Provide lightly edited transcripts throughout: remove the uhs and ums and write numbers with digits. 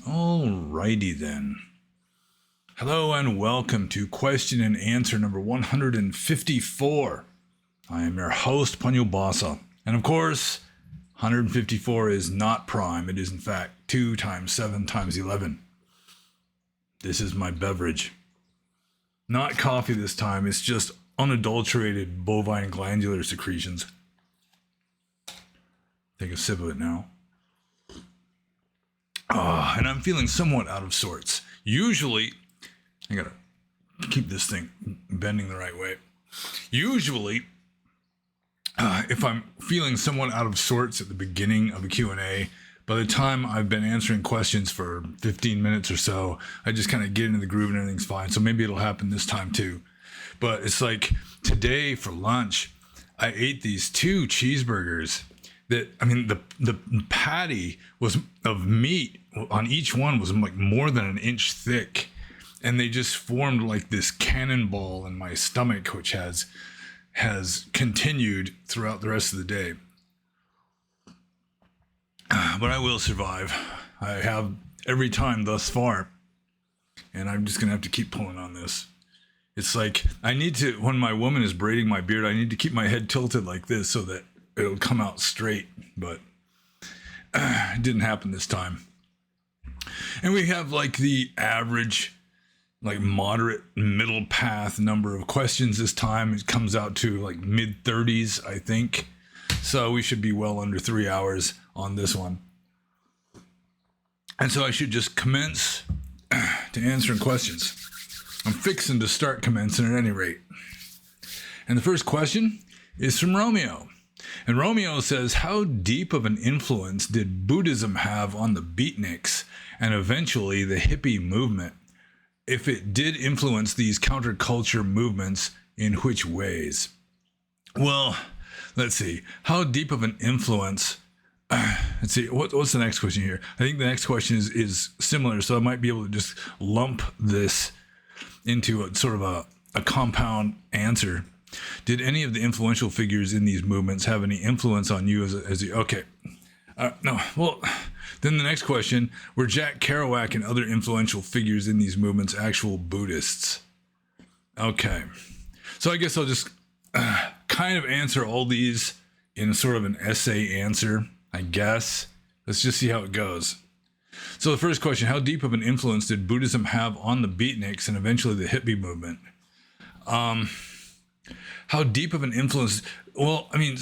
Alrighty then. Hello and welcome to question and answer number 154. I am your host, pannobhasa. And of course, 154 is not prime. It is in fact 2 times 7 times 11. This is my beverage. Not coffee this time. It's just unadulterated bovine glandular secretions. Take a sip of it now. And I'm feeling somewhat out of sorts. Usually, I gotta keep this thing bending the right way. Usually, if I'm feeling somewhat out of sorts at the beginning of a Q&A, by the time I've been answering questions for 15 minutes or so, I just kind of get into the groove and everything's fine. So maybe it'll happen this time too. But it's like today for lunch, I ate these 2 cheeseburgers that, I mean, the patty was of meat on each one was like more than an inch thick. And they just formed like this cannonball in my stomach, which has continued throughout the rest of the day. But I will survive. I have every time thus far. And I'm just going to have to keep pulling on this. It's like I need to, when my woman is braiding my beard, I need to keep my head tilted like this so that it'll come out straight. But it didn't happen this time. And we have like the average, like moderate middle path number of questions this time. It comes out to like mid 30s, I think. So we should be well under 3 hours on this one. And so I should just commence to answering questions. I'm fixing to start commencing at any rate. And the first question is from Romeo. And Romeo says, how deep of an influence did Buddhism have on the Beatniks and eventually the hippie movement? If it did influence these counterculture movements, in which ways? Well, let's see. How deep of an influence? Let's see. What's the next question here? I think the next question is similar, so I might be able to just lump this into a sort of a compound answer. Did any of the influential figures in these movements have any influence on you as a okay? No. Well, then the next question, were Jack Kerouac and other influential figures in these movements actual Buddhists? Okay. So I guess I'll just kind of answer all these in sort of an essay answer, I guess. Let's just see how it goes. So the first question, how deep of an influence did Buddhism have on the Beatniks and eventually the hippie movement? How deep of an influence? Well, I mean,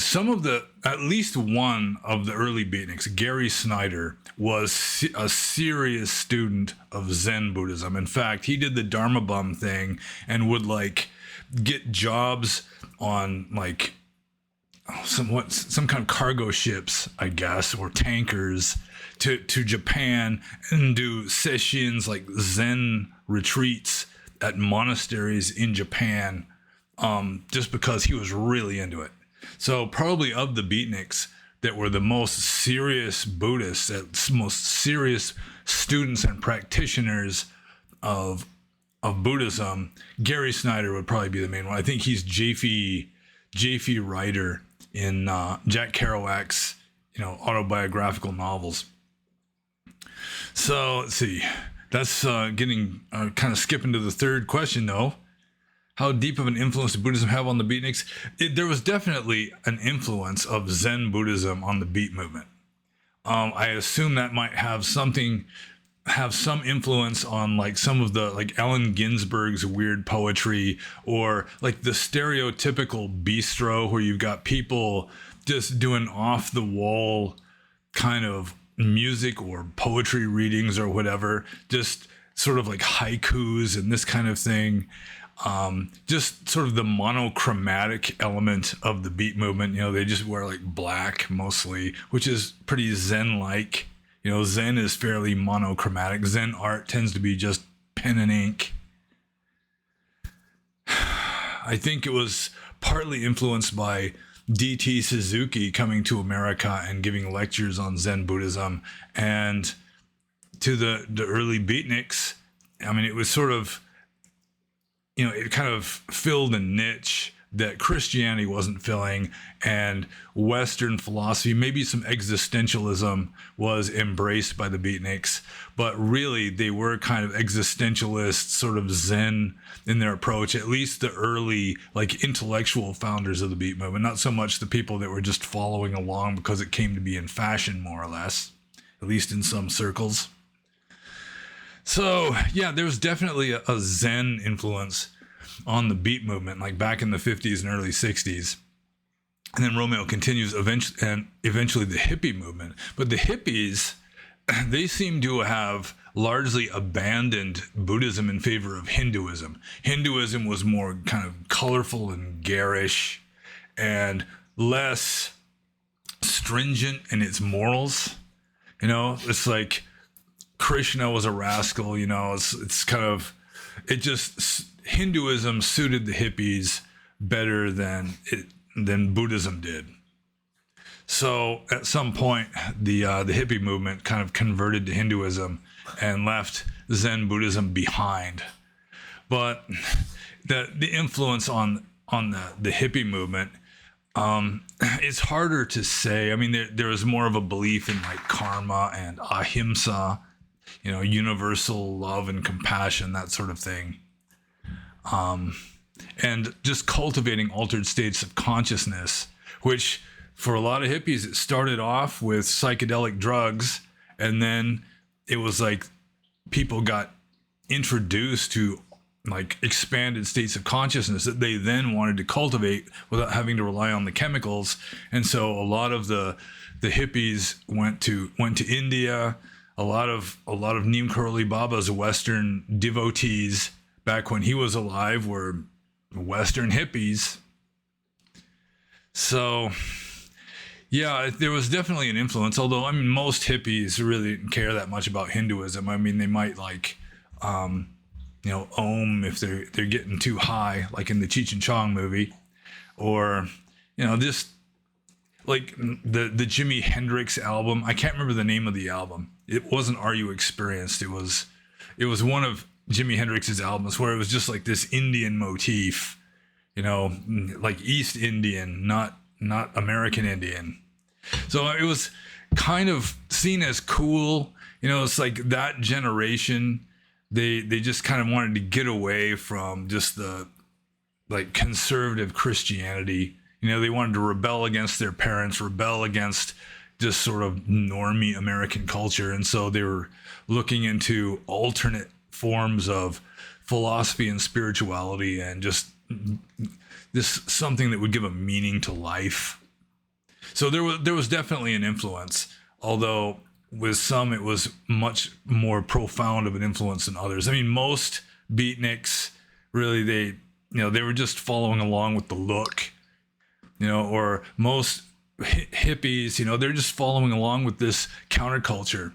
at least one of the early Beatniks, Gary Snyder, was a serious student of Zen Buddhism. In fact, he did the Dharma Bum thing and would like get jobs on like some kind of cargo ships, I guess, or tankers to Japan and do sessions like Zen retreats at monasteries in Japan. Just because he was really into it. So probably of the Beatniks that were the most serious Buddhists, most serious students and practitioners of Buddhism, Gary Snyder would probably be the main one. I think he's J.F. Ryder in Jack Kerouac's, autobiographical novels. So let's see. That's getting kind of skipping to the third question though. How deep of an influence did Buddhism have on the Beatniks? There was definitely an influence of Zen Buddhism on the Beat movement. I assume that might have some influence on like some of the like Allen Ginsberg's weird poetry, or like the stereotypical bistro where you've got people just doing off the wall kind of music or poetry readings or whatever, just sort of like haikus and this kind of thing. Just sort of the monochromatic element of the beat movement. They just wear like black mostly, which is pretty Zen-like. Zen is fairly monochromatic. Zen art tends to be just pen and ink. I think it was partly influenced by D.T. Suzuki coming to America and giving lectures on Zen Buddhism, and to the early Beatniks. I mean, it was sort of, it kind of filled a niche that Christianity wasn't filling, and Western philosophy, maybe some existentialism, was embraced by the Beatniks. But really, they were kind of existentialists, sort of Zen in their approach, at least the early, like, intellectual founders of the beat movement, not so much the people that were just following along because it came to be in fashion, more or less, at least in some circles. So, yeah, there was definitely a Zen influence on the beat movement, like back in the 50s and early 60s. And then Romeo continues eventually the hippie movement. But the hippies, they seem to have largely abandoned Buddhism in favor of Hinduism. Hinduism was more kind of colorful and garish and less stringent in its morals. You know, it's like Krishna was a rascal, you know, it's kind of, it just, Hinduism suited the hippies better than Buddhism did. So at some point, the hippie movement kind of converted to Hinduism and left Zen Buddhism behind. But the influence on the hippie movement, it's harder to say. I mean, there was more of a belief in like karma and ahimsa, you know, universal love and compassion, that sort of thing. And just cultivating altered states of consciousness, which for a lot of hippies, it started off with psychedelic drugs. And then it was like people got introduced to like expanded states of consciousness that they then wanted to cultivate without having to rely on the chemicals. And so a lot of the hippies went to India. A lot of Neem Karoli Baba's Western devotees back when he was alive were Western hippies. So, yeah, there was definitely an influence, although, I mean, most hippies really didn't care that much about Hinduism. I mean, they might like, you know, Om if they're getting too high, like in the Cheech and Chong movie, or, you know, just like the Jimi Hendrix album. I can't remember the name of the album. It wasn't Are You Experienced? It was one of Jimi Hendrix's albums where it was just like this Indian motif, you know, like East Indian, not American Indian. So it was kind of seen as cool. You know, it's like that generation, they just kind of wanted to get away from just the like conservative Christianity. You know, they wanted to rebel against their parents, rebel against just sort of normie American culture. And so they were looking into alternate forms of philosophy and spirituality and just this something that would give a meaning to life. So there was definitely an influence, although with some it was much more profound of an influence than others. I mean, most beatniks really, they were just following along with the look, you know, or most hippies, you know, they're just following along with this counterculture.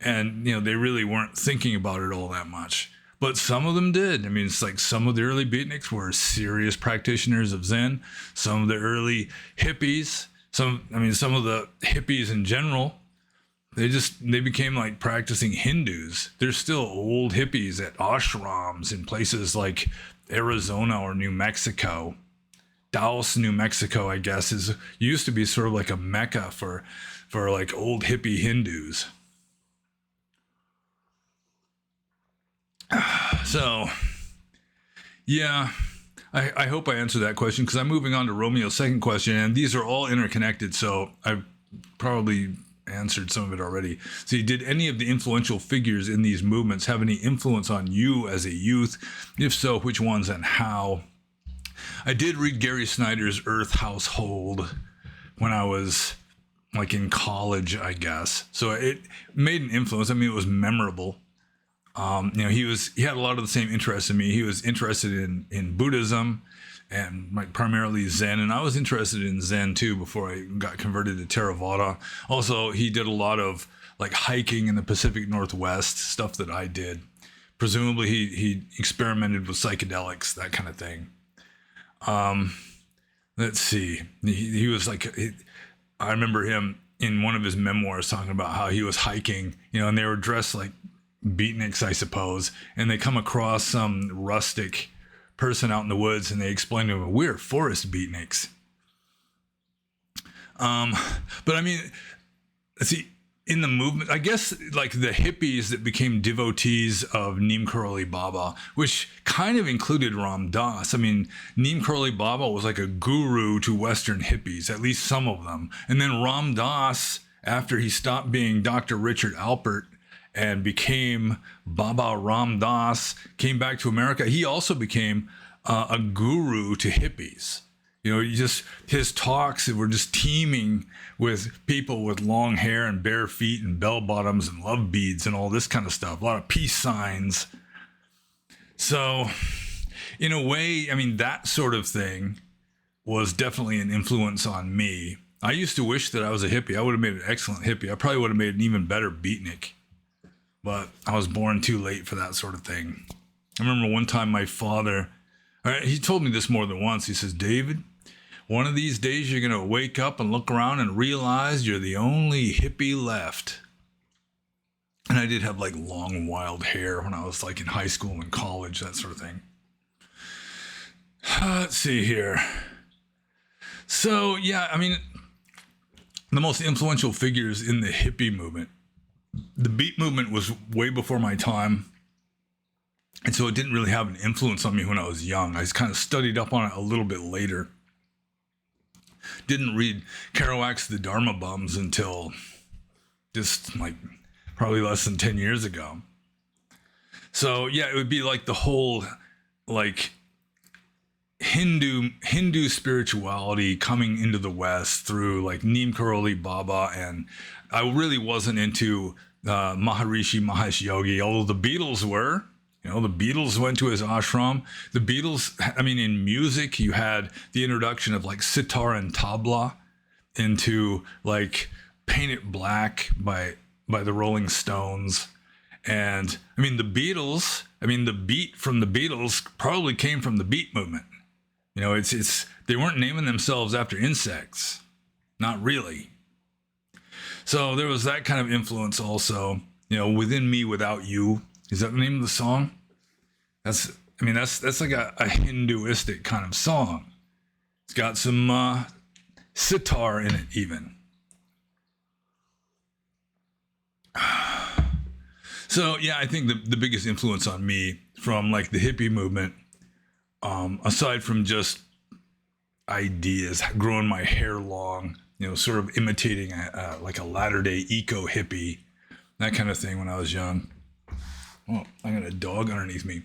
And, you know, they really weren't thinking about it all that much. But some of them did. I mean, it's like some of the early beatniks were serious practitioners of Zen. Some of the early hippies, some of the hippies in general, they became like practicing Hindus. There's still old hippies at ashrams in places like Arizona or New Mexico. Dallas, New Mexico, I guess, used to be sort of like a mecca for like old hippie Hindus. So, yeah, I hope I answered that question, because I'm moving on to Romeo's second question, and these are all interconnected, so I've probably answered some of it already. So, did any of the influential figures in these movements have any influence on you as a youth? If so, which ones and how? I did read Gary Snyder's Earth Household when I was like in college, I guess. So it made an influence. I mean, it was memorable. You know, he had a lot of the same interests in me. He was interested in Buddhism and like primarily Zen. And I was interested in Zen too before I got converted to Theravada. Also, he did a lot of like hiking in the Pacific Northwest, stuff that I did. Presumably he experimented with psychedelics, that kind of thing. Let's see. He was like, I remember him in one of his memoirs talking about how he was hiking, you know, and they were dressed like beatniks, I suppose, and they come across some rustic person out in the woods, and they explained to him, we're forest beatniks. But I mean, let's see, in the movement, I guess like the hippies that became devotees of Neem Karoli Baba, which kind of included Ram Dass. I mean, Neem Karoli Baba was like a guru to Western hippies, at least some of them. And then Ram Dass, after he stopped being Dr. Richard Alpert and became Baba Ram Dass, came back to America, he also became a guru to hippies. You know, his talks were just teeming with people with long hair and bare feet and bell bottoms and love beads and all this kind of stuff. A lot of peace signs. So, in a way, I mean, that sort of thing was definitely an influence on me. I used to wish that I was a hippie. I would have made an excellent hippie. I probably would have made an even better beatnik. But I was born too late for that sort of thing. I remember one time my father, he told me this more than once. He says, David, one of these days you're going to wake up and look around and realize you're the only hippie left. And I did have like long, wild hair when I was like in high school and college, that sort of thing. Let's see here. So, yeah, I mean, the most influential figures in the hippie movement. The beat movement was way before my time. And so it didn't really have an influence on me when I was young. I just kind of studied up on it a little bit later. Didn't read Kerouac's The Dharma Bums until just like probably less than 10 years ago. So yeah, it would be like the whole like Hindu spirituality coming into the West through like Neem Karoli Baba, and I really wasn't into Maharishi Mahesh Yogi, although the Beatles were. You know, the Beatles went to his ashram. The Beatles, I mean, in music, you had the introduction of like sitar and tabla into like Paint It Black by the Rolling Stones. And I mean, the Beatles, I mean, the beat from the Beatles probably came from the beat movement. You know, it's they weren't naming themselves after insects. Not really. So there was that kind of influence also. You know, Within Me, Without You. Is that the name of the song? That's like a Hinduistic kind of song. It's got some sitar in it even. So yeah, I think the biggest influence on me from like the hippie movement, aside from just ideas, growing my hair long, you know, sort of imitating like a latter-day eco hippie, that kind of thing when I was young. Oh, I got a dog underneath me.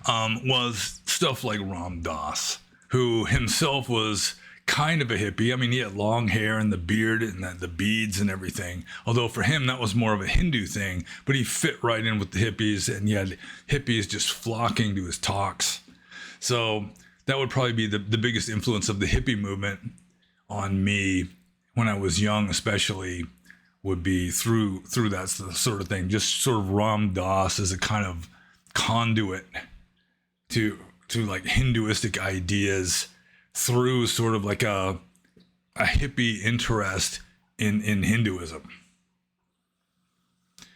Was stuff like Ram Dass, who himself was kind of a hippie. I mean, he had long hair and the beard and the beads and everything. Although for him, that was more of a Hindu thing, but he fit right in with the hippies, and he had hippies just flocking to his talks. So that would probably be the biggest influence of the hippie movement on me when I was young, especially, would be through that sort of thing. Just sort of Ram Dass as a kind of conduit to like Hinduistic ideas through sort of like a hippie interest in Hinduism.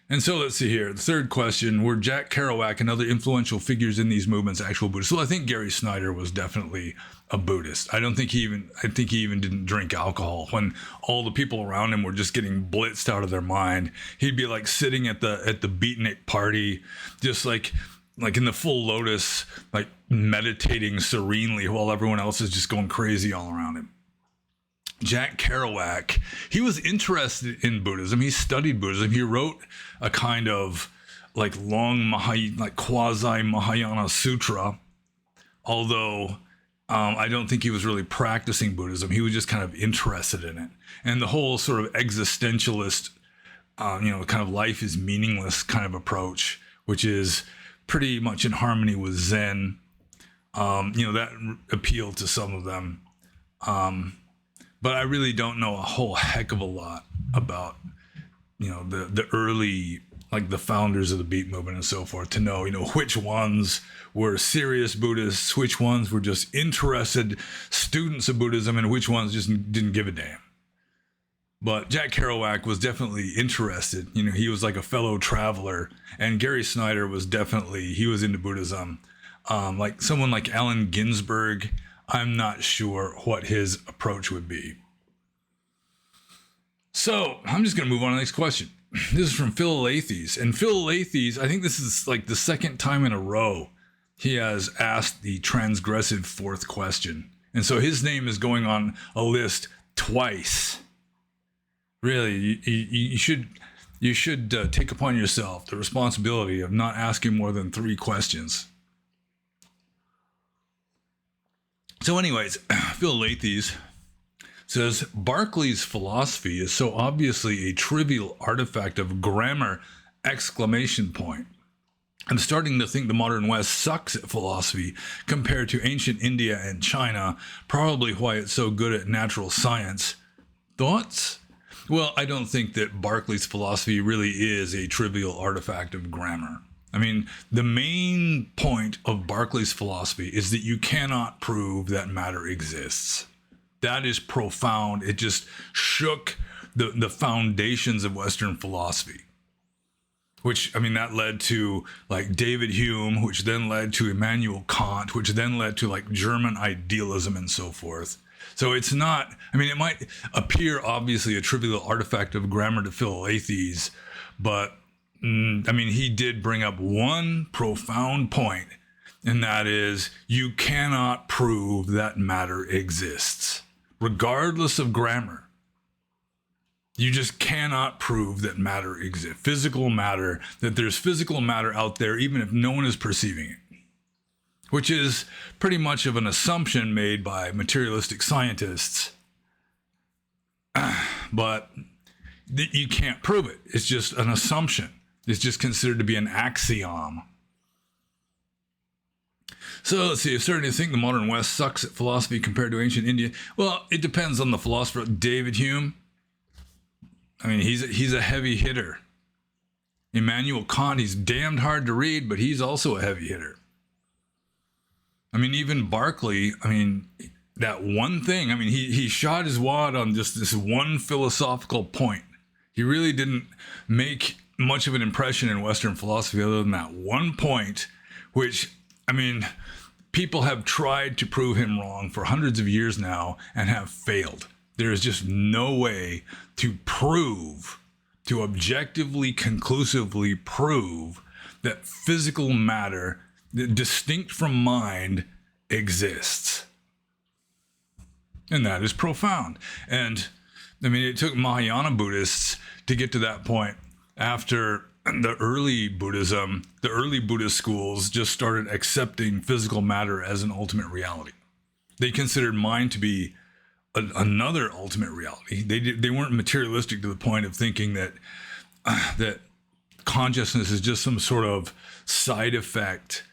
And so let's see here. The third question, were Jack Kerouac and other influential figures in these movements actual Buddhists? Well, I think Gary Snyder was definitely a Buddhist. I think he even didn't drink alcohol. When all the people around him were just getting blitzed out of their mind, he'd be like sitting at the Beatnik party, just like in the full lotus, like meditating serenely while everyone else is just going crazy all around him. Jack Kerouac, he was interested in Buddhism. He studied Buddhism. He wrote a kind of like long quasi Mahayana sutra, although I don't think he was really practicing Buddhism. He was just kind of interested in it. And the whole sort of existentialist, kind of life is meaningless kind of approach, which is pretty much in harmony with Zen, that appealed to some of them. But I really don't know a whole heck of a lot about, the early, like the founders of the beat movement and so forth, to know, which ones were serious Buddhists, which ones were just interested students of Buddhism, and which ones just didn't give a damn. But Jack Kerouac was definitely interested. He was like a fellow traveler, and Gary Snyder was he was into Buddhism. Like someone like Allen Ginsberg, I'm not sure what his approach would be. So I'm just going to move on to the next question. This is from Phil Lathes. And Phil Lathes, I think this is like the second time in a row he has asked the transgressive fourth question. And so his name is going on a list twice. Really, you should take upon yourself the responsibility of not asking more than 3 questions. So anyways, Phil Lathes says, Berkeley's philosophy is so obviously a trivial artifact of grammar, ! I'm starting to think the modern West sucks at philosophy compared to ancient India and China, probably why it's so good at natural science. Thoughts? Well, I don't think that Berkeley's philosophy really is a trivial artifact of grammar. I mean, the main point of Berkeley's philosophy is that you cannot prove that matter exists. That is profound. It just shook the foundations of Western philosophy. Which, I mean, that led to like David Hume, which then led to Immanuel Kant, which then led to like German idealism and so forth. So it's not, I mean, it might appear obviously a trivial artifact of grammar to Phil Lathes, but I mean, he did bring up one profound point, and that is you cannot prove that matter exists, regardless of grammar. You just cannot prove that matter exists. Physical matter, that there's physical matter out there, even if no one is perceiving it. Which is pretty much of an assumption made by materialistic scientists. But you can't prove it. It's just an assumption. It's just considered to be an axiom. So let's see, I'm starting to think the modern West sucks at philosophy compared to ancient India. Well, it depends on the philosopher. David Hume, I mean, he's a heavy hitter. Immanuel Kant, he's damned hard to read, but he's also a heavy hitter. I mean, even Berkeley, I mean, that one thing, I mean, he shot his wad on just this one philosophical point. He really didn't make much of an impression in Western philosophy other than that one point, which, I mean, people have tried to prove him wrong for hundreds of years now and have failed. There is just no way to prove, to objectively, conclusively prove that physical matter, distinct from mind, exists. And that is profound. And I mean, it took Mahayana Buddhists to get to that point after the early Buddhism, the early Buddhist schools just started accepting physical matter as an ultimate reality. They considered mind to be another ultimate reality. They weren't materialistic to the point of thinking that consciousness is just some sort of side effect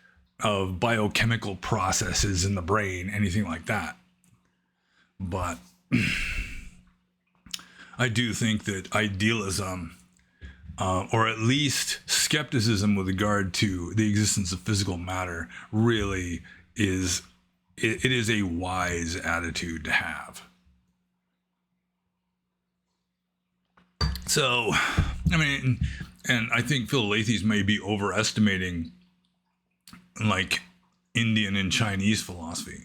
of biochemical processes in the brain, anything like that. But I do think that idealism, or at least skepticism with regard to the existence of physical matter, really is a wise attitude to have. So, I mean, and I think Phil Lathes may be overestimating like Indian and Chinese philosophy.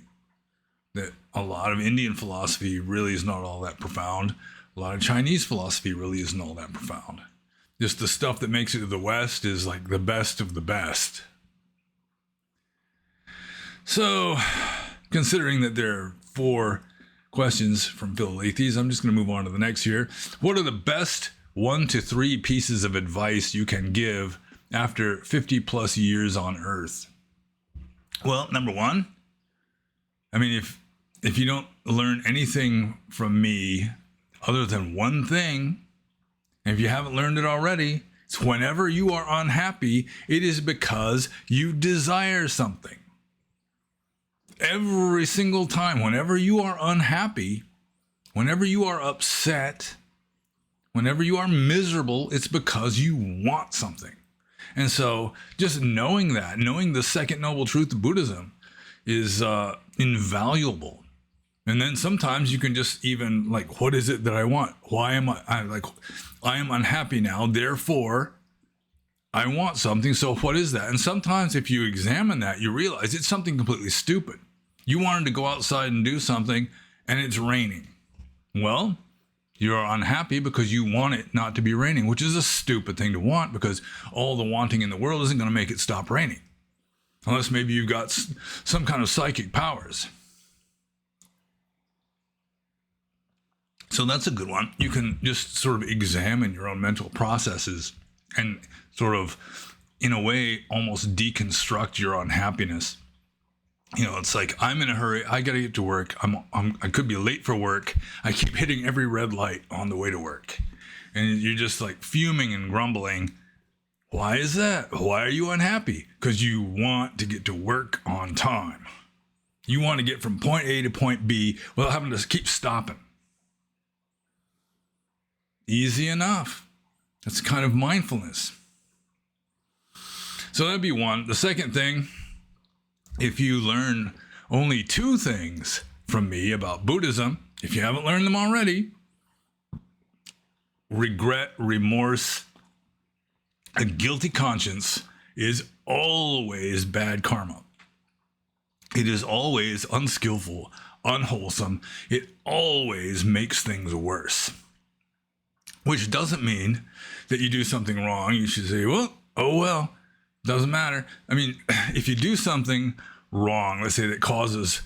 That a lot of Indian philosophy really is not all that profound. A lot of Chinese philosophy really isn't all that profound. Just the stuff that makes it to the West is like the best of the best. So, considering that there are 4 questions from Phil Lathes, I'm just going to move on to the next here. What are the best 1 to 3 pieces of advice you can give after 50 plus years on Earth? Well, number 1, I mean, if you don't learn anything from me other than one thing, and if you haven't learned it already, it's whenever you are unhappy, it is because you desire something. Every single time, whenever you are unhappy, whenever you are upset, whenever you are miserable, it's because you want something. And so just knowing that, knowing the second noble truth of Buddhism is invaluable. And then sometimes you can just even like, what is it that I want? Why am I am unhappy now? Therefore, I want something, so what is that? And sometimes if you examine that, you realize it's something completely stupid. You wanted to go outside and do something, and it's raining. Well, you're unhappy because you want it not to be raining, which is a stupid thing to want, because all the wanting in the world isn't going to make it stop raining. Unless maybe you've got some kind of psychic powers. So that's a good one. You can just sort of examine your own mental processes and sort of, in a way, almost deconstruct your unhappiness. You know, it's like, I'm in a hurry. I got to get to work. I could be late for work. I keep hitting every red light on the way to work. And you're just like fuming and grumbling. Why is that? Why are you unhappy? Because you want to get to work on time. You want to get from point A to point B without having to keep stopping. Easy enough. That's kind of mindfulness. So that'd be one. The second thing, if you learn only 2 things from me about Buddhism, if you haven't learned them already, regret, remorse, a guilty conscience is always bad karma. It is always unskillful, unwholesome. It always makes things worse. Which doesn't mean that you do something wrong. You should say, well, oh well, doesn't matter. I mean, if you do something wrong, let's say that causes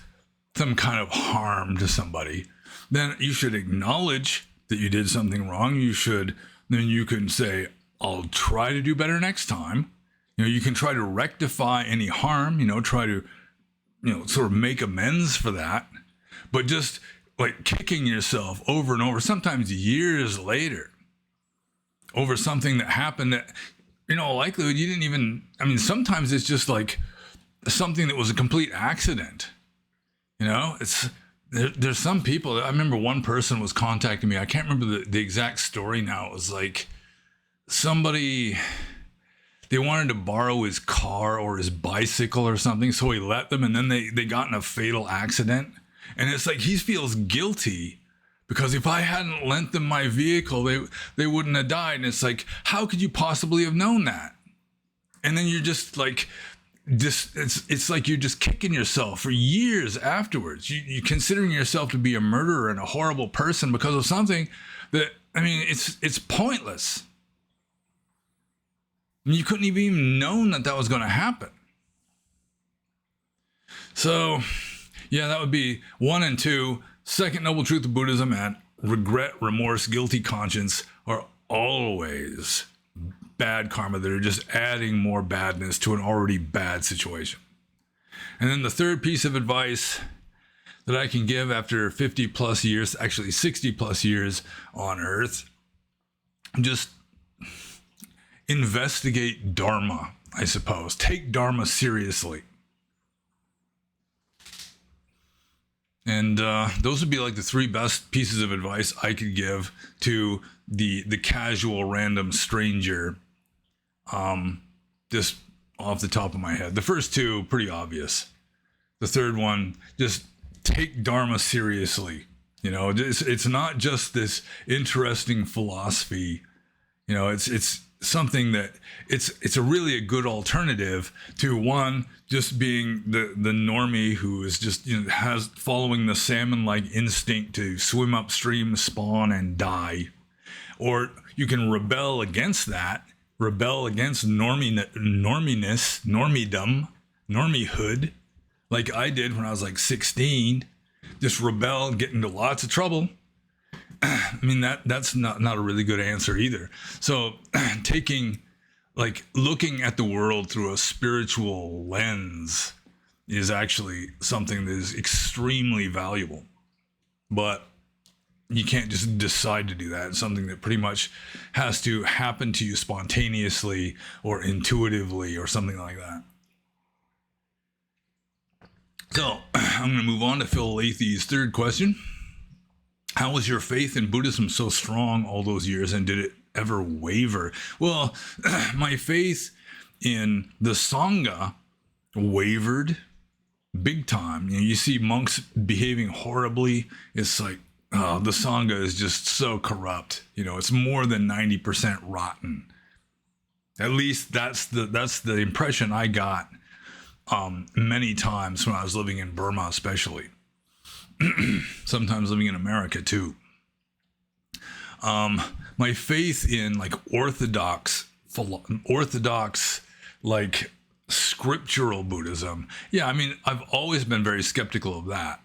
some kind of harm to somebody, then you should acknowledge that you did something wrong. Then you can say, I'll try to do better next time. You know, you can try to rectify any harm, try to, sort of make amends for that. But just like kicking yourself over and over, sometimes years later, over something that happened that, likelihood you didn't even, sometimes it's just like something that was a complete accident. There's some people, I remember one person was contacting me. I can't remember the exact story now. It was like somebody, they wanted to borrow his car or his bicycle or something. So he let them, and then they got in a fatal accident. And it's like he feels guilty because if I hadn't lent them my vehicle, they wouldn't have died. And it's like, how could you possibly have known that? And then you're just like, it's like you're just kicking yourself for years afterwards. You're considering yourself to be a murderer and a horrible person because of something that, it's pointless. You couldn't have even known that was going to happen. So, yeah, that would be 1 and 2. Second noble truth of Buddhism, and regret, remorse, guilty conscience are always bad karma that are just adding more badness to an already bad situation. And then the third piece of advice that I can give after 50 plus years, actually 60 plus years on Earth, just investigate Dharma, I suppose. Take Dharma seriously. And those would be like the 3 best pieces of advice I could give to the casual random stranger, just off the top of my head. The first 2, pretty obvious. The third one, just take Dharma seriously. It's not just this interesting philosophy. It's something that it's a really a good alternative to one just being the normie who is just has following the salmon-like instinct to swim upstream, spawn, and die. Or you can rebel against that, rebel against norminess, normidom, normiehood, like I did when I was like 16. Just rebel and get into lots of trouble. That's not a really good answer either. So looking at the world through a spiritual lens is actually something that is extremely valuable. But you can't just decide to do that. It's something that pretty much has to happen to you spontaneously or intuitively or something like that. So I'm going to move on to Phil Lathy's third question. How was your faith in Buddhism so strong all those years, and did it ever waver? Well, my faith in the Sangha wavered big time. You see monks behaving horribly. It's like, the Sangha is just so corrupt. It's more than 90% rotten. At least that's the impression I got many times when I was living in Burma, especially. Sometimes living in America too. My faith in like orthodox like scriptural Buddhism. Yeah, I mean, I've always been very skeptical of that.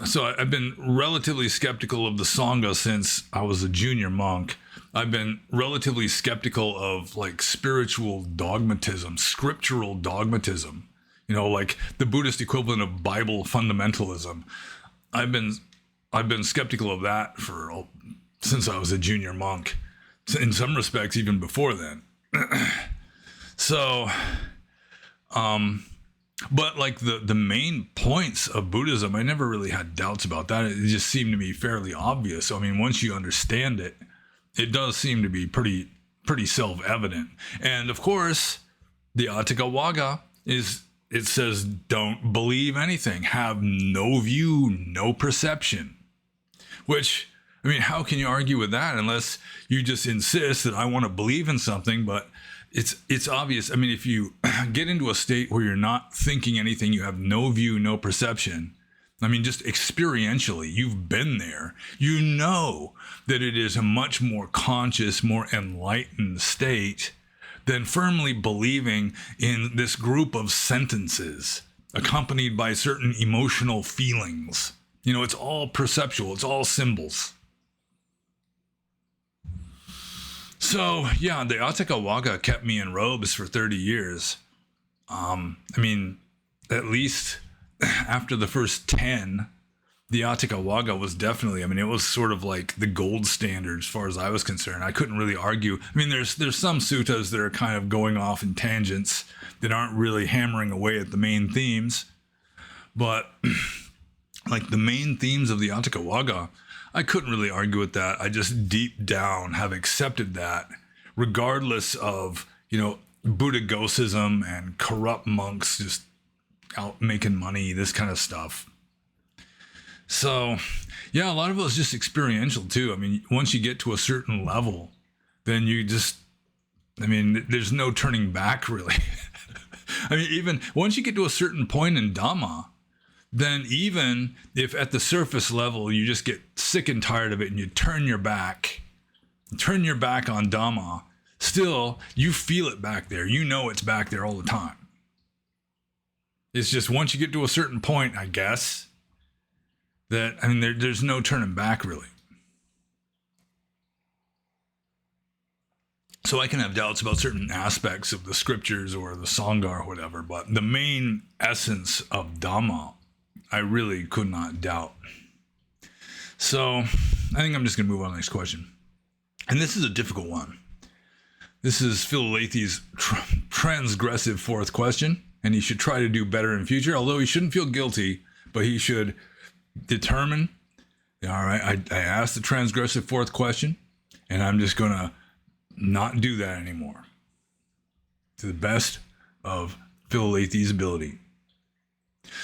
So I've been relatively skeptical of the Sangha since I was a junior monk. I've been relatively skeptical of like spiritual dogmatism, scriptural dogmatism, like the Buddhist equivalent of Bible fundamentalism. I've been skeptical of that since I was a junior monk. In some respects, even before then. So, but like the main points of Buddhism, I never really had doubts about that. It just seemed to me fairly obvious. So, I mean, once you understand it, it does seem to be pretty self-evident. And of course, the Atthakavagga it says, don't believe anything, have no view, no perception. Which, I mean, how can you argue with that unless you just insist that I want to believe in something? But it's obvious. I mean, if you get into a state where you're not thinking anything, you have no view, no perception. I mean, just experientially, you've been there. You know that it is a much more conscious, more enlightened state than firmly believing in this group of sentences accompanied by certain emotional feelings. It's all perceptual. It's all symbols. So, yeah, the Atthakavagga kept me in robes for 30 years. I mean, at least after the first 10, the Atthakavagga was definitely, I mean, it was sort of like the gold standard as far as I was concerned. I couldn't really argue. I mean, there's some suttas that are kind of going off in tangents that aren't really hammering away at the main themes. But like the main themes of the Atthakavagga, I couldn't really argue with that. I just deep down have accepted that, regardless of, Buddhism and corrupt monks just out making money, this kind of stuff. So, yeah, a lot of it was just experiential too. I mean, once you get to a certain level, then there's no turning back really. I mean, even once you get to a certain point in Dhamma, then even if at the surface level you just get sick and tired of it and you turn your back on Dhamma, still you feel it back there. You know it's back there all the time. It's just once you get to a certain point, I guess, that, I mean, there's no turning back really. So I can have doubts about certain aspects of the scriptures or the Sangha or whatever, but the main essence of Dhamma, I really could not doubt. So I think I'm just going to move on to the next question. And this is a difficult one. This is Phil Lathy's transgressive fourth question, and he should try to do better in future, although he shouldn't feel guilty, but he should determine, all right, I asked the transgressive fourth question, and I'm just going to not do that anymore, to the best of Phil Lathy's ability.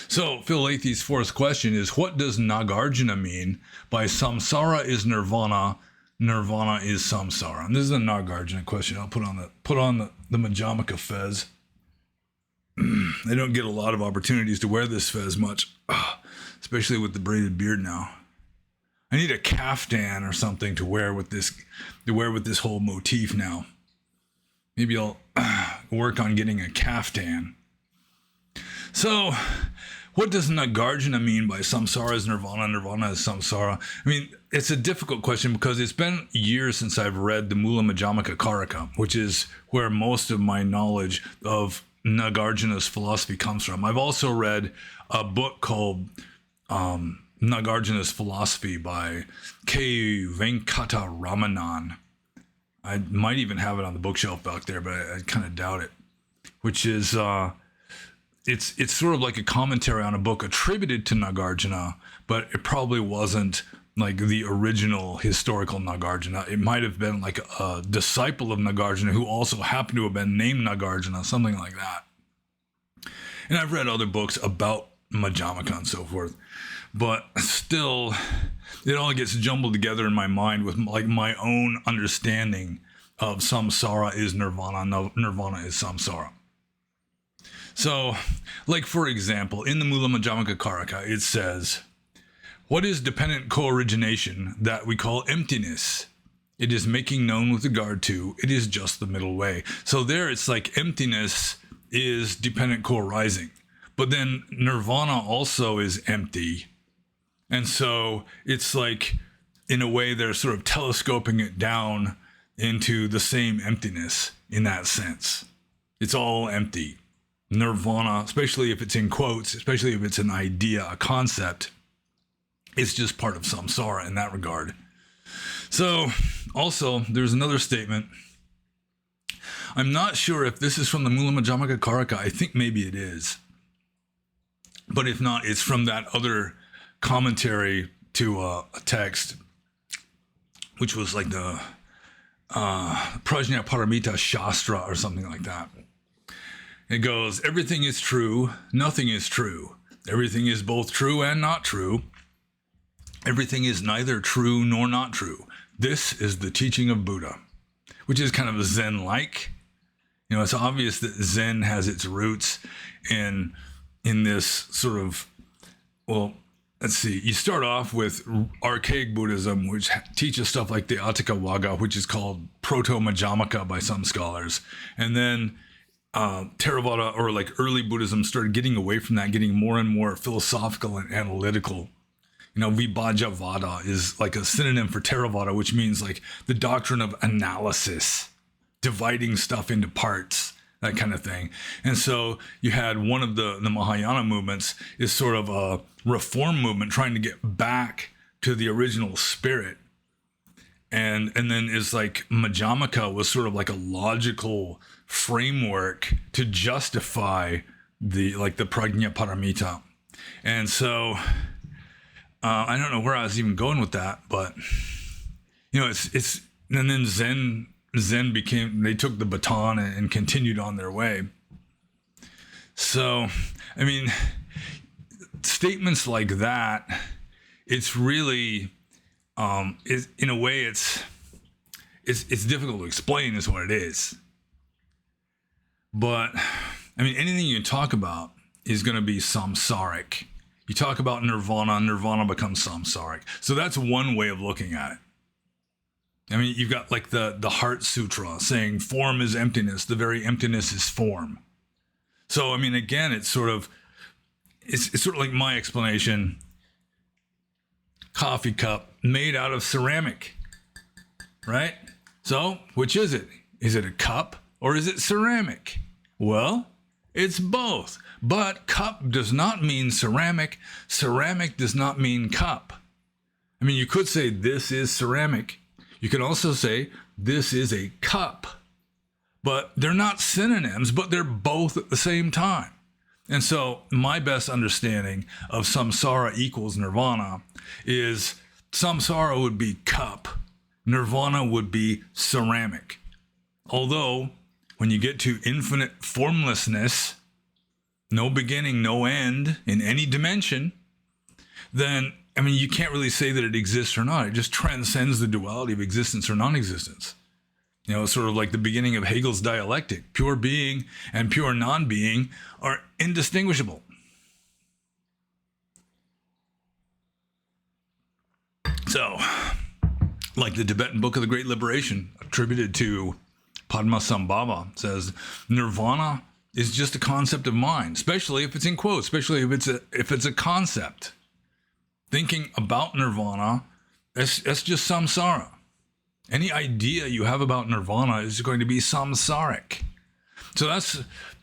So Phil Lathy's fourth question is, what does Nagarjuna mean by samsara is nirvana, nirvana is samsara? And this is a Nagarjuna question. I'll put on the Majamaka fez. I don't get a lot of opportunities to wear this fez much, especially with the braided beard now. I need a kaftan or something to wear with this whole motif now. Maybe I'll work on getting a kaftan. So, what does Nagarjuna mean by samsara is nirvana, nirvana is samsara? I mean, it's a difficult question because it's been years since I've read the Mula Majamaka Karaka, which is where most of my knowledge of Nagarjuna's philosophy comes from. I've also read a book called Nagarjuna's Philosophy by K. Venkata Ramanan. I might even have it on the bookshelf back there, but I kind of doubt it. Which is, it's sort of like a commentary on a book attributed to Nagarjuna, but it probably wasn't like the original historical Nagarjuna. It might have been like a disciple of Nagarjuna who also happened to have been named Nagarjuna, something like that. And I've read other books about Majamaka and so forth. But still, it all gets jumbled together in my mind with like my own understanding of samsara is nirvana. No, nirvana is samsara. So, like for example, in the Mula Madhyamaka Karaka, it says, what is dependent co-origination that we call emptiness? It is making known with regard to, it is just the middle way. So there it's like emptiness is dependent co-arising. But then nirvana also is empty. And so it's like, in a way, they're sort of telescoping it down into the same emptiness in that sense. It's all empty. Nirvana, especially if it's in quotes, especially if it's an idea, a concept, it's just part of samsara in that regard. So, also, there's another statement. I'm not sure if this is from the Mula Madhyamaka Karaka. I think maybe it is. But if not, it's from that other commentary to a text, which was like the Prajna Paramita Shastra or something like that. It goes, everything is true, nothing is true. Everything is both true and not true. Everything is neither true nor not true. This is the teaching of Buddha, which is kind of Zen-like. You know, it's obvious that Zen has its roots in this sort of, well, let's see. You start off with archaic Buddhism, which teaches stuff like the Atthaka Vagga, which is called Proto-Madhyamaka by some scholars. And then Theravada, or like early Buddhism, started getting away from that, getting more and more philosophical and analytical. You know, Vibhajavada is like a synonym for Theravada, which means like the doctrine of analysis, dividing stuff into parts, that kind of thing. And so you had one of the Mahayana movements is sort of a reform movement trying to get back to the original spirit. And then is like Madhyamaka was sort of like a logical framework to justify the Prajna Paramita. And so I don't know where I was even going with that, but you know, it's and then Zen became, they took the baton and continued on their way. So, I mean, statements like that, it's really, in a way, it's difficult to explain is what it is. But, I mean, anything you talk about is going to be samsaric. You talk about nirvana, nirvana becomes samsaric. So that's one way of looking at it. I mean, you've got like the Heart Sutra saying form is emptiness, the very emptiness is form. So, I mean, again, it's sort of like my explanation. Coffee cup made out of ceramic, right? So, which is it? Is it a cup or is it ceramic? Well, it's both. But cup does not mean ceramic. Ceramic does not mean cup. I mean, you could say this is ceramic. You could also say this is a cup. But they're not synonyms, but they're both at the same time. And so my best understanding of samsara equals nirvana is samsara would be cup. Nirvana would be ceramic. Although when you get to infinite formlessness, no beginning, no end in any dimension, then, I mean, you can't really say that it exists or not. It just transcends the duality of existence or non-existence. You know, it's sort of like the beginning of Hegel's dialectic. Pure being and pure non-being are indistinguishable. So, like the Tibetan Book of the Great Liberation, attributed to Padmasambhava, says nirvana is just a concept of mind, especially if it's in quotes, especially if it's a concept. Thinking about nirvana, that's just samsara. Any idea you have about nirvana is going to be samsaric. So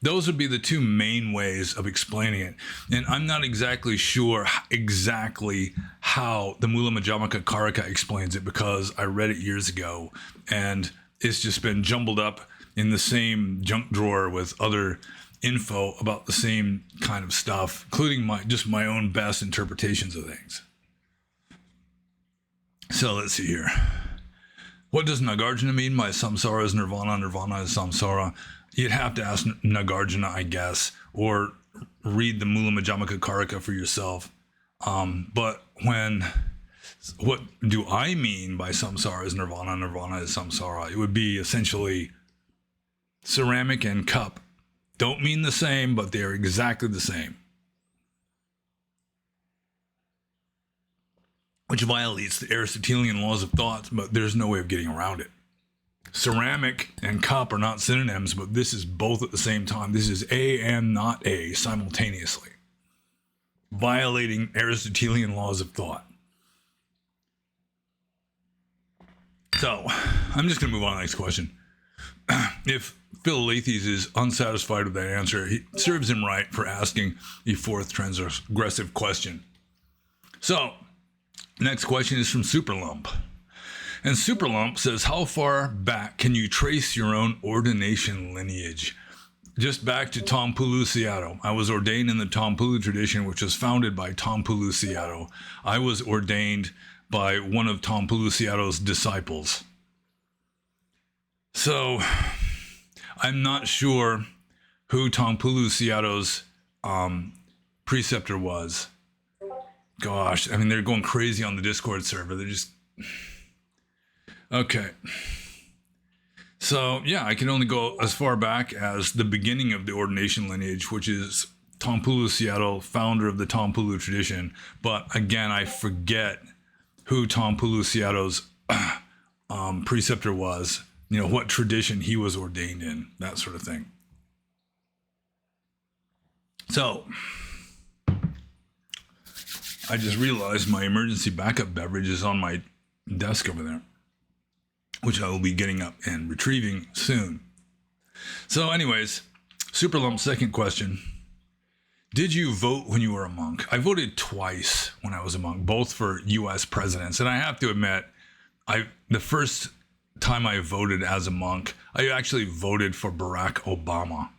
those would be the two main ways of explaining it. And I'm not exactly sure exactly how the Mula Madhyamaka Karaka explains it, because I read it years ago and it's just been jumbled up in the same junk drawer with other info about the same kind of stuff, including my own best interpretations of things. So let's see here. What does Nagarjuna mean by samsara is nirvana, nirvana is samsara? You'd have to ask Nagarjuna, I guess, or read the Mula Madhyamaka Karaka for yourself. But when what do I mean by samsara is nirvana, nirvana is samsara? It would be essentially ceramic and cup don't mean the same, but they are exactly the same. Which violates the Aristotelian laws of thought, but there's no way of getting around it. Ceramic and cup are not synonyms, but this is both at the same time. This is A and not A simultaneously, violating Aristotelian laws of thought. So, I'm just going to move on to the next question. If Philalethes is unsatisfied with that answer, it serves him right for asking the fourth transgressive question. So, next question is from Superlump. And Superlump says, how far back can you trace your own ordination lineage? Just back to Tom Pulu. I was ordained in the Tom Pulu tradition, which was founded by Tom Pulu. I was ordained by one of Tom Pulu's disciples. So, I'm not sure who Tom Pulu's preceptor was. Gosh, I mean, they're going crazy on the Discord server. They're just... Okay. So, yeah, I can only go as far back as the beginning of the ordination lineage, which is Tom Pulu, founder of the Tom Pulu tradition. But again, I forget who Tom Pulu's preceptor was, you know, what tradition he was ordained in, that sort of thing. So, I just realized my emergency backup beverage is on my desk over there, which I will be getting up and retrieving soon. So anyways, Superlump's second question. Did you vote when you were a monk? I voted twice when I was a monk, both for U.S. presidents. And I have to admit, the first time I voted as a monk, I actually voted for Barack Obama,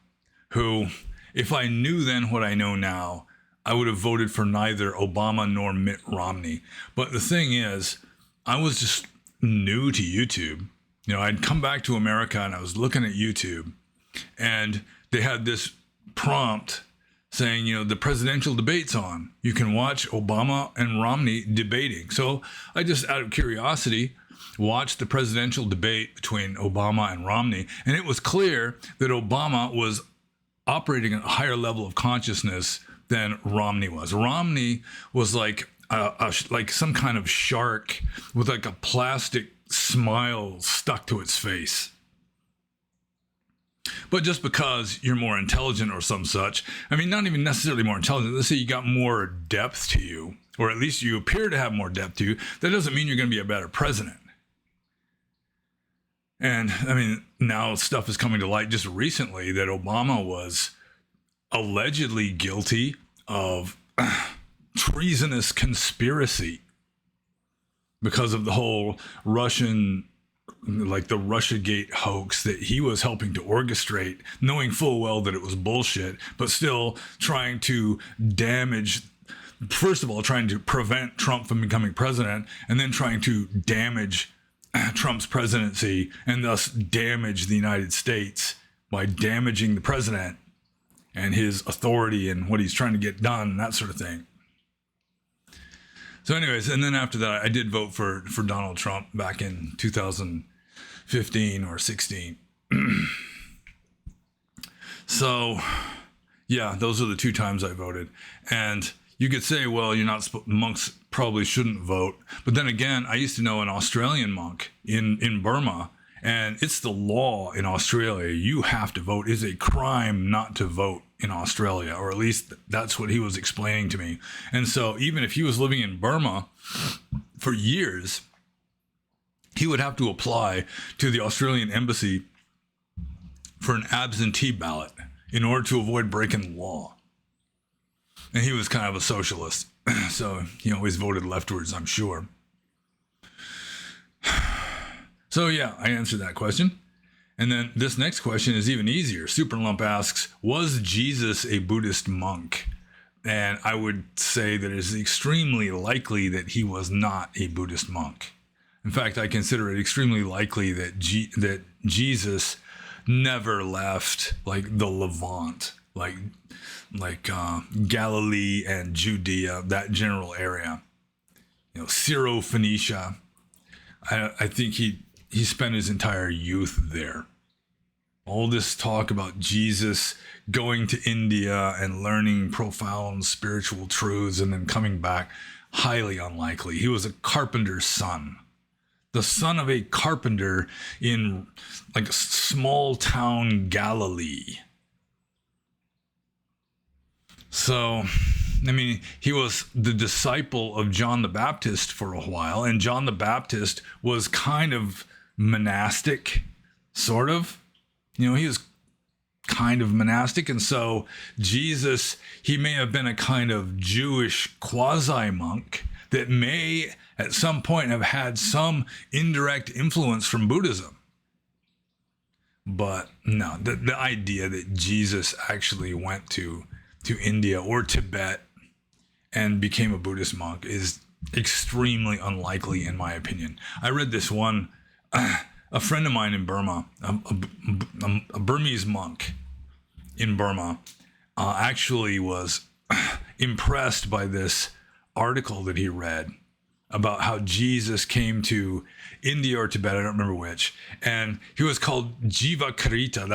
who, if I knew then what I know now, I would have voted for neither Obama nor Mitt Romney. But the thing is, I was just new to YouTube. You know, I'd come back to America and I was looking at YouTube and they had this prompt saying, you know, the presidential debate's on. You can watch Obama and Romney debating. So I just, out of curiosity, watched the presidential debate between Obama and Romney. And it was clear that Obama was operating at a higher level of consciousness than Romney was. Romney was like some kind of shark with like a plastic smile stuck to its face. But just because you're more intelligent or some such, I mean, not even necessarily more intelligent, let's say you got more depth to you, or at least you appear to have more depth to you, that doesn't mean you're going to be a better president. And I mean, now stuff is coming to light just recently that Obama was allegedly guilty of treasonous conspiracy because of the whole Russian, like the Russiagate hoax that he was helping to orchestrate, knowing full well that it was bullshit, but still trying to damage, first of all, trying to prevent Trump from becoming president, and then trying to damage Trump's presidency and thus damage the United States by damaging the president and his authority and what he's trying to get done and that sort of thing. So anyways, and then after that, I did vote for Donald Trump back in 2015 or 16. So yeah, those are the two times I voted. And you could say, well, you're not, monks probably shouldn't vote. But then again, I used to know an Australian monk in Burma, and it's the law in Australia. You have to vote. It's a crime not to vote in Australia, or at least that's what he was explaining to me. And so even if he was living in Burma for years, he would have to apply to the Australian embassy for an absentee ballot in order to avoid breaking the law. And he was kind of a socialist, so he always voted leftwards, I'm sure. So yeah, I answered that question. And then this next question is even easier. Superlump asks, was Jesus a Buddhist monk? And I would say that it is extremely likely that he was not a Buddhist monk. In fact, I consider it extremely likely that Jesus never left like the Levant, like Galilee and Judea, that general area. Syro-Phoenicia. I think he spent his entire youth there. All this talk about Jesus going to India and learning profound spiritual truths and then coming back, highly unlikely. He was a carpenter's son. The son of a carpenter in like a small town Galilee. So, I mean, he was the disciple of John the Baptist for a while, and John the Baptist was kind of monastic, sort of. He was kind of monastic, and so Jesus, he may have been a kind of Jewish quasi-monk that may at some point have had some indirect influence from Buddhism. But no, the idea that Jesus actually went to India or Tibet and became a Buddhist monk is extremely unlikely, in my opinion. I read this one, a friend of mine in Burma, a Burmese monk in Burma, actually was impressed by this article that he read about how Jesus came to India or Tibet, I don't remember which, and he was called Jivakarita.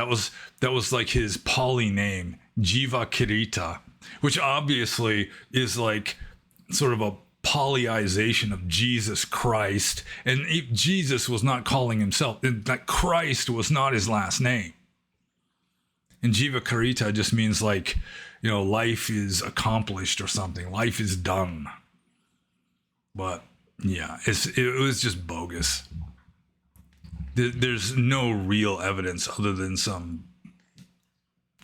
That was like his Pali name, Jivakarita, which obviously is like sort of a Polyization of Jesus Christ, and Jesus was not calling himself, that Christ was not his last name. And Jivakarita just means like, life is accomplished or something, life is done. But yeah, it was just bogus. There's no real evidence other than some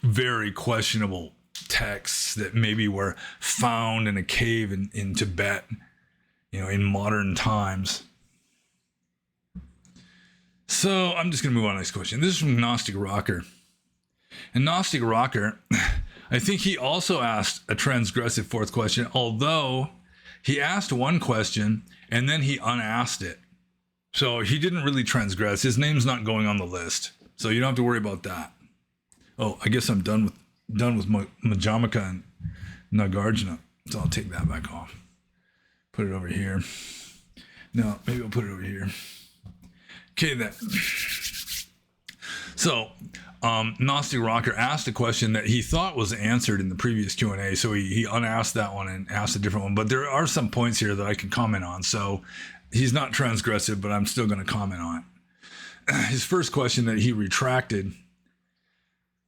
very questionable texts that maybe were found in a cave in Tibet, in modern times. So I'm just going to move on to the next question. This is from Gnostic Rocker. And Gnostic Rocker, I think he also asked a transgressive fourth question, although he asked one question and then he unasked it. So he didn't really transgress. His name's not going on the list. So you don't have to worry about that. Oh, I guess I'm done with Majamaka and Nagarjuna. So I'll take that back off. Put it over here. No, maybe I'll put it over here. Okay, then. So, Gnostic Rocker asked a question that he thought was answered in the previous Q&A. So he unasked that one and asked a different one. But there are some points here that I can comment on. So he's not transgressive, but I'm still going to comment on it. His first question that he retracted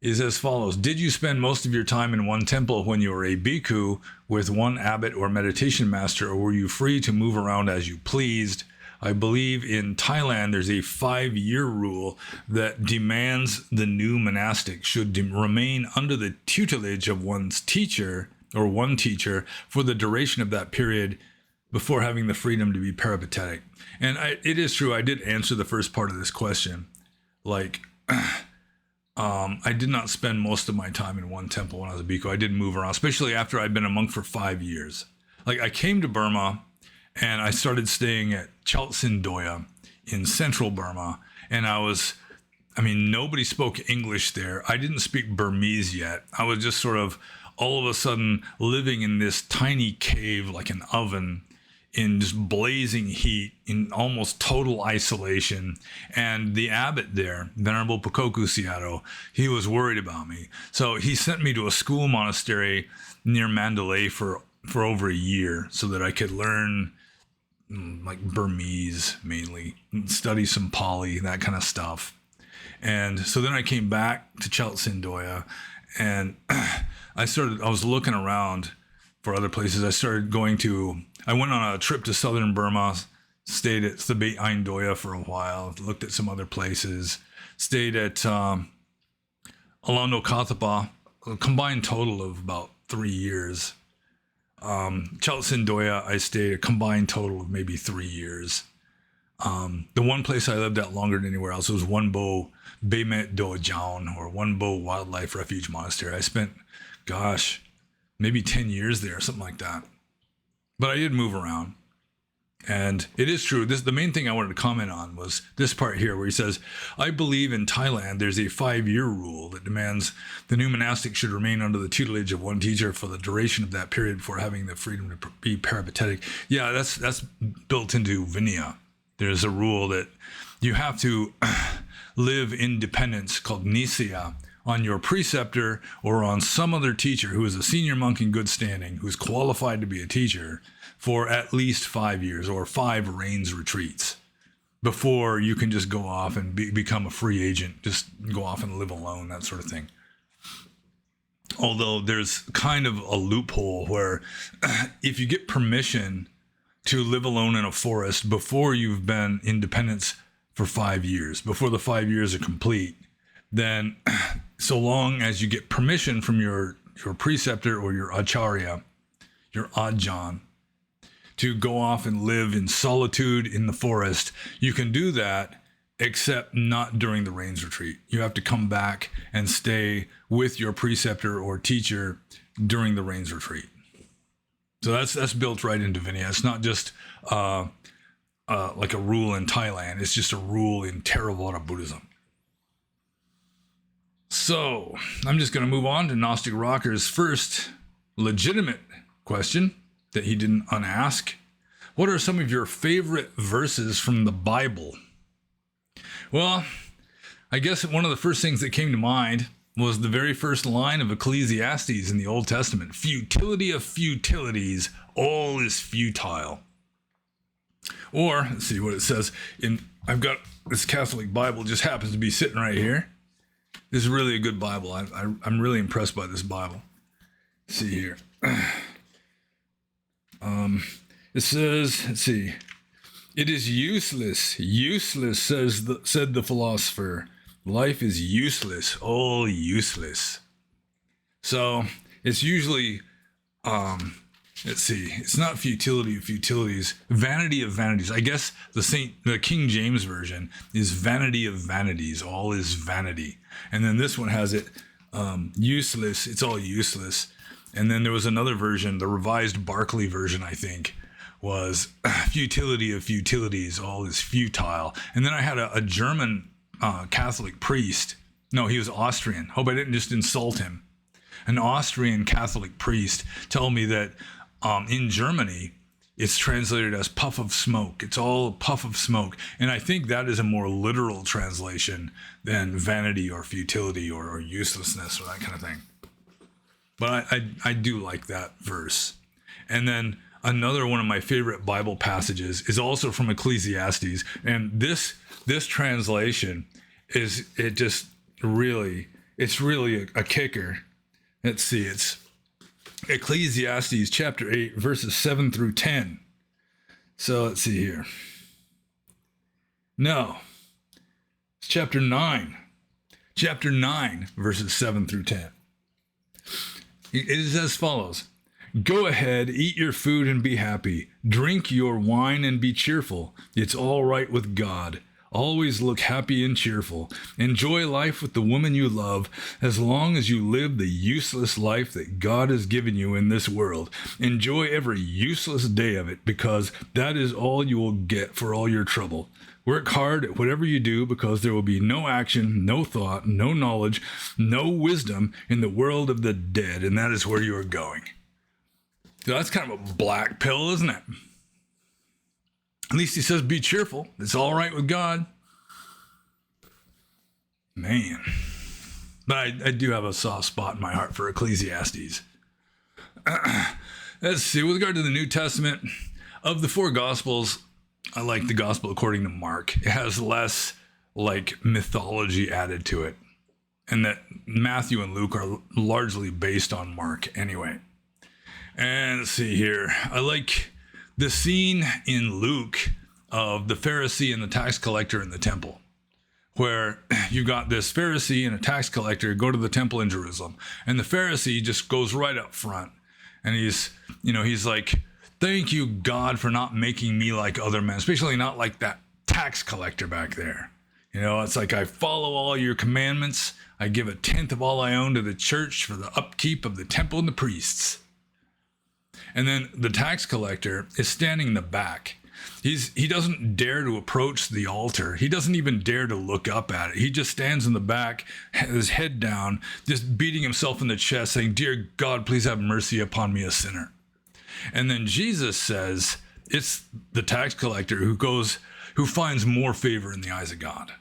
is as follows. Did you spend most of your time in one temple when you were a bhikkhu with one abbot or meditation master, or were you free to move around as you pleased? I believe in Thailand there's a 5-year rule that demands the new monastic should remain under the tutelage of one's teacher or one teacher for the duration of that period before having the freedom to be peripatetic. And it is true, I did answer the first part of this question. Like, I did not spend most of my time in one temple when I was a bhikkhu. I did move around, especially after I'd been a monk for 5 years. Like, I came to Burma and I started staying at Chaltsin Doya in central Burma. And nobody spoke English there. I didn't speak Burmese yet. I was just sort of all of a sudden living in this tiny cave, like an oven, in just blazing heat, in almost total isolation. And the abbot there, Venerable Pakoku Siato, he was worried about me. So he sent me to a school monastery near Mandalay for over a year so that I could learn like Burmese mainly, study some Pali, that kind of stuff. And so then I came back to Chaltsin Doya and I was looking around for other places. I went on a trip to southern Burma, stayed at Thabet Ain Doya for a while, looked at some other places, stayed at Alando Kathapa, a combined total of about 3 years. Chaltsin Doya, I stayed a combined total of maybe 3 years. The one place I lived at longer than anywhere else was Wonbo Bemet Do Jaun, or Wonbo Wildlife Refuge Monastery. I spent, maybe 10 years there, something like that. But I did move around. And it is true. The main thing I wanted to comment on was this part here where he says, I believe in Thailand there's a 5-year rule that demands the new monastic should remain under the tutelage of one teacher for the duration of that period before having the freedom to be peripatetic. Yeah, that's built into Vinaya. There's a rule that you have to live in dependence called Nisaya on your preceptor or on some other teacher who is a senior monk in good standing, who's qualified to be a teacher for at least 5 years or 5 rains retreats before you can just go off and become a free agent, just go off and live alone, that sort of thing. Although there's kind of a loophole where if you get permission to live alone in a forest before you've been in dependence for 5 years, before the 5 years are complete, then so long as you get permission from your preceptor or your acharya, your ajahn, to go off and live in solitude in the forest, you can do that, except not during the rains retreat. You have to come back and stay with your preceptor or teacher during the rains retreat. So that's built right into Vinaya. It's not just like a rule in Thailand. It's just a rule in Theravada Buddhism. So I'm just going to move on to Gnostic Rocker's first legitimate question that he didn't unask. What are some of your favorite verses from the Bible? Well, I guess one of the first things that came to mind was the very first line of Ecclesiastes in the Old Testament. Futility of futilities, all is futile. Or, let's see what it says. I've got this Catholic Bible, just happens to be sitting right here. This is really a good Bible. I'm really impressed by this Bible. Let's see here. It says, let's see, it is useless, said the philosopher. Life is useless, all useless. So it's usually, let's see, it's not futility of futilities, vanity of vanities. I guess the King James Version is vanity of vanities, all is vanity. And then this one has it, useless, it's all useless. And then there was another version, the Revised Barclay version, I think, was futility of futilities, all is futile. And then I had a German Catholic priest. No, he was Austrian. Hope I didn't just insult him. An Austrian Catholic priest tell me that in Germany, it's translated as puff of smoke. It's all puff of smoke. And I think that is a more literal translation than vanity or futility or uselessness or that kind of thing. But I do like that verse. And then another one of my favorite Bible passages is also from Ecclesiastes. And this translation it's really a kicker. Let's see, it's Ecclesiastes chapter 8, verses 7 through 10. So let's see here. No, it's chapter 9. Chapter 9, verses 7 through 10. It is as follows. Go ahead, eat your food and be happy. Drink your wine and be cheerful. It's all right with God. Always look happy and cheerful. Enjoy life with the woman you love as long as you live the useless life that God has given you in this world. Enjoy every useless day of it because that is all you will get for all your trouble. Work hard at whatever you do because there will be no action, no thought, no knowledge, no wisdom in the world of the dead, and that is where you are going. So that's kind of a black pill, isn't it? At least he says be cheerful. It's all right with God. Man. But I do have a soft spot in my heart for Ecclesiastes. Let's see. With regard to the New Testament, of the 4 Gospels, I like the Gospel according to Mark. It has less like mythology added to it. And that Matthew and Luke are largely based on Mark anyway. And let's see here. I like the scene in Luke of the Pharisee and the tax collector in the temple, where you got this Pharisee and a tax collector go to the temple in Jerusalem. And the Pharisee just goes right up front. And he's like, thank you, God, for not making me like other men, especially not like that tax collector back there. It's like, I follow all your commandments. I give 1/10 of all I own to the church for the upkeep of the temple and the priests. And then the tax collector is standing in the back. He doesn't dare to approach the altar. He doesn't even dare to look up at it. He just stands in the back, his head down, just beating himself in the chest, saying, "Dear God, please have mercy upon me, a sinner." And then Jesus says it's the tax collector who finds more favor in the eyes of God.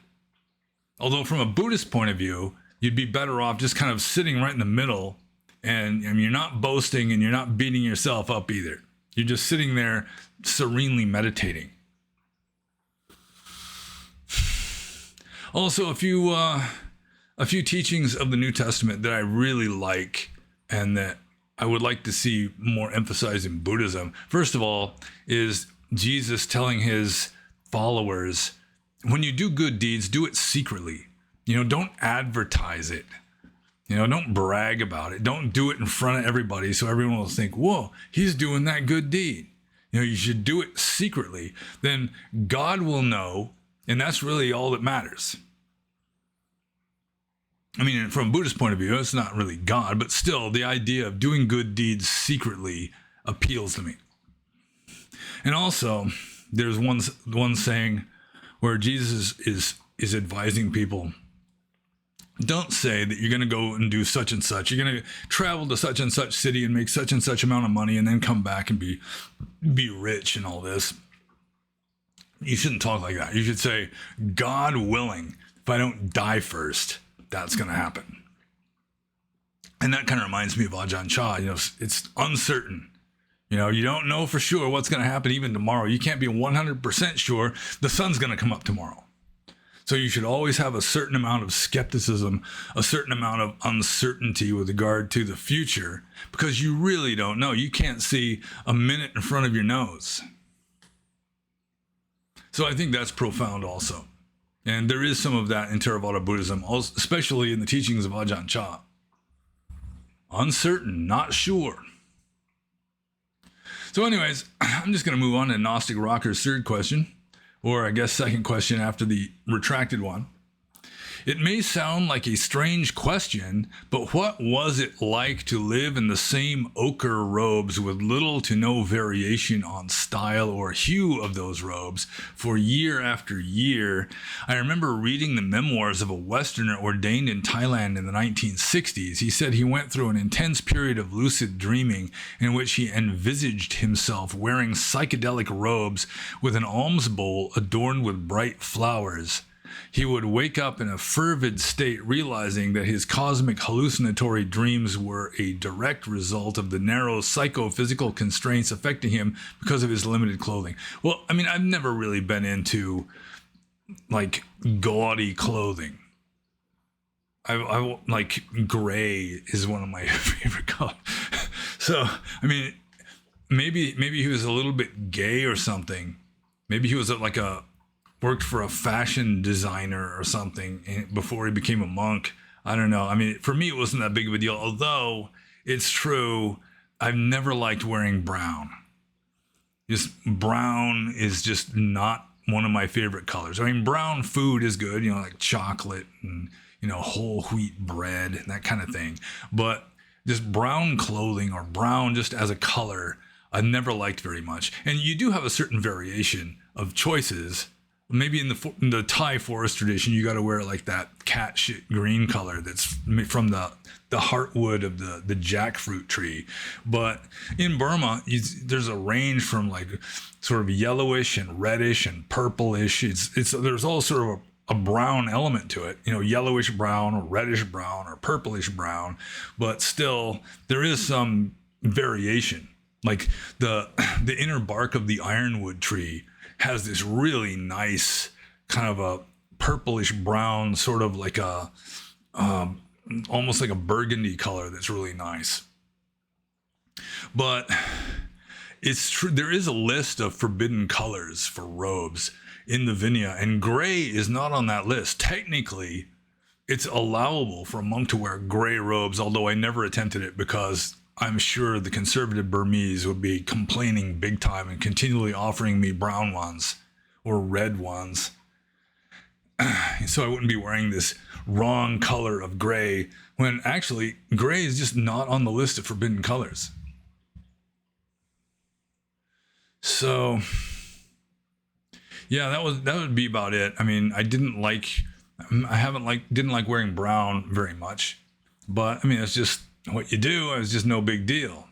Although from a Buddhist point of view, you'd be better off just kind of sitting right in the middle, and you're not boasting and you're not beating yourself up either. You're just sitting there serenely meditating. Also, a few teachings of the New Testament that I really like and that I would like to see more emphasized in Buddhism. First of all, is Jesus telling his followers, when you do good deeds, do it secretly. Don't advertise it. Don't brag about it. Don't do it in front of everybody so everyone will think, whoa, he's doing that good deed. You should do it secretly. Then God will know, and that's really all that matters. I mean, from a Buddhist point of view, it's not really God, but still the idea of doing good deeds secretly appeals to me. And also, there's one saying where Jesus is advising people, don't say that you're going to go and do such and such. You're going to travel to such and such city and make such and such amount of money and then come back and be rich and all this. You shouldn't talk like that. You should say, God willing, if I don't die first, that's going to happen. And that kind of reminds me of Ajahn Chah. It's uncertain. You don't know for sure what's going to happen even tomorrow. You can't be 100% sure the sun's going to come up tomorrow. So you should always have a certain amount of skepticism, a certain amount of uncertainty with regard to the future, because you really don't know. You can't see a minute in front of your nose. So I think that's profound also. And there is some of that in Theravada Buddhism, especially in the teachings of Ajahn Chah. Uncertain, not sure. So anyways, I'm just going to move on to Gnostic Rocker's third question. Or I guess second question after the retracted one. It may sound like a strange question, but what was it like to live in the same ochre robes with little to no variation on style or hue of those robes for year after year? I remember reading the memoirs of a Westerner ordained in Thailand in the 1960s. He said he went through an intense period of lucid dreaming in which he envisaged himself wearing psychedelic robes with an alms bowl adorned with bright flowers. He would wake up in a fervid state, realizing that his cosmic hallucinatory dreams were a direct result of the narrow psychophysical constraints affecting him because of his limited clothing. Well, I mean, I've never really been into like gaudy clothing. I like gray is one of my favorite colors. So, I mean, maybe he was a little bit gay or something. Maybe he was worked for a fashion designer or something before he became a monk. I don't know. I mean, for me, it wasn't that big of a deal. Although it's true, I've never liked wearing brown. Just brown is just not one of my favorite colors. I mean, brown food is good, like chocolate and, whole wheat bread and that kind of thing. But just brown clothing or brown just as a color, I've never liked very much. And you do have a certain variation of choices. Maybe in the Thai forest tradition, you got to wear like that cat shit green color that's from the heartwood of the jackfruit tree. But in Burma, there's a range from like sort of yellowish and reddish and purplish. There's all sort of a brown element to it, yellowish brown or reddish brown or purplish brown. But still, there is some variation. Like the inner bark of the ironwood tree has this really nice kind of a purplish brown, sort of like a almost like a burgundy color that's really nice. But it's true, there is a list of forbidden colors for robes in the Vinaya, and gray is not on that list. Technically, it's allowable for a monk to wear gray robes, although I never attempted it because I'm sure the conservative Burmese would be complaining big time and continually offering me brown ones or red ones. So I wouldn't be wearing this wrong color of gray when actually gray is just not on the list of forbidden colors. So Yeah, that would be about it. I mean, didn't like wearing brown very much, but I mean, it's just what you do. It's just no big deal.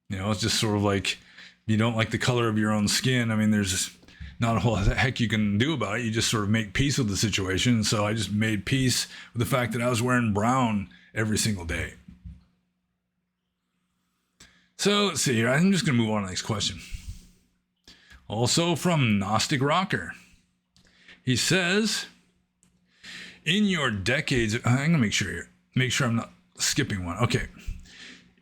It's just sort of like you don't like the color of your own skin. I mean, there's just not a whole heck you can do about it. You just sort of make peace with the situation. So I just made peace with the fact that I was wearing brown every single day. So let's see here. I'm just going to move on to the next question. Also from Gnostic Rocker. He says, in your decades, I'm going to make sure I'm not skipping one. Okay.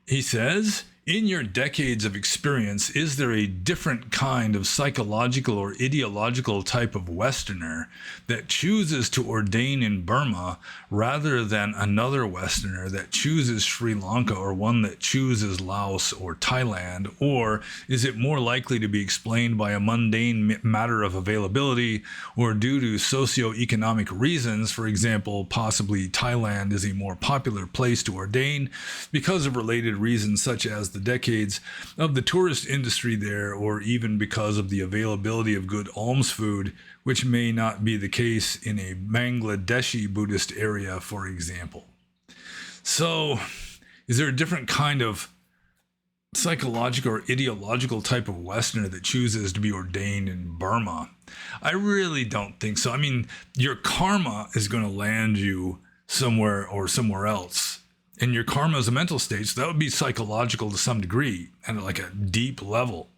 He says, in your decades of experience, is there a different kind of psychological or ideological type of Westerner that chooses to ordain in Burma rather than another Westerner that chooses Sri Lanka or one that chooses Laos or Thailand? Or is it more likely to be explained by a mundane matter of availability or due to socioeconomic reasons? For example, possibly Thailand is a more popular place to ordain because of related reasons such as the decades of the tourist industry there, or even because of the availability of good alms food, which may not be the case in a Bangladeshi Buddhist area, for example. So, is there a different kind of psychological or ideological type of Westerner that chooses to be ordained in Burma? I really don't think so. I mean, your karma is going to land you somewhere or somewhere else. And your karma is a mental state, so that would be psychological to some degree and like a deep level.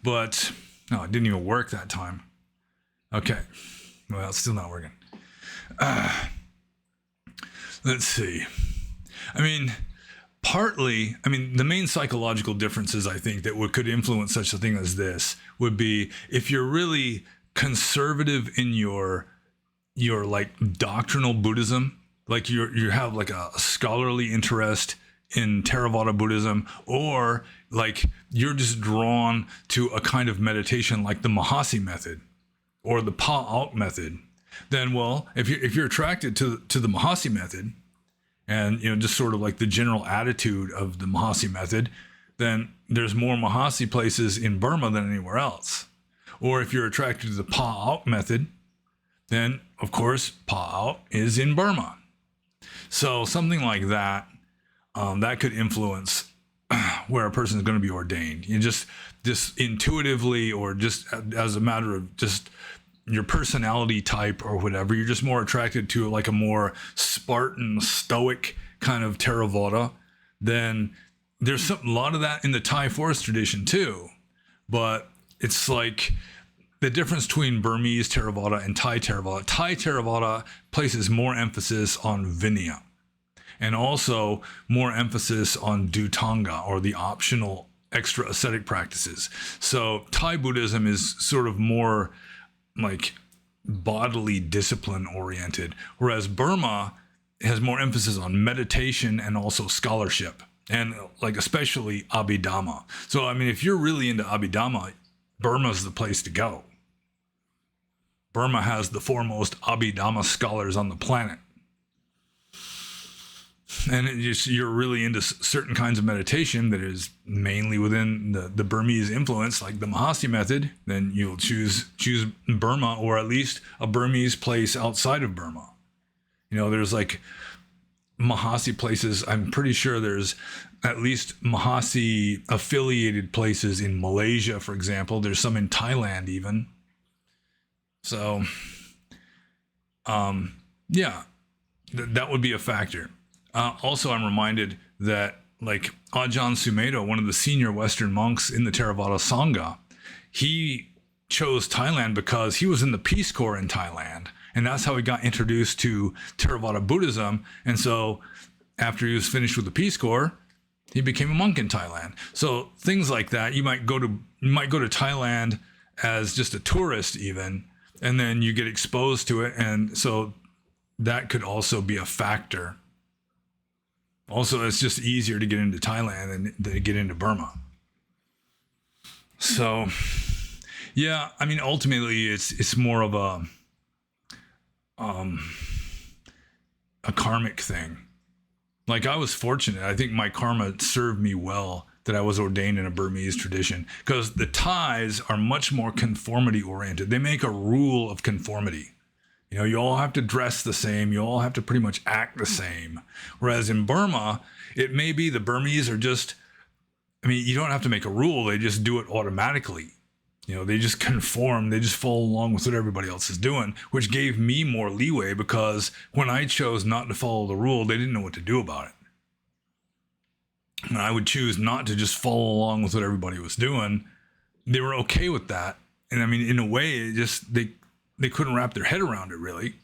But, no, it didn't even work that time. Okay. Well, it's still not working. Let's see. I mean, the main psychological differences, I think, that could influence such a thing as this would be if you're really conservative in your like doctrinal Buddhism, like you have like a scholarly interest in Theravada Buddhism, or like you're just drawn to a kind of meditation like the Mahasi method or the Pa-Auk method, then, well, if you're attracted to the Mahasi method and, just sort of like the general attitude of the Mahasi method, then there's more Mahasi places in Burma than anywhere else. Or if you're attracted to the Pa-Auk method, then, of course, Pa-Auk is in Burma. So something like that, that could influence where a person is going to be ordained. You just intuitively, or just as a matter of just your personality type or whatever, you're just more attracted to like a more Spartan, stoic kind of Theravada. Then there's a lot of that in the Thai forest tradition too. But it's like the difference between Burmese Theravada and Thai Theravada. Thai Theravada places more emphasis on Vinaya and also more emphasis on Dhutanga, or the optional extra ascetic practices. So Thai Buddhism is sort of more like bodily discipline oriented, whereas Burma has more emphasis on meditation and also scholarship, and like especially Abhidhamma. So, I mean, if you're really into Abhidhamma, Burma's the place to go. Burma has the foremost Abhidhamma scholars on the planet. And you're really into certain kinds of meditation that is mainly within the Burmese influence, like the Mahasi method, then you'll choose Burma, or at least a Burmese place outside of Burma. There's like Mahasi places. I'm pretty sure there's at least Mahasi affiliated places in Malaysia, for example. There's some in Thailand even. So, yeah, that would be a factor. Also, I'm reminded that like Ajahn Sumedho, one of the senior Western monks in the Theravada Sangha, he chose Thailand because he was in the Peace Corps in Thailand. And that's how he got introduced to Theravada Buddhism. And so after he was finished with the Peace Corps, he became a monk in Thailand. So things like that, you might go to Thailand as just a tourist even, and then you get exposed to it. And so that could also be a factor. Also, it's just easier to get into Thailand than to get into Burma. So, yeah, I mean, ultimately, it's more of a karmic thing. Like, I was fortunate. I think my karma served me well that I was ordained in a Burmese tradition, because the Thais are much more conformity oriented. They make a rule of conformity. You know, you all have to dress the same. You all have to pretty much act the same. Whereas in Burma, it may be the Burmese are just, I mean, you don't have to make a rule. They just do it automatically. You know, they just conform. They just follow along with what everybody else is doing, which gave me more leeway, because when I chose not to follow the rule, they didn't know what to do about it. And I would choose not to just follow along with what everybody was doing. They were okay with that. And I mean, in a way, it just, they couldn't wrap their head around it, really.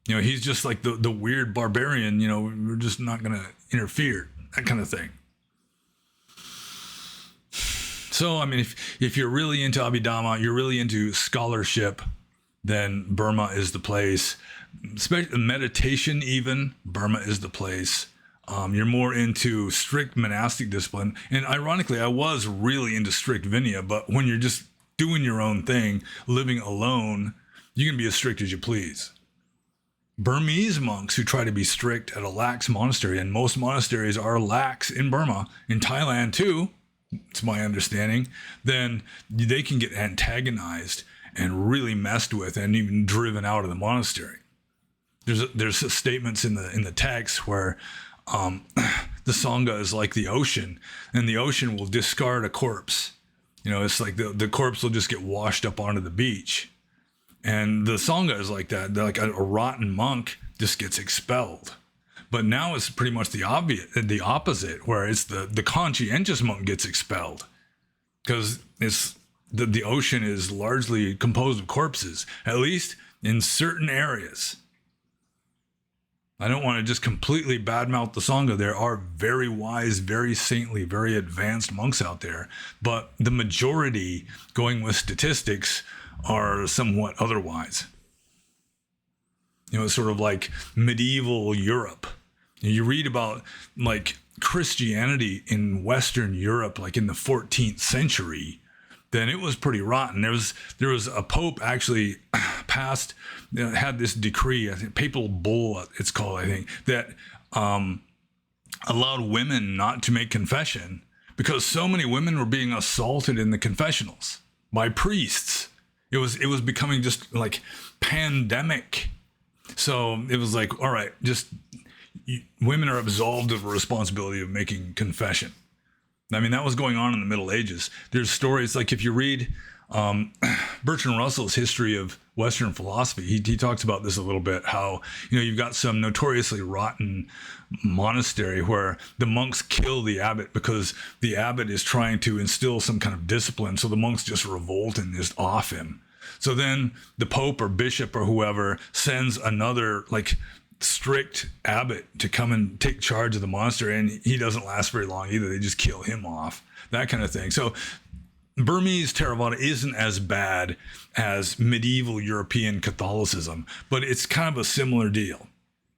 You know, he's just like the weird barbarian, you know, we're just not going to interfere, that kind of thing. So, I mean, if you're really into Abhidhamma, you're really into scholarship, then Burma is the place. Especially meditation, even, Burma is the place. You're more into strict monastic discipline. And ironically, I was really into strict Vinaya, but when you're just doing your own thing, living alone, you can be as strict as you please. Burmese monks who try to be strict at a lax monastery, and most monasteries are lax in Burma, in Thailand too, it's my understanding, then they can get antagonized and really messed with and even driven out of the monastery. There's statements in the text where the Sangha is like the ocean, and the ocean will discard a corpse. You know, it's like the corpse will just get washed up onto the beach. And the Sangha is like that. They're like a rotten monk just gets expelled. But now it's pretty much the opposite, where it's the conscientious monk gets expelled, because it's the ocean is largely composed of corpses, at least in certain areas. I don't want to just completely badmouth the Sangha. There are very wise, very saintly, very advanced monks out there, but the majority, going with statistics, are somewhat otherwise. You know, it's sort of like medieval Europe. You read about like Christianity in Western Europe, like in the 14th century, then it was pretty rotten. There was a pope actually passed, had this decree, I think papal bull it's called, I think, that allowed women not to make confession, because so many women were being assaulted in the confessionals by priests. It was becoming just like pandemic. So it was like, all right, just women are absolved of a responsibility of making confession. I mean, that was going on in the Middle Ages. There's stories, like if you read Bertrand Russell's History of Western Philosophy, he talks about this a little bit, how, you know, you've got some notoriously rotten monastery where the monks kill the abbot because the abbot is trying to instill some kind of discipline. So the monks just revolt and just off him. So then the Pope or bishop or whoever sends another like strict abbot to come and take charge of the monastery, and he doesn't last very long either. They just kill him off, that kind of thing. So Burmese Theravada isn't as bad as medieval European Catholicism, but it's kind of a similar deal.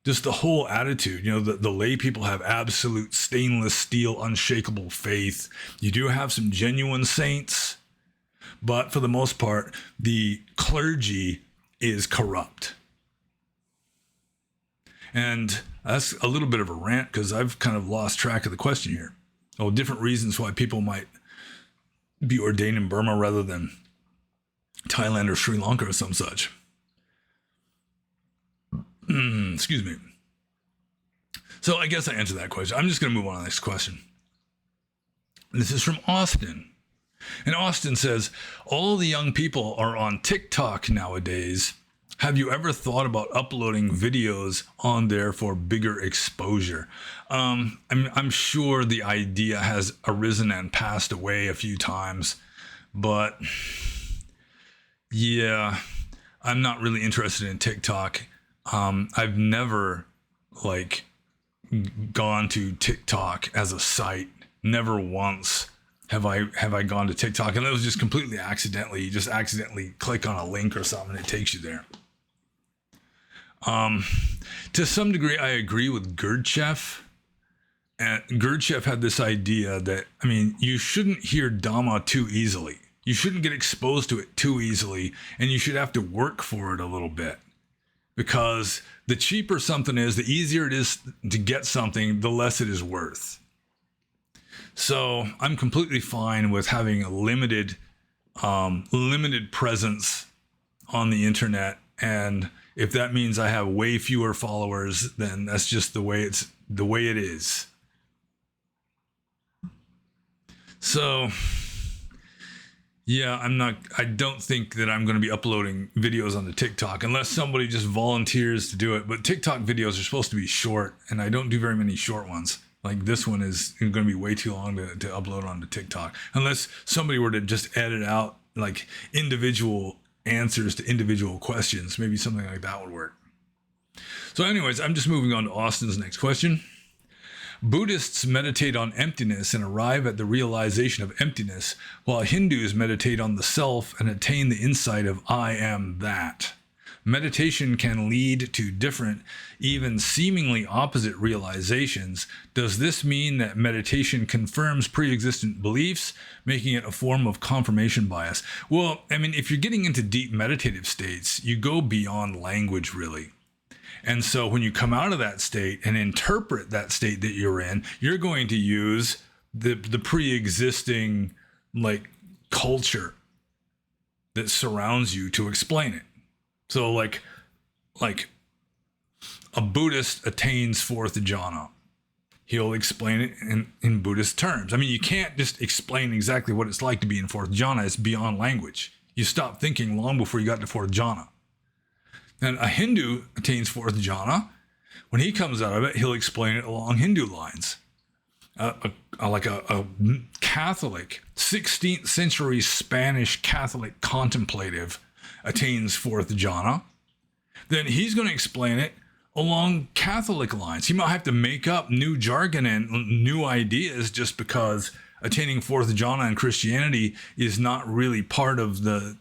Just the whole attitude, you know, the lay people have absolute stainless steel, unshakable faith. You do have some genuine saints, but for the most part, the clergy is corrupt. And that's a little bit of a rant, because I've kind of lost track of the question here. Oh, different reasons why people might be ordained in Burma rather than Thailand or Sri Lanka or some such. Excuse me. So I guess I answered that question. I'm just going to move on to the next question. This is from Austin. And Austin says, all the young people are on TikTok nowadays. Have you ever thought about uploading videos on there for bigger exposure? I'm sure the idea has arisen and passed away a few times, but yeah, I'm not really interested in TikTok. I've never like gone to TikTok as a site. Never once have I gone to TikTok, and it was just completely accidentally. You just accidentally click on a link or something, and it takes you there. To some degree, I agree with Gurdjieff. And Gurdjieff had this idea that, I mean, you shouldn't hear Dhamma too easily. You shouldn't get exposed to it too easily, and you should have to work for it a little bit. Because the cheaper something is, the easier it is to get something, the less it is worth. So I'm completely fine with having a limited presence on the internet. And if that means I have way fewer followers, then that's just the way it is. So yeah, I don't think that I'm going to be uploading videos onto TikTok unless somebody just volunteers to do it. But TikTok videos are supposed to be short, and I don't do very many short ones. Like this one is going to be way too long to upload onto TikTok. Unless somebody were to just edit out like individual answers to individual questions. Maybe something like that would work. So anyways, I'm just moving on to Austin's next question. Buddhists meditate on emptiness and arrive at the realization of emptiness, while Hindus meditate on the self and attain the insight of I am that. Meditation can lead to different, even seemingly opposite realizations. Does this mean that meditation confirms pre-existent beliefs, making it a form of confirmation bias? Well, I mean, if you're getting into deep meditative states, you go beyond language, really. And so when you come out of that state and interpret that state that you're in, you're going to use the pre-existing like culture that surrounds you to explain it. So like a Buddhist attains fourth jhana. He'll explain it in Buddhist terms. I mean, you can't just explain exactly what it's like to be in fourth jhana. It's beyond language. You stop thinking long before you got to fourth jhana. Then a Hindu attains fourth jhana. When he comes out of it, he'll explain it along Hindu lines. Like a Catholic, 16th century Spanish Catholic contemplative attains fourth jhana, then he's going to explain it along Catholic lines. He might have to make up new jargon and new ideas just because attaining fourth jhana in Christianity is not really part of the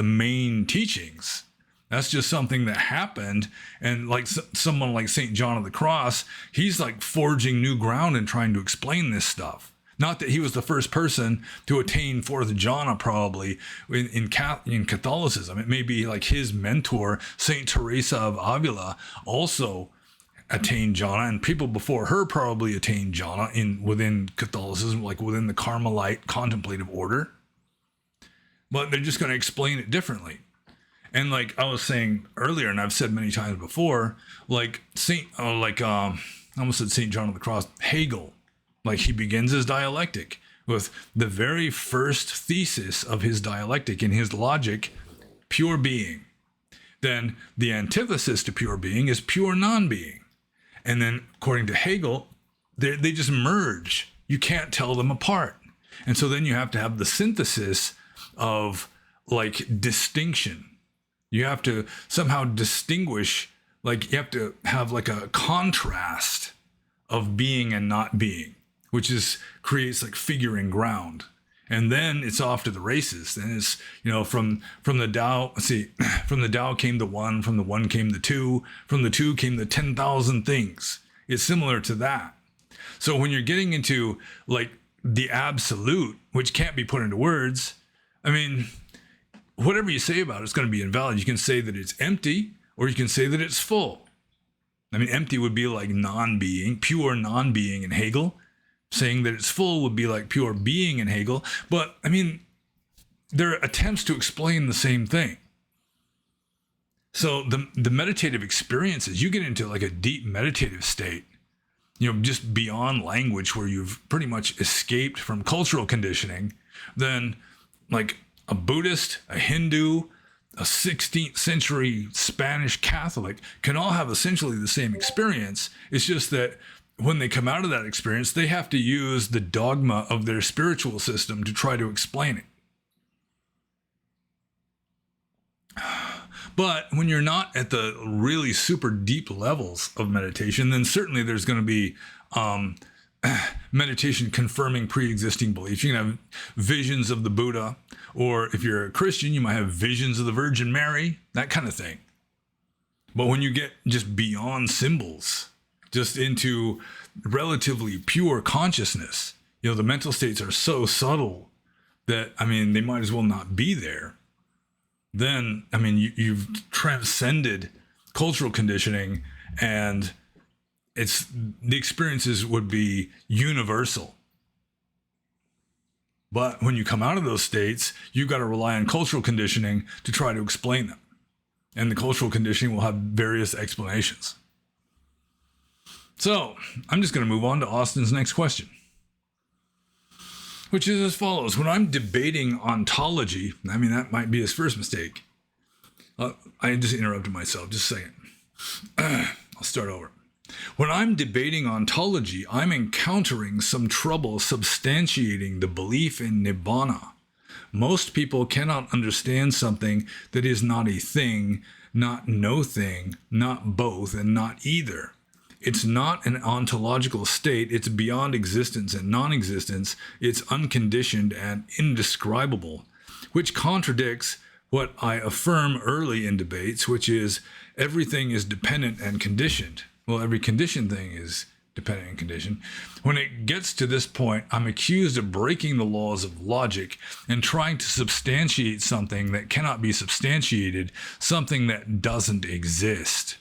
main teachings. That's just something that happened. And like someone like St. John of the Cross, he's like forging new ground and trying to explain this stuff. Not that he was the first person to attain fourth jhana, probably in Catholicism. It may be like his mentor, Saint Teresa of Avila, also attained jhana, and people before her probably attained jhana within Catholicism, like within the Carmelite contemplative order. But they're just going to explain it differently. And like I was saying earlier, and I've said many times before, like I almost said Saint John of the Cross, Hegel. Like he begins his dialectic with the very first thesis of his dialectic in his logic, pure being. Then the antithesis to pure being is pure non-being. And then according to Hegel, they just merge. You can't tell them apart. And so then you have to have the synthesis of like distinction. You have to somehow distinguish, like you have to have like a contrast of being and not being, which creates like figuring ground. And then it's off to the races. Then it's, from the Tao, from the Tao came the one, from the one came the two, from the two came the 10,000 things. It's similar to that. So when you're getting into like the absolute, which can't be put into words, I mean, whatever you say about it is going to be invalid. You can say that it's empty, or you can say that it's full. I mean, empty would be like non-being, pure non-being in Hegel. Saying that it's full would be like pure being in Hegel. But I mean, there are attempts to explain the same thing. So the meditative experiences, you get into like a deep meditative state, just beyond language, where you've pretty much escaped from cultural conditioning, then like a Buddhist, a Hindu, a 16th century Spanish Catholic can all have essentially the same experience. It's just that when they come out of that experience, they have to use the dogma of their spiritual system to try to explain it. But when you're not at the really super deep levels of meditation, then certainly there's going to be meditation confirming pre-existing beliefs. You can have visions of the Buddha, or if you're a Christian, you might have visions of the Virgin Mary, that kind of thing. But when you get just beyond symbols, just into relatively pure consciousness, the mental states are so subtle that, I mean, they might as well not be there. Then, I mean, you've transcended cultural conditioning, and the experiences would be universal. But when you come out of those states, you've got to rely on cultural conditioning to try to explain them. And the cultural conditioning will have various explanations. So I'm just going to move on to Austin's next question, which is as follows. When I'm debating ontology, that might be his first mistake. I just interrupted myself. Just a second. I'll start over. When I'm debating ontology, I'm encountering some trouble substantiating the belief in Nibbana. Most people cannot understand something that is not a thing, not no thing, not both, and not either. It's not an ontological state. It's beyond existence and non-existence. It's unconditioned and indescribable, which contradicts what I affirm early in debates, which is everything is dependent and conditioned. Well, every conditioned thing is dependent and conditioned. When it gets to this point, I'm accused of breaking the laws of logic and trying to substantiate something that cannot be substantiated, something that doesn't exist.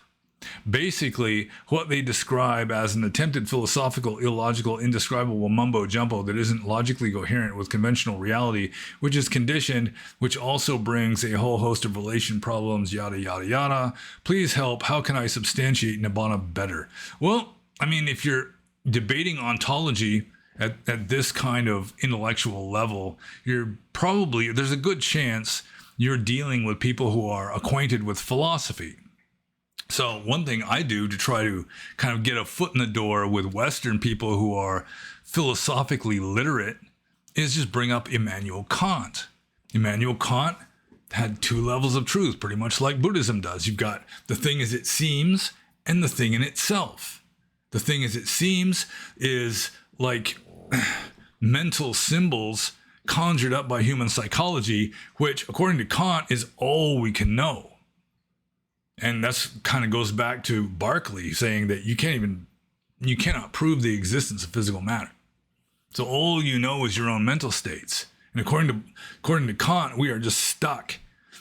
Basically, what they describe as an attempted philosophical, illogical, indescribable mumbo-jumbo that isn't logically coherent with conventional reality, which is conditioned, which also brings a whole host of relation problems, yada, yada, yada. Please help. How can I substantiate Nibbana better? Well, if you're debating ontology at this kind of intellectual level, there's a good chance you're dealing with people who are acquainted with philosophy. So one thing I do to try to kind of get a foot in the door with Western people who are philosophically literate is just bring up Immanuel Kant. Immanuel Kant had two levels of truth, pretty much like Buddhism does. You've got the thing as it seems and the thing in itself. The thing as it seems is like mental symbols conjured up by human psychology, which according to Kant is all we can know. And that's kind of goes back to Berkeley saying that you cannot prove the existence of physical matter. So all you know is your own mental states. And according to Kant, we are just stuck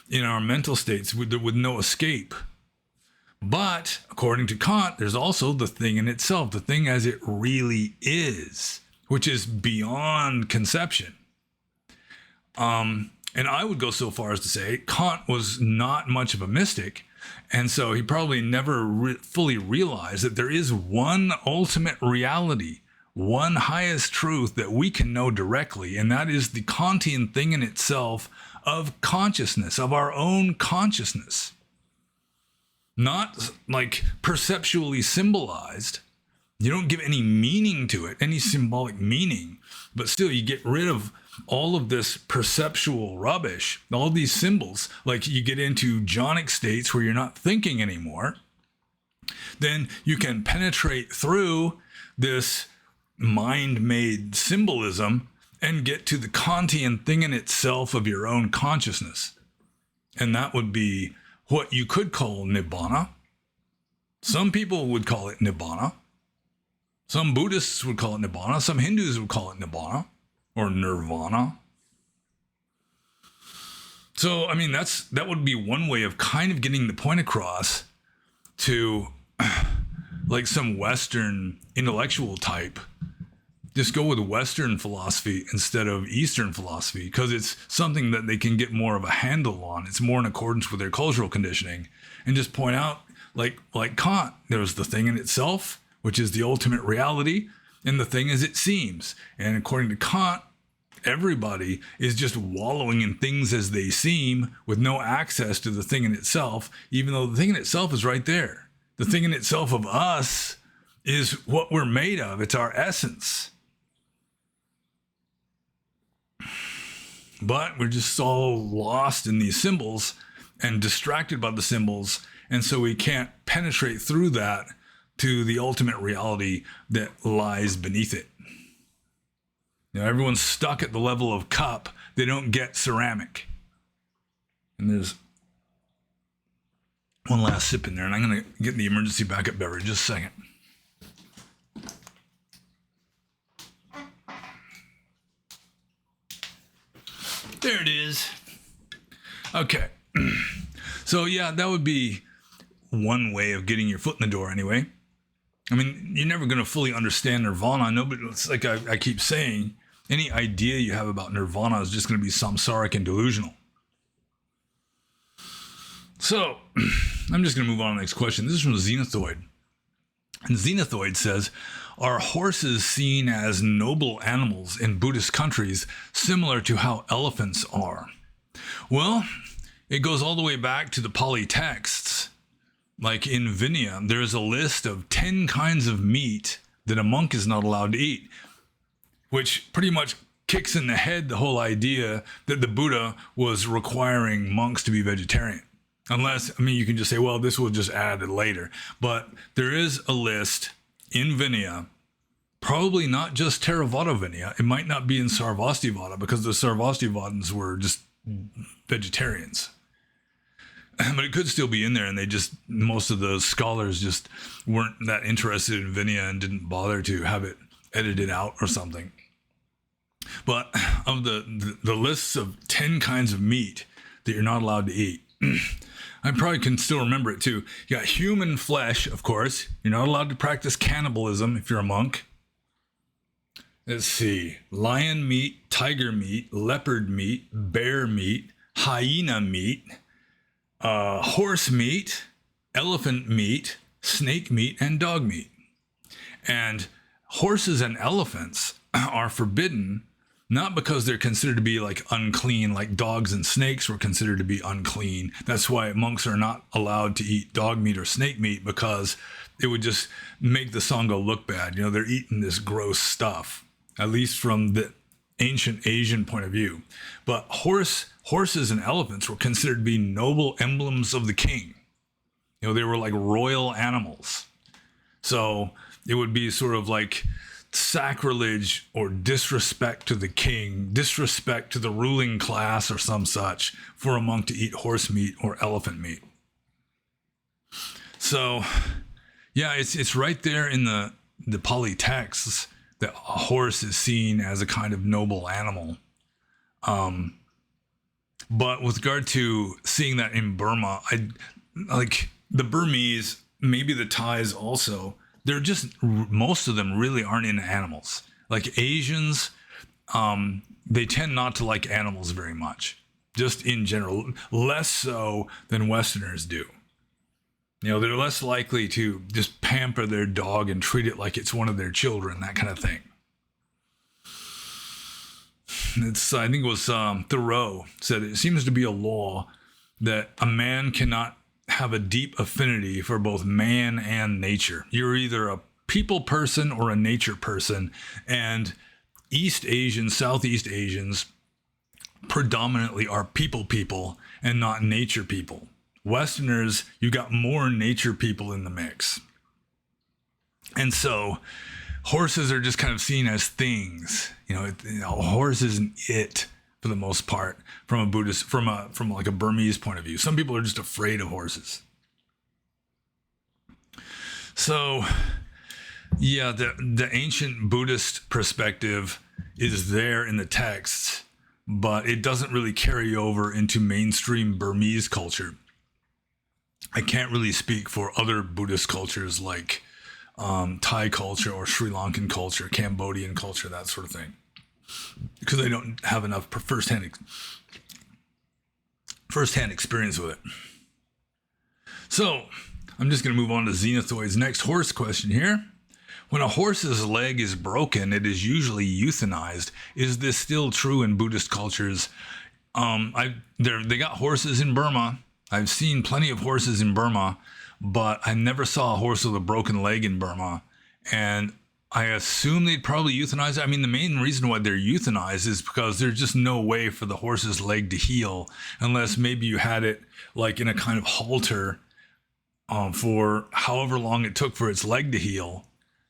in our mental states with no escape. But according to Kant, there's also the thing in itself, the thing as it really is, which is beyond conception. And I would go so far as to say Kant was not much of a mystic. And so he probably never fully realized that there is one ultimate reality, one highest truth that we can know directly, and that is the Kantian thing in itself of consciousness, of our own consciousness. Not like perceptually symbolized. You don't give any meaning to it, any symbolic meaning, but still you get rid of all of this perceptual rubbish, all these symbols, like you get into jhanic states where you're not thinking anymore, then you can penetrate through this mind-made symbolism and get to the Kantian thing in itself of your own consciousness. And that would be what you could call Nibbana. Some people would call it Nibbana. Some Buddhists would call it Nibbana. Some Hindus would call it Nibbana. Or Nirvana. So, that would be one way of kind of getting the point across to like some Western intellectual type. Just go with Western philosophy instead of Eastern philosophy, because it's something that they can get more of a handle on. It's more in accordance with their cultural conditioning. And just point out, like Kant, there's the thing in itself, which is the ultimate reality, and the thing as it seems. And according to Kant, everybody is just wallowing in things as they seem with no access to the thing in itself, even though the thing in itself is right there. The thing in itself of us is what we're made of. It's our essence. But we're just all lost in these symbols and distracted by the symbols. And so we can't penetrate through that to the ultimate reality that lies beneath it. Everyone's stuck at the level of cup. They don't get ceramic. And there's one last sip in there, and I'm going to get the emergency backup beverage just a second. There it is. Okay. So yeah, that would be one way of getting your foot in the door anyway. You're never going to fully understand Nirvana. Nobody, it's like I keep saying, Any idea you have about nirvana is just going to be samsaric and delusional. So, I'm just going to move on to the next question. This is from Zenithoid. And Zenithoid says, are horses seen as noble animals in Buddhist countries similar to how elephants are? Well, it goes all the way back to the Pali texts. Like in Vinaya, there's a list of 10 kinds of meat that a monk is not allowed to eat, which pretty much kicks in the head the whole idea that the Buddha was requiring monks to be vegetarian. Unless, I mean, you can just say, well, this will just add it later. But there is a list in Vinaya, probably not just Theravada Vinaya. It might not be in Sarvastivada because the Sarvastivadins were just vegetarians. But it could still be in there, and most of the scholars just weren't that interested in Vinaya and didn't bother to have it edited out or something. But of the lists of 10 kinds of meat that you're not allowed to eat, I probably can still remember it too. You got human flesh, of course. You're not allowed to practice cannibalism if you're a monk. Let's see. Lion meat, tiger meat, leopard meat, bear meat, hyena meat, horse meat, elephant meat, snake meat, and dog meat. And horses and elephants are forbidden not because they're considered to be like unclean, like dogs and snakes were considered to be unclean. That's why monks are not allowed to eat dog meat or snake meat, because it would just make the Sangha look bad. You know, they're eating this gross stuff, at least from the ancient Asian point of view. But horses and elephants were considered to be noble emblems of the king. You know, they were like royal animals. So it would be sort of like sacrilege or disrespect to the king, disrespect to the ruling class or some such for a monk to eat horse meat or elephant meat. So yeah, it's right there in the Pali texts that a horse is seen as a kind of noble animal. But with regard to seeing that in Burma, I like the Burmese, maybe the Thais also, they're just, most of them really aren't into animals. Like Asians, they tend not to like animals very much, just in general, less so than Westerners do. You know, they're less likely to just pamper their dog and treat it like it's one of their children, that kind of thing. I think it was Thoreau said it seems to be a law that a man cannot have a deep affinity for both man and nature. You're either a people person or a nature person, and East Asians, Southeast Asians predominantly are people and not nature people. Westerners, you got more nature people in the mix. And so horses are just kind of seen as things. You know, a horse isn't it for the most part from a Buddhist, from like a Burmese point of view. Some people are just afraid of horses. So yeah, the ancient Buddhist perspective is there in the texts, but it doesn't really carry over into mainstream Burmese culture. I can't really speak for other Buddhist cultures like Thai culture or Sri Lankan culture, Cambodian culture, that sort of thing, because I don't have enough firsthand experience with it. So I'm just going to move on to Zenithoid's next horse question here. When a horse's leg is broken, it is usually euthanized. Is this still true in Buddhist cultures? They got horses in Burma. I've seen plenty of horses in Burma, but I never saw a horse with a broken leg in Burma. And I assume they'd probably euthanize it. I mean, the main reason why they're euthanized is because there's just no way for the horse's leg to heal unless maybe you had it like in a kind of halter for however long it took for its leg to heal,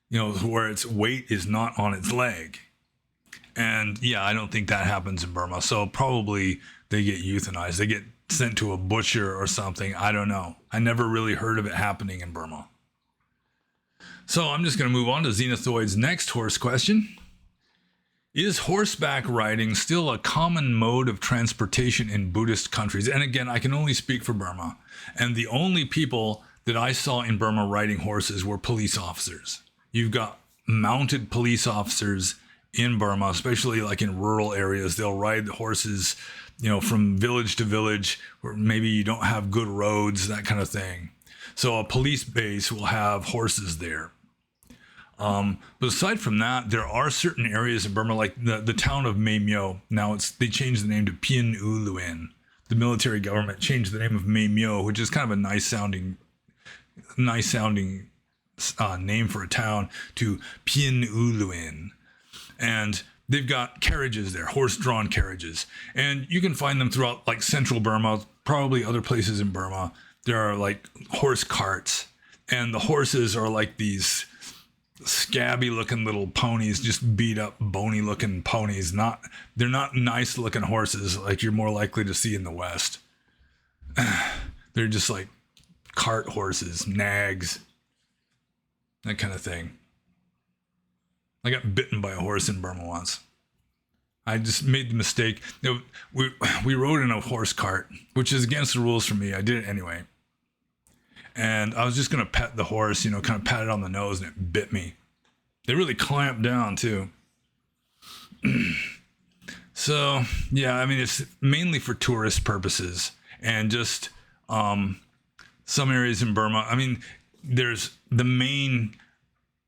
you know, where its weight is not on its leg. And yeah, I don't think that happens in Burma. So probably they get euthanized. They get sent to a butcher or something. I don't know. I never really heard of it happening in Burma. So I'm just going to move on to Zenithoid's next horse question. Is horseback riding still a common mode of transportation in Buddhist countries? And again, I can only speak for Burma. And the only people that I saw in Burma riding horses were police officers. You've got mounted police officers in Burma, especially like in rural areas. They'll ride the horses, from village to village, where maybe you don't have good roads, that kind of thing. So a police base will have horses there. But aside from that, there are certain areas in Burma, like the town of Mae Myo. Now they changed the name to Pien U Luin. The military government changed the name of Mae Myo, which is kind of a nice sounding name for a town, to Pien U Luin. And they've got carriages there, horse-drawn carriages. And you can find them throughout like central Burma, probably other places in Burma. There are like horse carts. And the horses are like these scabby looking little ponies, just beat up, bony looking ponies. They're not nice looking horses like you're more likely to see in the West. They're just like cart horses, nags, that kind of thing. I got bitten by a horse in Burma once. I just made the mistake. We rode in a horse cart, which is against the rules for me. I did it anyway. And I was just going to pet the horse, kind of pat it on the nose, and it bit me. They really clamped down, too. So, yeah, I mean, it's mainly for tourist purposes. And just some areas in Burma. I mean, there's the main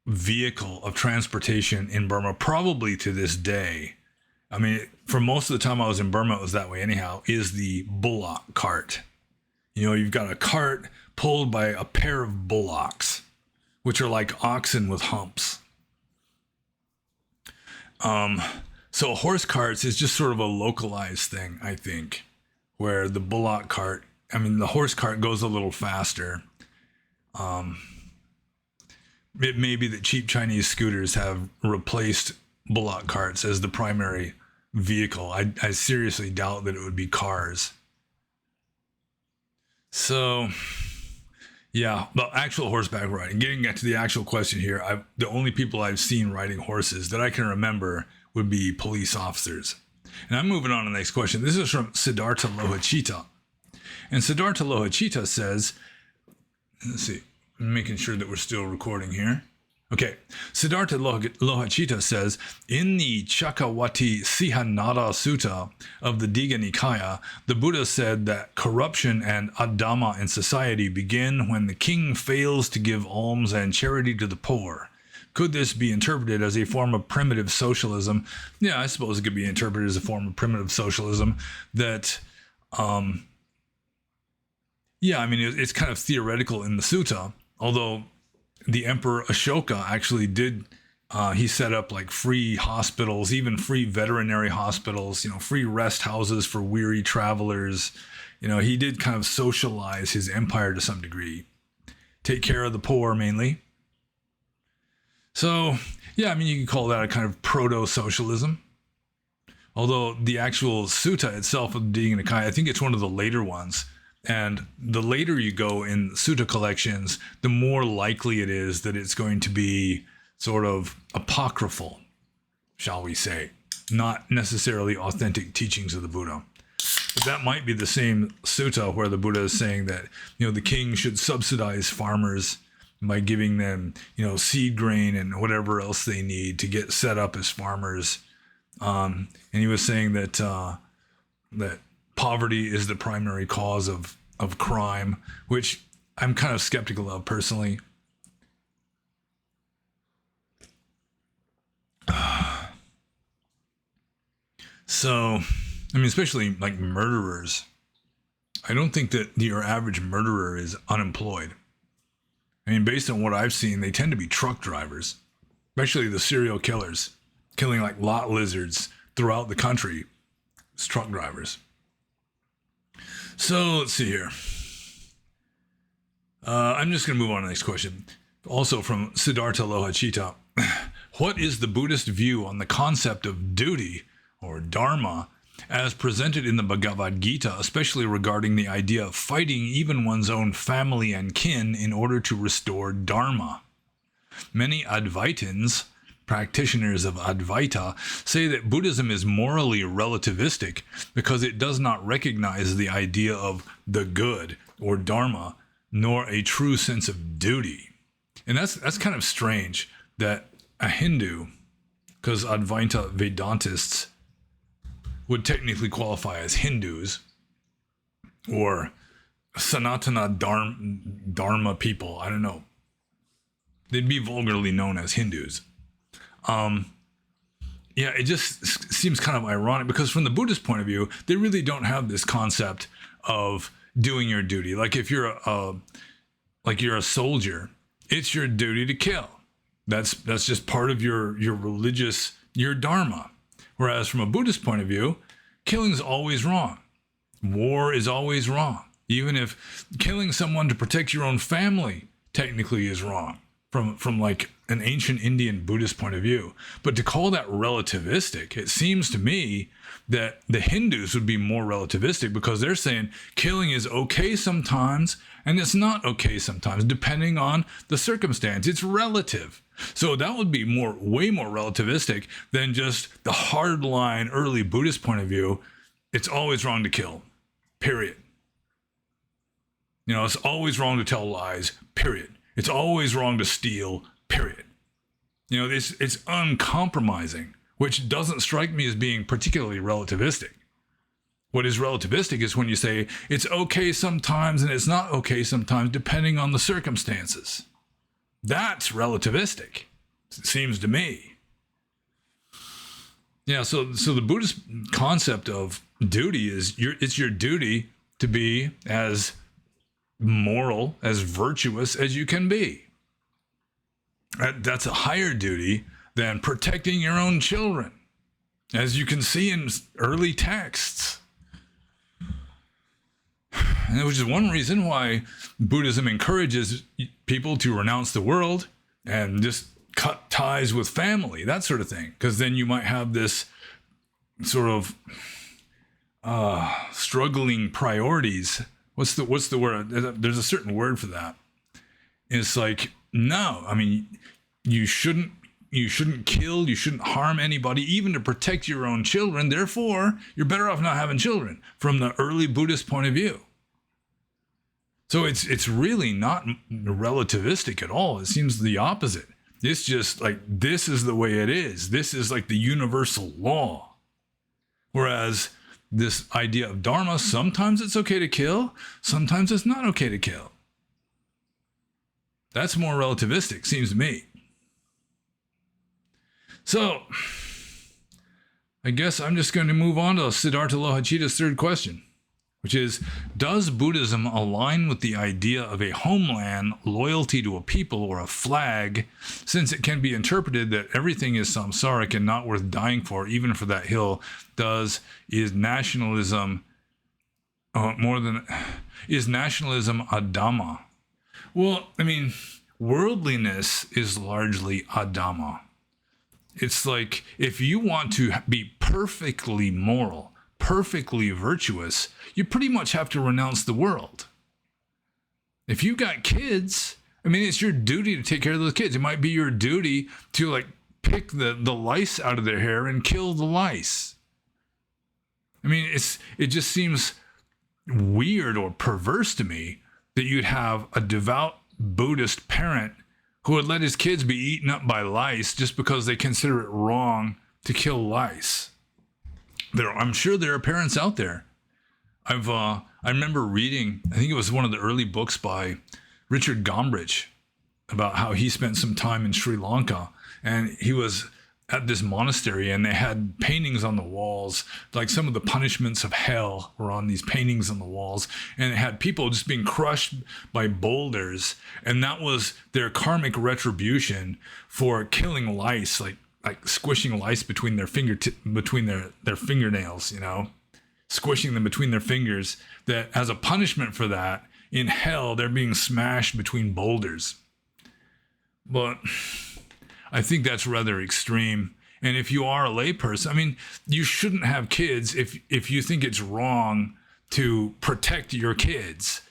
vehicle of transportation in Burma, probably to this day. I mean, for most of the time I was in Burma, it was that way anyhow, is the bullock cart. You've got a cart pulled by a pair of bullocks, which are like oxen with humps. So horse carts is just sort of a localized thing, I think, where the bullock cart, the horse cart goes a little faster. It may be that cheap Chinese scooters have replaced bullock carts as the primary vehicle. I seriously doubt that it would be cars. So, yeah, the actual horseback riding. Getting to the actual question here, the only people I've seen riding horses that I can remember would be police officers. And I'm moving on to the next question. This is from Siddhartha Lohachita. And Siddhartha Lohachita says, let's see, I'm making sure that we're still recording here. Okay, Siddhartha Lohachita says, in the Chakawati Sihanada Sutta of the Digha Nikaya, the Buddha said that corruption and adama in society begin when the king fails to give alms and charity to the poor. Could this be interpreted as a form of primitive socialism? Yeah, I suppose it could be interpreted as a form of primitive socialism that, it's kind of theoretical in the sutta, although the Emperor Ashoka actually did, he set up like free hospitals, even free veterinary hospitals, free rest houses for weary travelers. He did kind of socialize his empire to some degree. Take care of the poor mainly. So, yeah, you could call that a kind of proto-socialism. Although the actual sutta itself of the Digha Nikaya, I think it's one of the later ones. And the later you go in sutta collections, the more likely it is that it's going to be sort of apocryphal, shall we say, not necessarily authentic teachings of the Buddha. But that might be the same sutta where the Buddha is saying that, the king should subsidize farmers by giving them, seed grain and whatever else they need to get set up as farmers. And he was saying that that poverty is the primary cause of crime, which I'm kind of skeptical of personally. So, especially like murderers. I don't think that your average murderer is unemployed. Based on what I've seen, they tend to be truck drivers, especially the serial killers, killing like lot lizards throughout the country. It's truck drivers. So let's see here. I'm just going to move on to the next question. Also from Siddhartha Lohachita. What is the Buddhist view on the concept of duty or dharma as presented in the Bhagavad Gita, especially regarding the idea of fighting even one's own family and kin in order to restore dharma? Many Advaitins, practitioners of Advaita, say that Buddhism is morally relativistic because it does not recognize the idea of the good or dharma, nor a true sense of duty. And that's kind of strange that a Hindu because Advaita Vedantists would technically qualify as Hindus or Sanatana Dharma people. I don't know. They'd be vulgarly known as Hindus. Yeah, it just seems kind of ironic because from the Buddhist point of view, they really don't have this concept of doing your duty. Like if you're a soldier, it's your duty to kill. That's just part of your religious, your dharma. Whereas from a Buddhist point of view, killing is always wrong. War is always wrong. Even if killing someone to protect your own family technically is wrong from like an ancient Indian Buddhist point of view. But to call that relativistic, it seems to me that the Hindus would be more relativistic because they're saying killing is okay sometimes and it's not okay sometimes, depending on the circumstance. It's relative. So that would be way more relativistic than just the hardline early Buddhist point of view. It's always wrong to kill, period. You know, it's always wrong to tell lies, period. It's always wrong to steal, period. You know, it's uncompromising, which doesn't strike me as being particularly relativistic. What is relativistic is when you say it's okay sometimes and it's not okay sometimes, depending on the circumstances. That's relativistic, it seems to me. Yeah, so the Buddhist concept of duty is it's your duty to be as moral, as virtuous as you can be. That's a higher duty than protecting your own children, as you can see in early texts. And which is one reason why Buddhism encourages people to renounce the world and just cut ties with family, that sort of thing. Because then you might have this sort of struggling priorities. What's the word? There's a certain word for that. It's like, no, I mean, you shouldn't kill, you shouldn't harm anybody, even to protect your own children. Therefore, you're better off not having children from the early Buddhist point of view. So it's really not relativistic at all. It seems the opposite. It's just like, this is the way it is. This is like the universal law. Whereas this idea of dharma, sometimes it's okay to kill, sometimes it's not okay to kill. That's more relativistic, seems to me. So, I guess I'm just going to move on to Siddhartha Lohachita's third question, which is, does Buddhism align with the idea of a homeland, loyalty to a people, or a flag, since it can be interpreted that everything is samsaric and not worth dying for, even for that hill? Is nationalism a Dhamma? Well, I mean, worldliness is largely a Dhamma. It's like, if you want to be perfectly moral, perfectly virtuous, you pretty much have to renounce the world. If you got kids, I mean, it's your duty to take care of those kids. It might be your duty to like pick the lice out of their hair and kill the lice. I mean, it just seems weird or perverse to me that you'd have a devout Buddhist parent who would let his kids be eaten up by lice just because they consider it wrong to kill lice. I'm sure there are parents out there. I remember reading, I think it was one of the early books by Richard Gombrich, about how he spent some time in Sri Lanka, and he was at this monastery and they had paintings on the walls, like some of the punishments of hell were on these paintings on the walls, and it had people just being crushed by boulders, and that was their karmic retribution for killing lice, like squishing lice between their their fingernails, you know, squishing them between their fingers, that as a punishment for that, in hell they're being smashed between boulders. But I think that's rather extreme. And if you are a layperson, I mean, you shouldn't have kids if you think it's wrong to protect your kids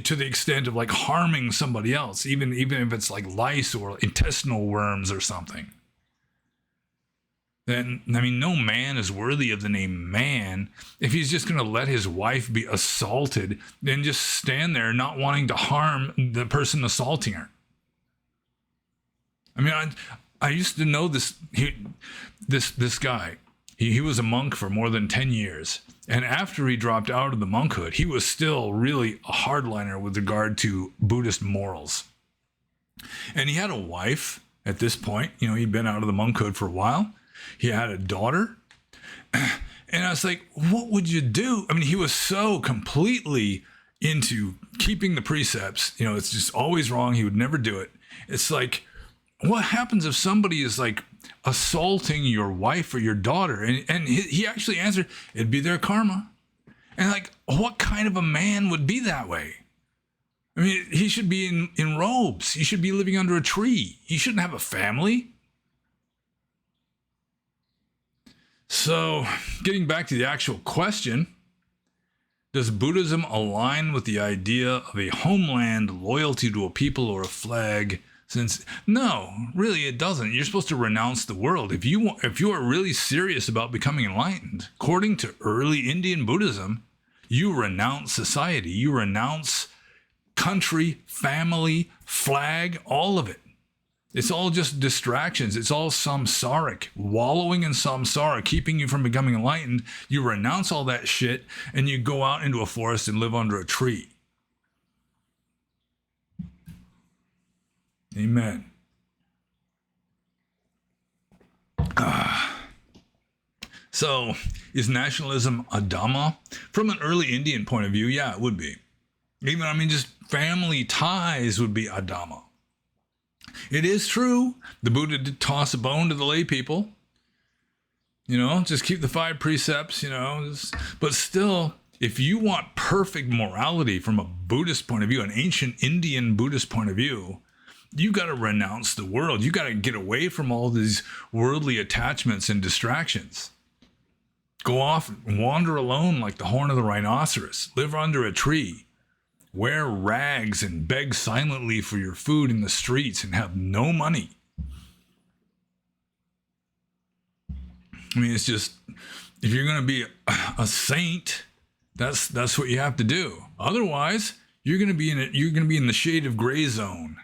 to the extent of like harming somebody else, even if it's like lice or intestinal worms or something. Then, I mean, no man is worthy of the name man if he's just going to let his wife be assaulted and just stand there not wanting to harm the person assaulting her. I mean, I used to know this guy. He was a monk for more than 10 years. And after he dropped out of the monkhood, he was still really a hardliner with regard to Buddhist morals. And he had a wife at this point. You know, he'd been out of the monkhood for a while. He had a daughter. And I was like, what would you do? I mean, he was so completely into keeping the precepts. You know, it's just always wrong. He would never do it. It's like, what happens if somebody is like assaulting your wife or your daughter? And he actually answered, it'd be their karma. And like, what kind of a man would be that way? I mean, he should be in robes. He should be living under a tree. He shouldn't have a family. So, getting back to the actual question, does Buddhism align with the idea of a homeland, loyalty to a people, or a flag? No, really it doesn't. You're supposed to renounce the world. If you are really serious about becoming enlightened, according to early Indian Buddhism, you renounce society. You renounce country, family, flag, all of it. It's all just distractions. It's all samsaric, wallowing in samsara, keeping you from becoming enlightened. You renounce all that shit and you go out into a forest and live under a tree. Amen. So, is nationalism a Dhamma? From an early Indian point of view, yeah, it would be. Even, just family ties would be a Dhamma. It is true, the Buddha did toss a bone to the lay people. You know, just keep the 5 precepts, but still, if you want perfect morality from a Buddhist point of view, an ancient Indian Buddhist point of view, you got to renounce the world. You got to get away from all these worldly attachments and distractions. Go off and wander alone like the horn of the rhinoceros. Live under a tree. Wear rags and beg silently for your food in the streets and have no money. It's just, if you're going to be a saint, that's what you have to do. Otherwise, you're going to be in the shade of gray zone.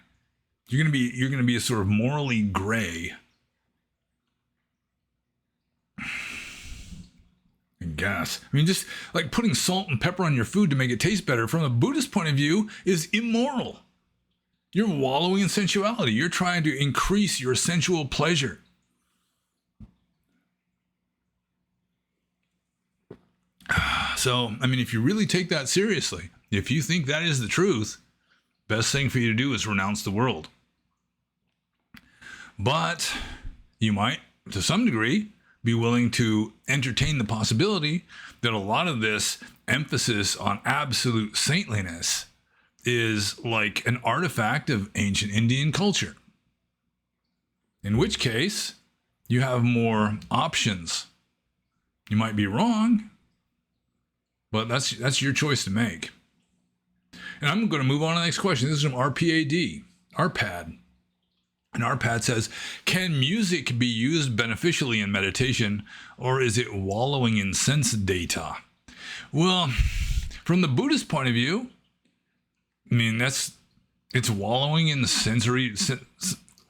You're going to be a sort of morally gray. I guess. Just like putting salt and pepper on your food to make it taste better from a Buddhist point of view is immoral. You're wallowing in sensuality. You're trying to increase your sensual pleasure. So, if you really take that seriously, if you think that is the truth, best thing for you to do is renounce the world. But you might, to some degree, be willing to entertain the possibility that a lot of this emphasis on absolute saintliness is like an artifact of ancient Indian culture. In which case, you have more options. You might be wrong, but that's your choice to make. And I'm going to move on to the next question. This is from RPAD. And RPAD says, can music be used beneficially in meditation, or is it wallowing in sense data? Well, from the Buddhist point of view, it's wallowing in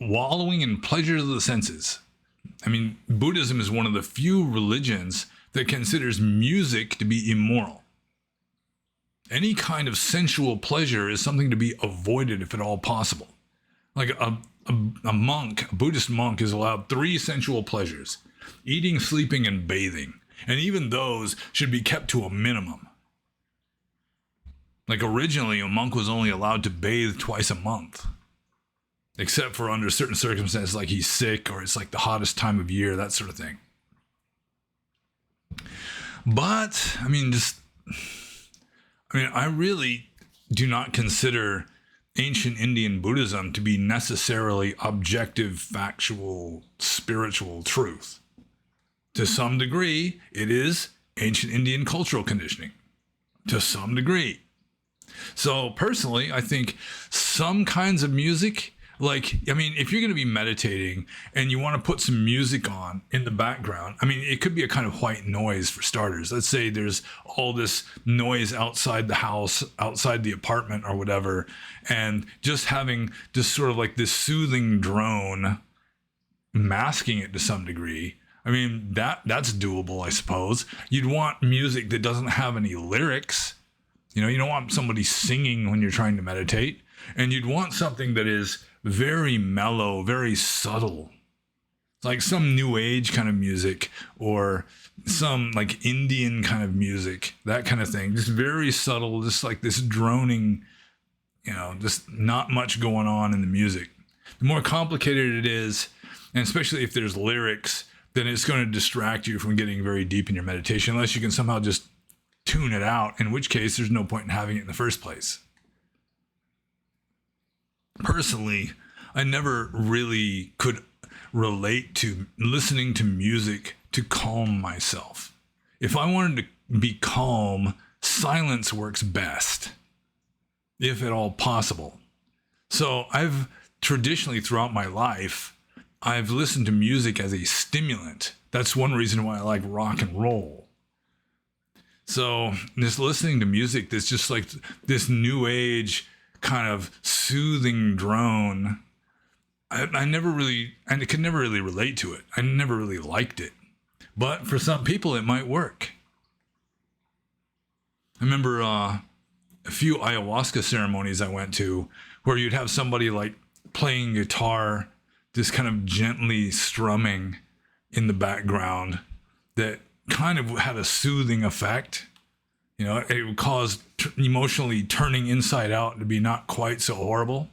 wallowing in pleasures of the senses. Buddhism is one of the few religions that considers music to be immoral. Any kind of sensual pleasure is something to be avoided if at all possible. Like a Buddhist monk is allowed 3 sensual pleasures: eating, sleeping, and bathing. And even those should be kept to a minimum. Like originally, a monk was only allowed to bathe twice a month. Except for under certain circumstances, like he's sick or it's like the hottest time of year, that sort of thing. But, I really do not consider ancient Indian Buddhism to be necessarily objective, factual, spiritual truth. To some degree, it is ancient Indian cultural conditioning. To some degree. So personally, I think some kinds of music, if you're going to be meditating and you want to put some music on in the background, it could be a kind of white noise for starters. Let's say there's all this noise outside the house, outside the apartment or whatever, and just having just sort of like this soothing drone masking it to some degree. I mean, that's doable, I suppose. You'd want music that doesn't have any lyrics. You know, you don't want somebody singing when you're trying to meditate. And you'd want something that is very mellow, very subtle. Like some new age kind of music, or some like Indian kind of music, that kind of thing. Just very subtle, just like this droning, you know, just not much going on in the music. The more complicated it is, and especially if there's lyrics, then it's going to distract you from getting very deep in your meditation, unless you can somehow just tune it out, in which case there's no point in having it in the first place. Personally, I never really could relate to listening to music to calm myself. If I wanted to be calm, silence works best, if at all possible. So I've traditionally, throughout my life, I've listened to music as a stimulant. That's one reason why I like rock and roll. So just listening to music that's just like this new age kind of soothing drone, I could never really relate to it. I never really liked it. But for some people, it might work. I remember a few ayahuasca ceremonies I went to where you'd have somebody like playing guitar, just kind of gently strumming in the background that kind of had a soothing effect. You know, it would cause emotionally turning inside out to be not quite so horrible.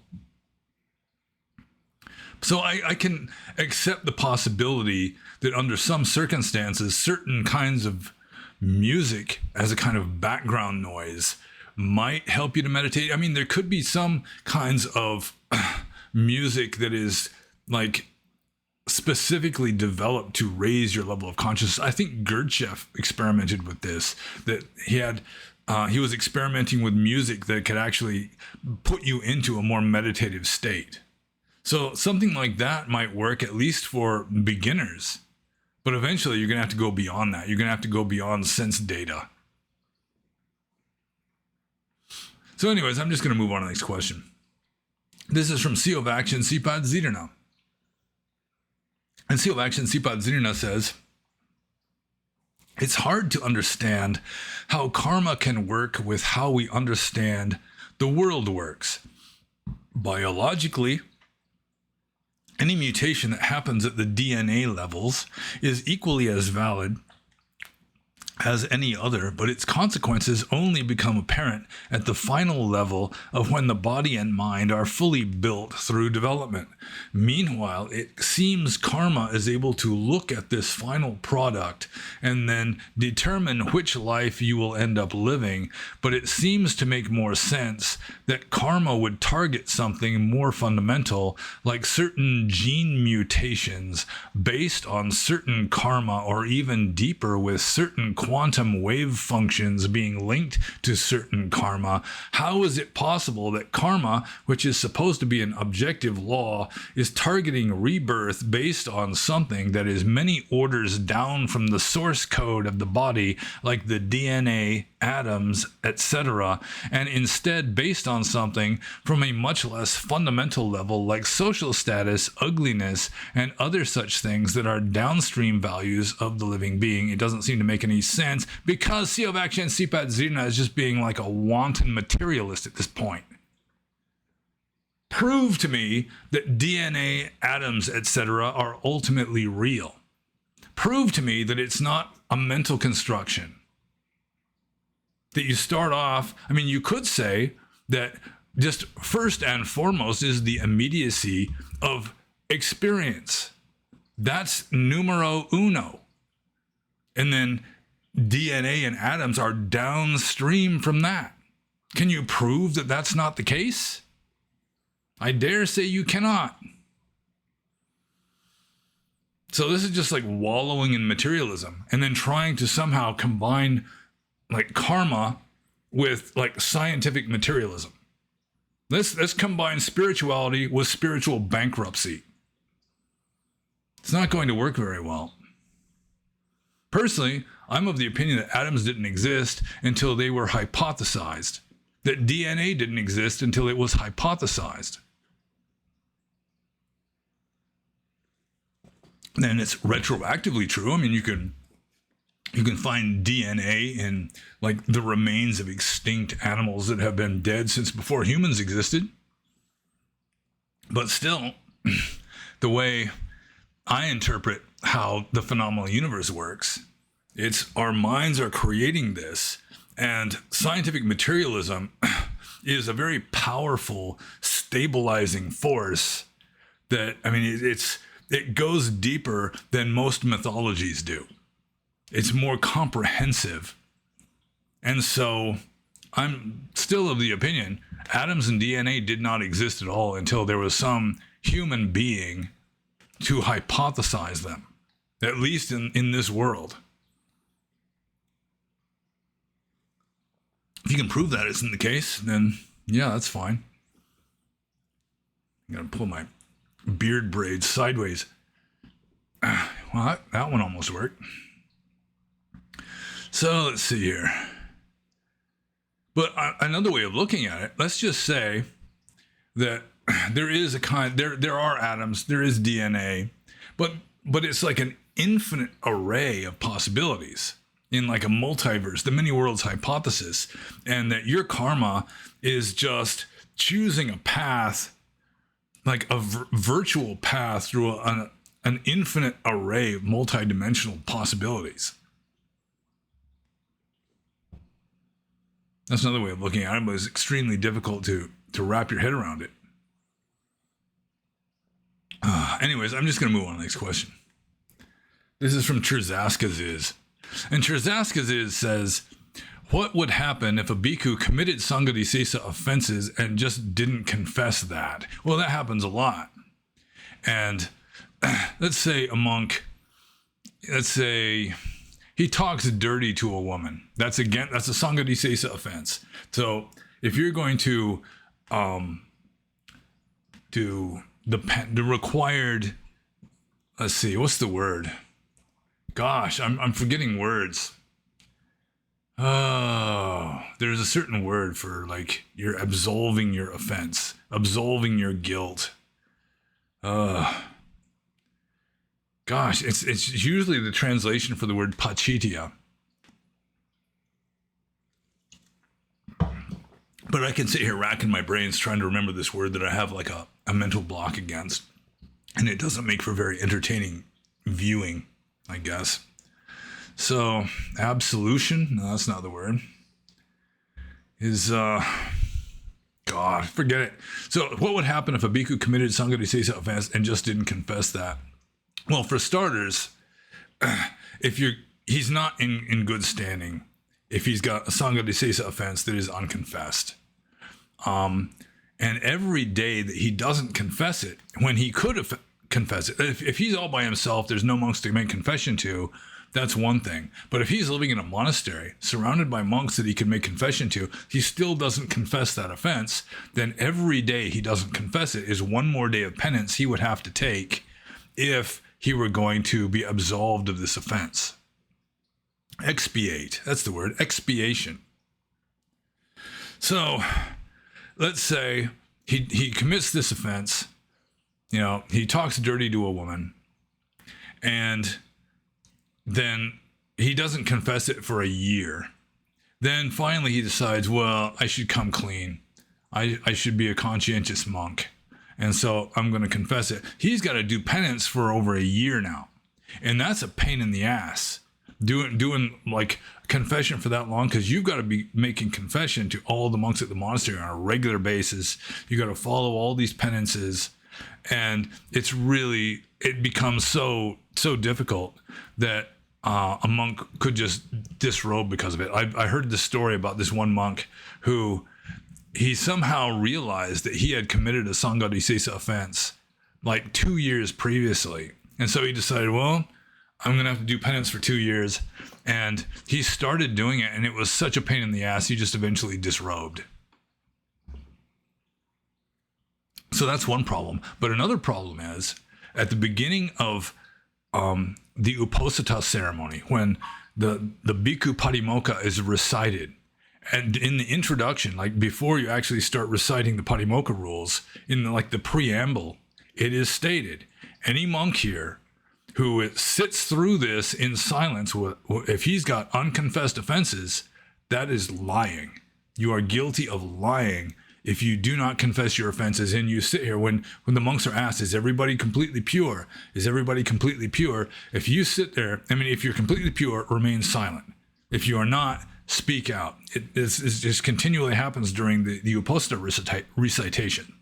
So I can accept the possibility that under some circumstances, certain kinds of music as a kind of background noise might help you to meditate. I mean, there could be some kinds of music that is like specifically developed to raise your level of consciousness. I think Gurdjieff experimented with this, that he was experimenting with music that could actually put you into a more meditative state. So something like that might work, at least for beginners. But eventually you're going to have to go beyond that. You're going to have to go beyond sense data. So anyways, I'm just going to move on to the next question. This is from CEO of Action, Sipad Zidana. And CEO of Action, Sipad Zidana says, it's hard to understand how karma can work with how we understand the world works. Biologically, any mutation that happens at the DNA levels is equally as valid as any other, but its consequences only become apparent at the final level of when the body and mind are fully built through development. Meanwhile, it seems karma is able to look at this final product and then determine which life you will end up living, but it seems to make more sense that karma would target something more fundamental, like certain gene mutations based on certain karma, or even deeper with certain quantum wave functions being linked to certain karma. How is it possible that karma, which is supposed to be an objective law, is targeting rebirth based on something that is many orders down from the source code of the body, like the DNA, atoms, etc., and instead based on something from a much less fundamental level, like social status, ugliness, and other such things that are downstream values of the living being? It doesn't seem to make any sense, because CEO of Action, Sipad Zidana, is just being like a wanton materialist at this point. Prove to me that DNA, atoms, etc. are ultimately real. Prove to me that it's not a mental construction. That you start off, I mean, you could say that just first and foremost is the immediacy of experience. That's numero uno. And then DNA and atoms are downstream from that. Can you prove that that's not the case? I dare say you cannot. So this is just like wallowing in materialism and then trying to somehow combine like karma with like scientific materialism. Let's combine spirituality with spiritual bankruptcy. It's not going to work very well. Personally, I'm of the opinion that atoms didn't exist until they were hypothesized, that DNA didn't exist until it was hypothesized. then it's retroactively true. I mean, you can find DNA in like the remains of extinct animals that have been dead since before humans existed. But still, the way I interpret how the phenomenal universe works, it's our minds are creating this, and scientific materialism is a very powerful stabilizing force that, I mean, it goes deeper than most mythologies do. It's more comprehensive. And so I'm still of the opinion atoms and DNA did not exist at all until there was some human being to hypothesize them, at least in this world. If you can prove that isn't the case, then yeah, that's fine. I'm going to pull my beard braids sideways. Well, that one almost worked. So let's see here. But another way of looking at it, let's just say that there is there are atoms, there is DNA, but it's like an infinite array of possibilities in like a multiverse, the many worlds hypothesis, and that your karma is just choosing a path, like a virtual path through an infinite array of multidimensional possibilities. That's another way of looking at it, but it's extremely difficult to wrap your head around it. Anyways, I'm just going to move on to the next question. This is from Terzaskaziz. And Terzaskaziz says, what would happen if a bhikkhu committed Sanghadisesa offenses and just didn't confess that? Well, that happens a lot. And let's say a monk, he talks dirty to a woman. That's a Sanghadisesa offense. So if you're going to do the required, let's see, what's the word? Gosh, I'm forgetting words. Oh, there's a certain word for like you're absolving your offense, absolving your guilt. Gosh, it's usually the translation for the word pachitya. But I can sit here racking my brains trying to remember this word that I have like a mental block against. And it doesn't make for very entertaining viewing, I guess. So, absolution, no, that's not the word, is, God, forget it. So, what would happen if a bhikkhu committed Sanghadisesa offense and just didn't confess that? Well, for starters, he's not in good standing if he's got a Sanghadisesa offense that is unconfessed. And every day that he doesn't confess it, when he could have confessed it, if he's all by himself, there's no monks to make confession to, that's one thing. But if he's living in a monastery, surrounded by monks that he can make confession to, he still doesn't confess that offense, then every day he doesn't confess it is one more day of penance he would have to take if he were going to be absolved of this offense. Expiate, that's the word, expiation. So, let's say he commits this offense, he talks dirty to a woman, and then he doesn't confess it for a year. Then finally he decides, well, I should come clean. I should be a conscientious monk. And so I'm going to confess it. He's got to do penance for over a year now. And that's a pain in the ass. Doing like confession for that long, because you've got to be making confession to all the monks at the monastery on a regular basis. You got to follow all these penances. And it becomes so difficult that a monk could just disrobe because of it. I heard this story about this one monk who he somehow realized that he had committed a Sanghadisesa offense like 2 years previously. And so he decided, well, I'm going to have to do penance for 2 years. And he started doing it, and it was such a pain in the ass, he just eventually disrobed. So that's one problem. But another problem is, at the beginning of the Uposatha ceremony, when the Bhikkhu Patimokkha is recited, and in the introduction, like before you actually start reciting the Patimokkha rules, in the preamble, it is stated, any monk here who sits through this in silence, if he's got unconfessed offenses, that is lying. You are guilty of lying if you do not confess your offenses, and you sit here when the monks are asked, is everybody completely pure? Is everybody completely pure? If you sit there, if you're completely pure, remain silent. If you are not, speak out. It just continually happens during the Upasana recitation.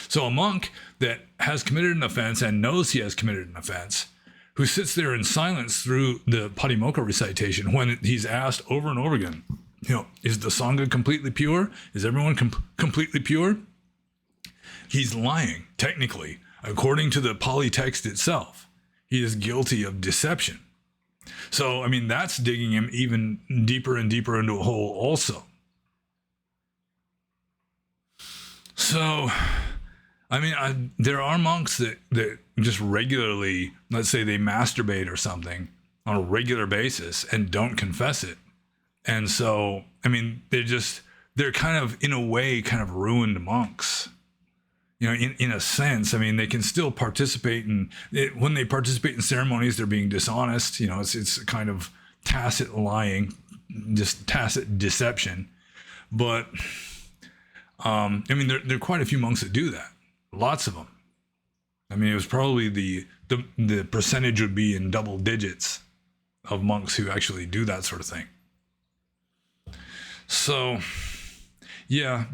So a monk that has committed an offense and knows he has committed an offense, who sits there in silence through the Patimokkha recitation when he's asked over and over again, is the Sangha completely pure? Is everyone completely pure? He's lying, technically. According to the Pali text itself, he is guilty of deception. So, that's digging him even deeper and deeper into a hole also. So, there are monks that just regularly, let's say they masturbate or something on a regular basis and don't confess it. And so, they're kind of, in a way, kind of ruined monks. In a sense, they can still participate when they participate in ceremonies, they're being dishonest. It's kind of tacit lying, just tacit deception. But, there are quite a few monks that do that. Lots of them. It was probably the percentage would be in double digits of monks who actually do that sort of thing. So, yeah,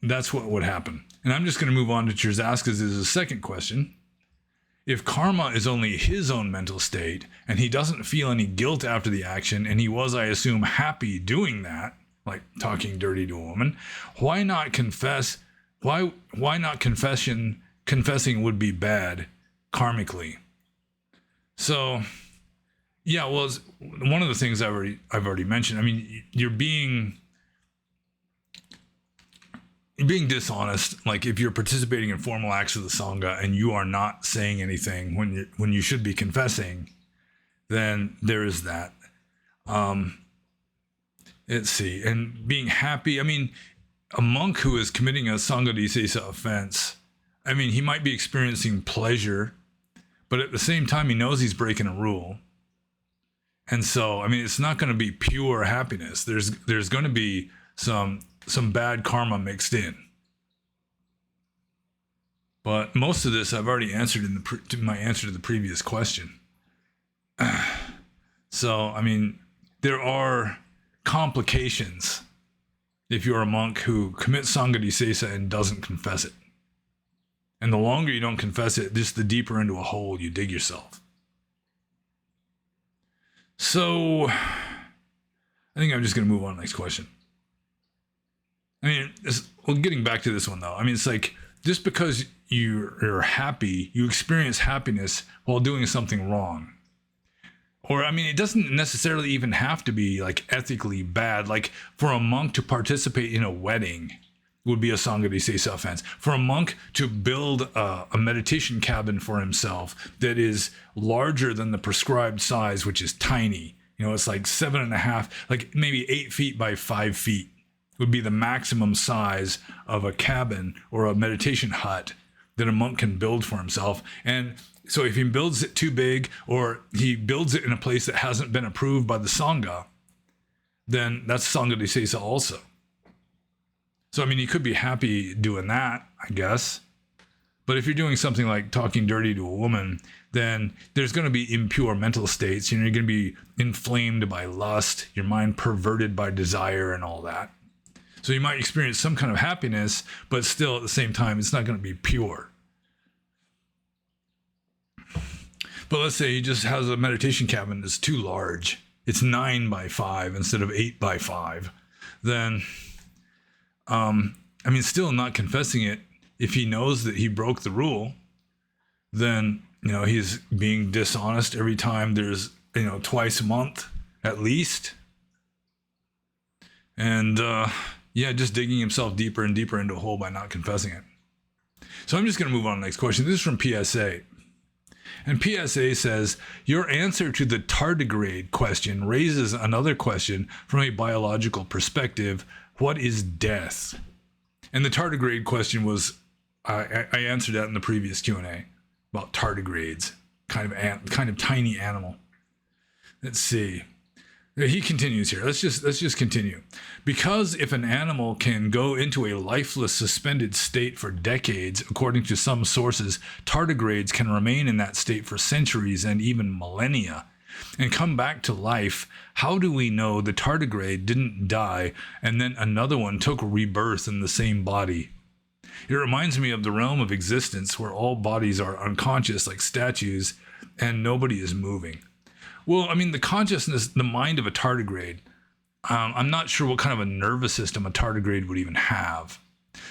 that's what would happen. And I'm just going to move on to Cherzaska's second question. If karma is only his own mental state, and he doesn't feel any guilt after the action, and he was, I assume, happy doing that, like talking dirty to a woman, why not confess? Why not confessing would be bad karmically? So, yeah, well, it's one of the things I've already mentioned. You're being dishonest. Like if you're participating in formal acts of the Sangha and you are not saying anything when you should be confessing, then there is that. Let's see, and being happy. A monk who is committing a Sangha offense, he might be experiencing pleasure, but at the same time, he knows he's breaking a rule. And so, it's not going to be pure happiness. There's going to be some bad karma mixed in. But most of this I've already answered in my answer to the previous question. So, there are complications if you're a monk who commits Sangha and doesn't confess it. And the longer you don't confess it, just the deeper into a hole you dig yourself. So, I think I'm just going to move on to the next question. Getting back to this one though, it's like, just because you're happy, you experience happiness while doing something wrong. Or, it doesn't necessarily even have to be like ethically bad. Like for a monk to participate in a wedding would be a Sangha offense. For a monk to build a meditation cabin for himself that is larger than the prescribed size, which is tiny, it's like 7.5, like maybe 8 feet by 5 feet would be the maximum size of a cabin or a meditation hut that a monk can build for himself. And so if he builds it too big, or he builds it in a place that hasn't been approved by the Sangha, then that's Sangha also. So, he could be happy doing that, I guess. But if you're doing something like talking dirty to a woman, then there's going to be impure mental states. You're going to be inflamed by lust, your mind perverted by desire and all that. So you might experience some kind of happiness, but still at the same time, it's not going to be pure. But let's say he just has a meditation cabin that's too large. It's 9 by 5 instead of 8 by 5. Then, still not confessing it. If he knows that he broke the rule, then, he's being dishonest every time there's, twice a month at least. And, just digging himself deeper and deeper into a hole by not confessing it. So I'm just going to move on to the next question. This is from PSA. And PSA says, your answer to the tardigrade question raises another question from a biological perspective. What is death? And the tardigrade question was, I answered that in the previous Q&A about tardigrades, kind of tiny animal. Let's see. He continues here. Let's just continue. Because if an animal can go into a lifeless suspended state for decades, according to some sources, tardigrades can remain in that state for centuries and even millennia and come back to life. How do we know the tardigrade didn't die and then another one took rebirth in the same body? It reminds me of the realm of existence where all bodies are unconscious like statues and nobody is moving. Well, I mean, the consciousness, the mind of a tardigrade, I'm not sure what kind of a nervous system a tardigrade would even have.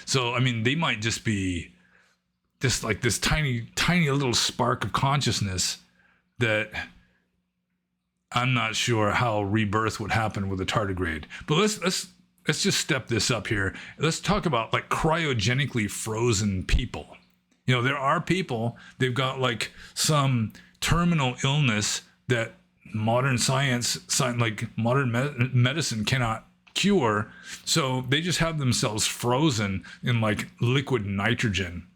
So, I mean, they might just be just like this tiny, tiny little spark of consciousness that I'm not sure how rebirth would happen with a tardigrade. But let's just step this up here. Let's talk about like cryogenically frozen people. You know, there are people, they've got like some terminal illness that modern science, like modern medicine cannot cure. So they just have themselves frozen in like liquid nitrogen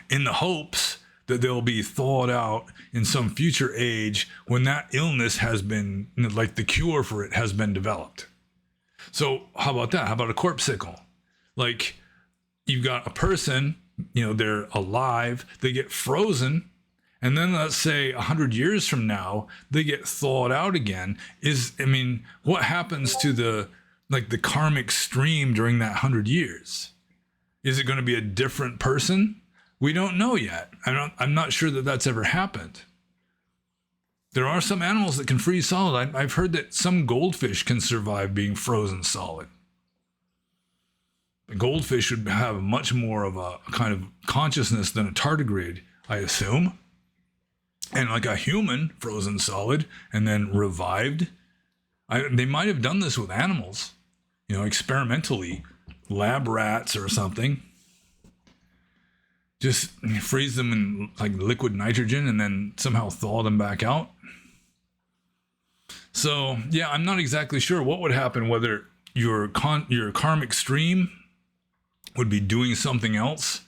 in the hopes that they'll be thawed out in some future age when that illness has been, like the cure for it has been developed. So how about that? How about a corpsicle? Like you've got a person, you know, they're alive, they get frozen, and then let's say 100 years from now, they get thawed out again. What happens to the karmic stream during that 100 years? Is it going to be a different person? We don't know yet. I'm not sure that that's ever happened. There are some animals that can freeze solid. I've heard that some goldfish can survive being frozen solid. A goldfish would have much more of a kind of consciousness than a tardigrade, I assume. And like a human frozen solid and then revived. They might have done this with animals, you know, experimentally, lab rats or something. Just freeze them in like liquid nitrogen and then somehow thaw them back out. So yeah, I'm not exactly sure what would happen, whether your karmic stream would be doing something else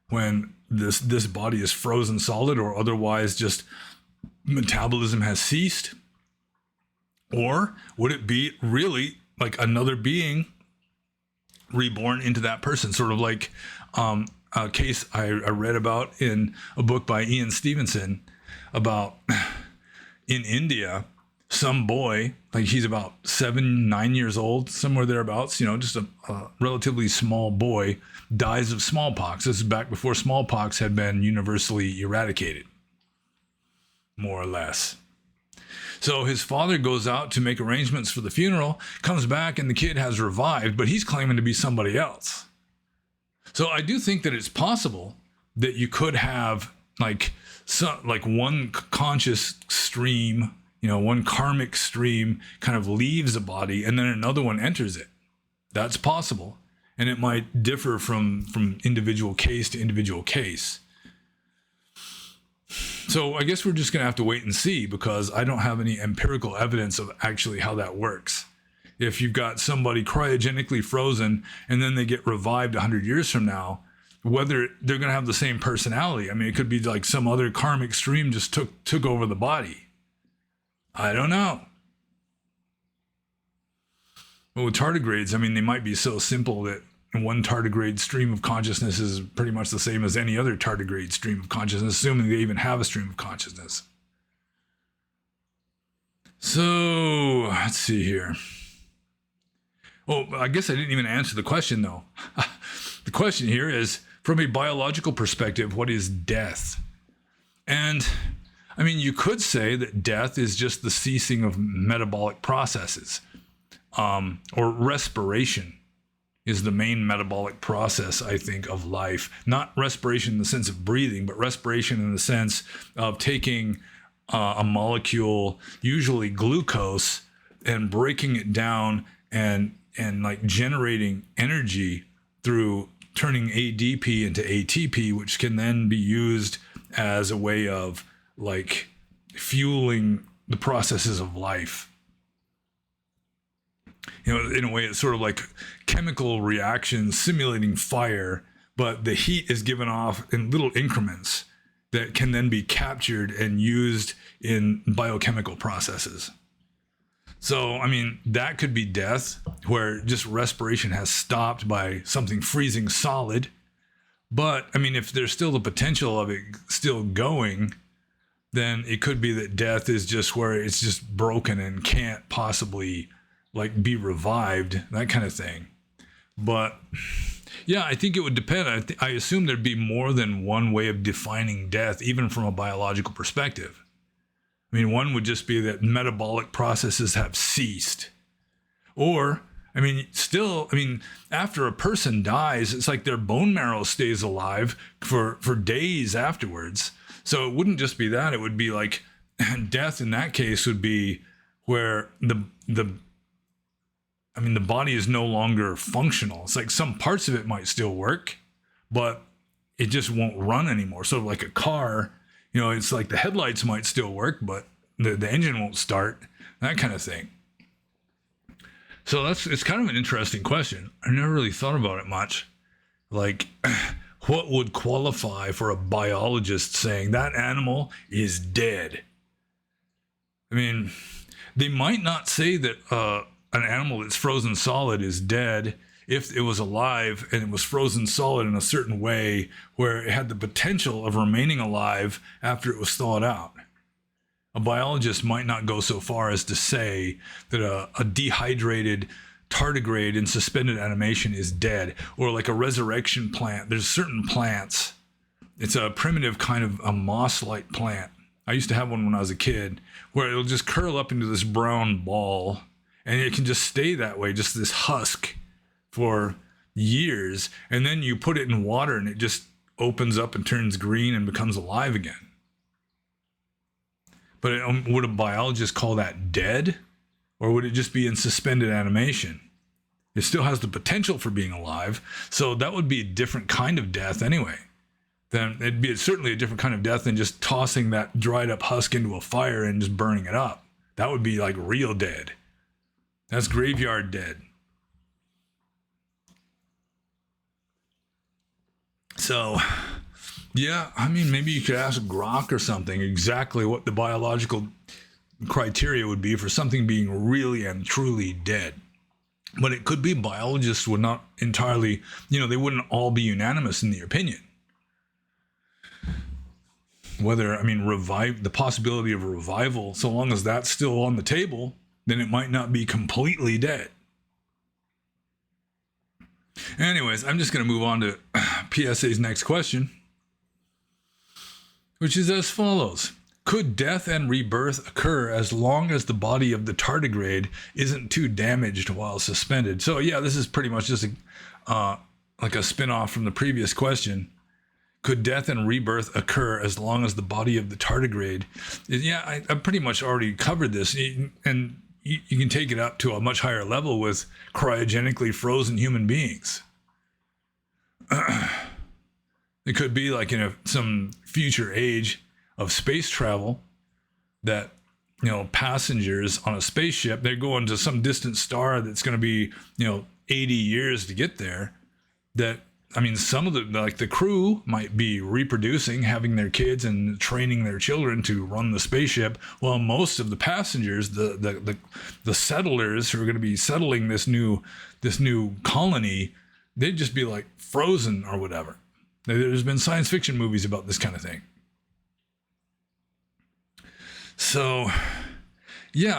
when this body is frozen solid, or otherwise just metabolism has ceased. Or would it be really like another being reborn into that person, sort of like a case I read about in a book by Ian Stevenson about in India, some boy, like he's about 7-9 years old, somewhere thereabouts, you know, just a relatively small boy, dies of smallpox. This is back before smallpox had been universally eradicated, more or less. So his father goes out to make arrangements for the funeral, comes back, and the kid has revived, but he's claiming to be somebody else. So I do think that it's possible that you could have like one conscious stream, you know, one karmic stream kind of leaves a body and then another one enters it. That's possible. And it might differ from individual case to individual case. So I guess we're just going to have to wait and see, because I don't have any empirical evidence of actually how that works. If you've got somebody cryogenically frozen and then they get revived 100 years from now, whether they're going to have the same personality. I mean, it could be like some other karmic stream just took over the body. I don't know. But with tardigrades, I mean, they might be so simple that one tardigrade stream of consciousness is pretty much the same as any other tardigrade stream of consciousness, assuming they even have a stream of consciousness. So, let's see here. Oh, I guess I didn't even answer the question, though. The question here is, from a biological perspective, what is death? And I mean, you could say that death is just the ceasing of metabolic processes, or respiration is the main metabolic process, I think, of life. Not respiration in the sense of breathing, but respiration in the sense of taking a molecule, usually glucose, and breaking it down and like generating energy through turning ADP into ATP, which can then be used as a way of like fueling the processes of life. You know, in a way, it's sort of like chemical reactions simulating fire, but the heat is given off in little increments. that can then be captured and used in biochemical processes. So, I mean, that could be death, where just respiration has stopped by something freezing solid. But, I mean, if there's still the potential of it still going, then it could be that death is just where it's just broken and can't possibly, like, be revived, that kind of thing. But, yeah, I think it would depend. I assume there'd be more than one way of defining death, even from a biological perspective. I mean, one would just be that metabolic processes have ceased. Or, I mean, still, I mean, after a person dies, it's like their bone marrow stays alive for days afterwards. So it wouldn't just be that. It would be like death in that case would be where the body is no longer functional. It's like some parts of it might still work, but it just won't run anymore. So like a car, you know, it's like the headlights might still work, but the engine won't start, that kind of thing. So it's kind of an interesting question. I never really thought about it much. Like, what would qualify for a biologist saying that animal is dead? I mean, they might not say that an animal that's frozen solid is dead if it was alive and it was frozen solid in a certain way where it had the potential of remaining alive after it was thawed out. A biologist might not go so far as to say that a dehydrated tardigrade in suspended animation is dead, or like a resurrection plant. There's certain plants. It's a primitive kind of a moss-like plant. I used to have one when I was a kid, where it'll just curl up into this brown ball, and it can just stay that way, just this husk, for years. And then you put it in water, and it just opens up and turns green and becomes alive again. But would a biologist call that dead? Or would it just be in suspended animation? It still has the potential for being alive, so that would be a different kind of death anyway. Then it'd be certainly a different kind of death than just tossing that dried up husk into a fire and just burning it up. That would be like real dead. That's graveyard dead. So, yeah, I mean, maybe you could ask Grok or something exactly what the biological criteria would be for something being really and truly dead. But it could be biologists would not entirely, they wouldn't all be unanimous in the opinion. Whether, the possibility of a revival, so long as that's still on the table, then it might not be completely dead. Anyways, I'm just going to move on to PSA's next question, which is as follows. Could death and rebirth occur as long as the body of the tardigrade isn't too damaged while suspended? So yeah, this is pretty much just like a spin-off from the previous question. Could death and rebirth occur as long as the body of the tardigrade? Yeah, I pretty much already covered this, and you can take it up to a much higher level with cryogenically frozen human beings. It could be like in some future age of space travel that, passengers on a spaceship, they're going to some distant star that's going to be, 80 years to get there. That, some of the crew might be reproducing, having their kids and training their children to run the spaceship, while most of the passengers, the settlers who are going to be settling this new colony, they'd just be like frozen or whatever. There's been science fiction movies about this kind of thing. So, yeah,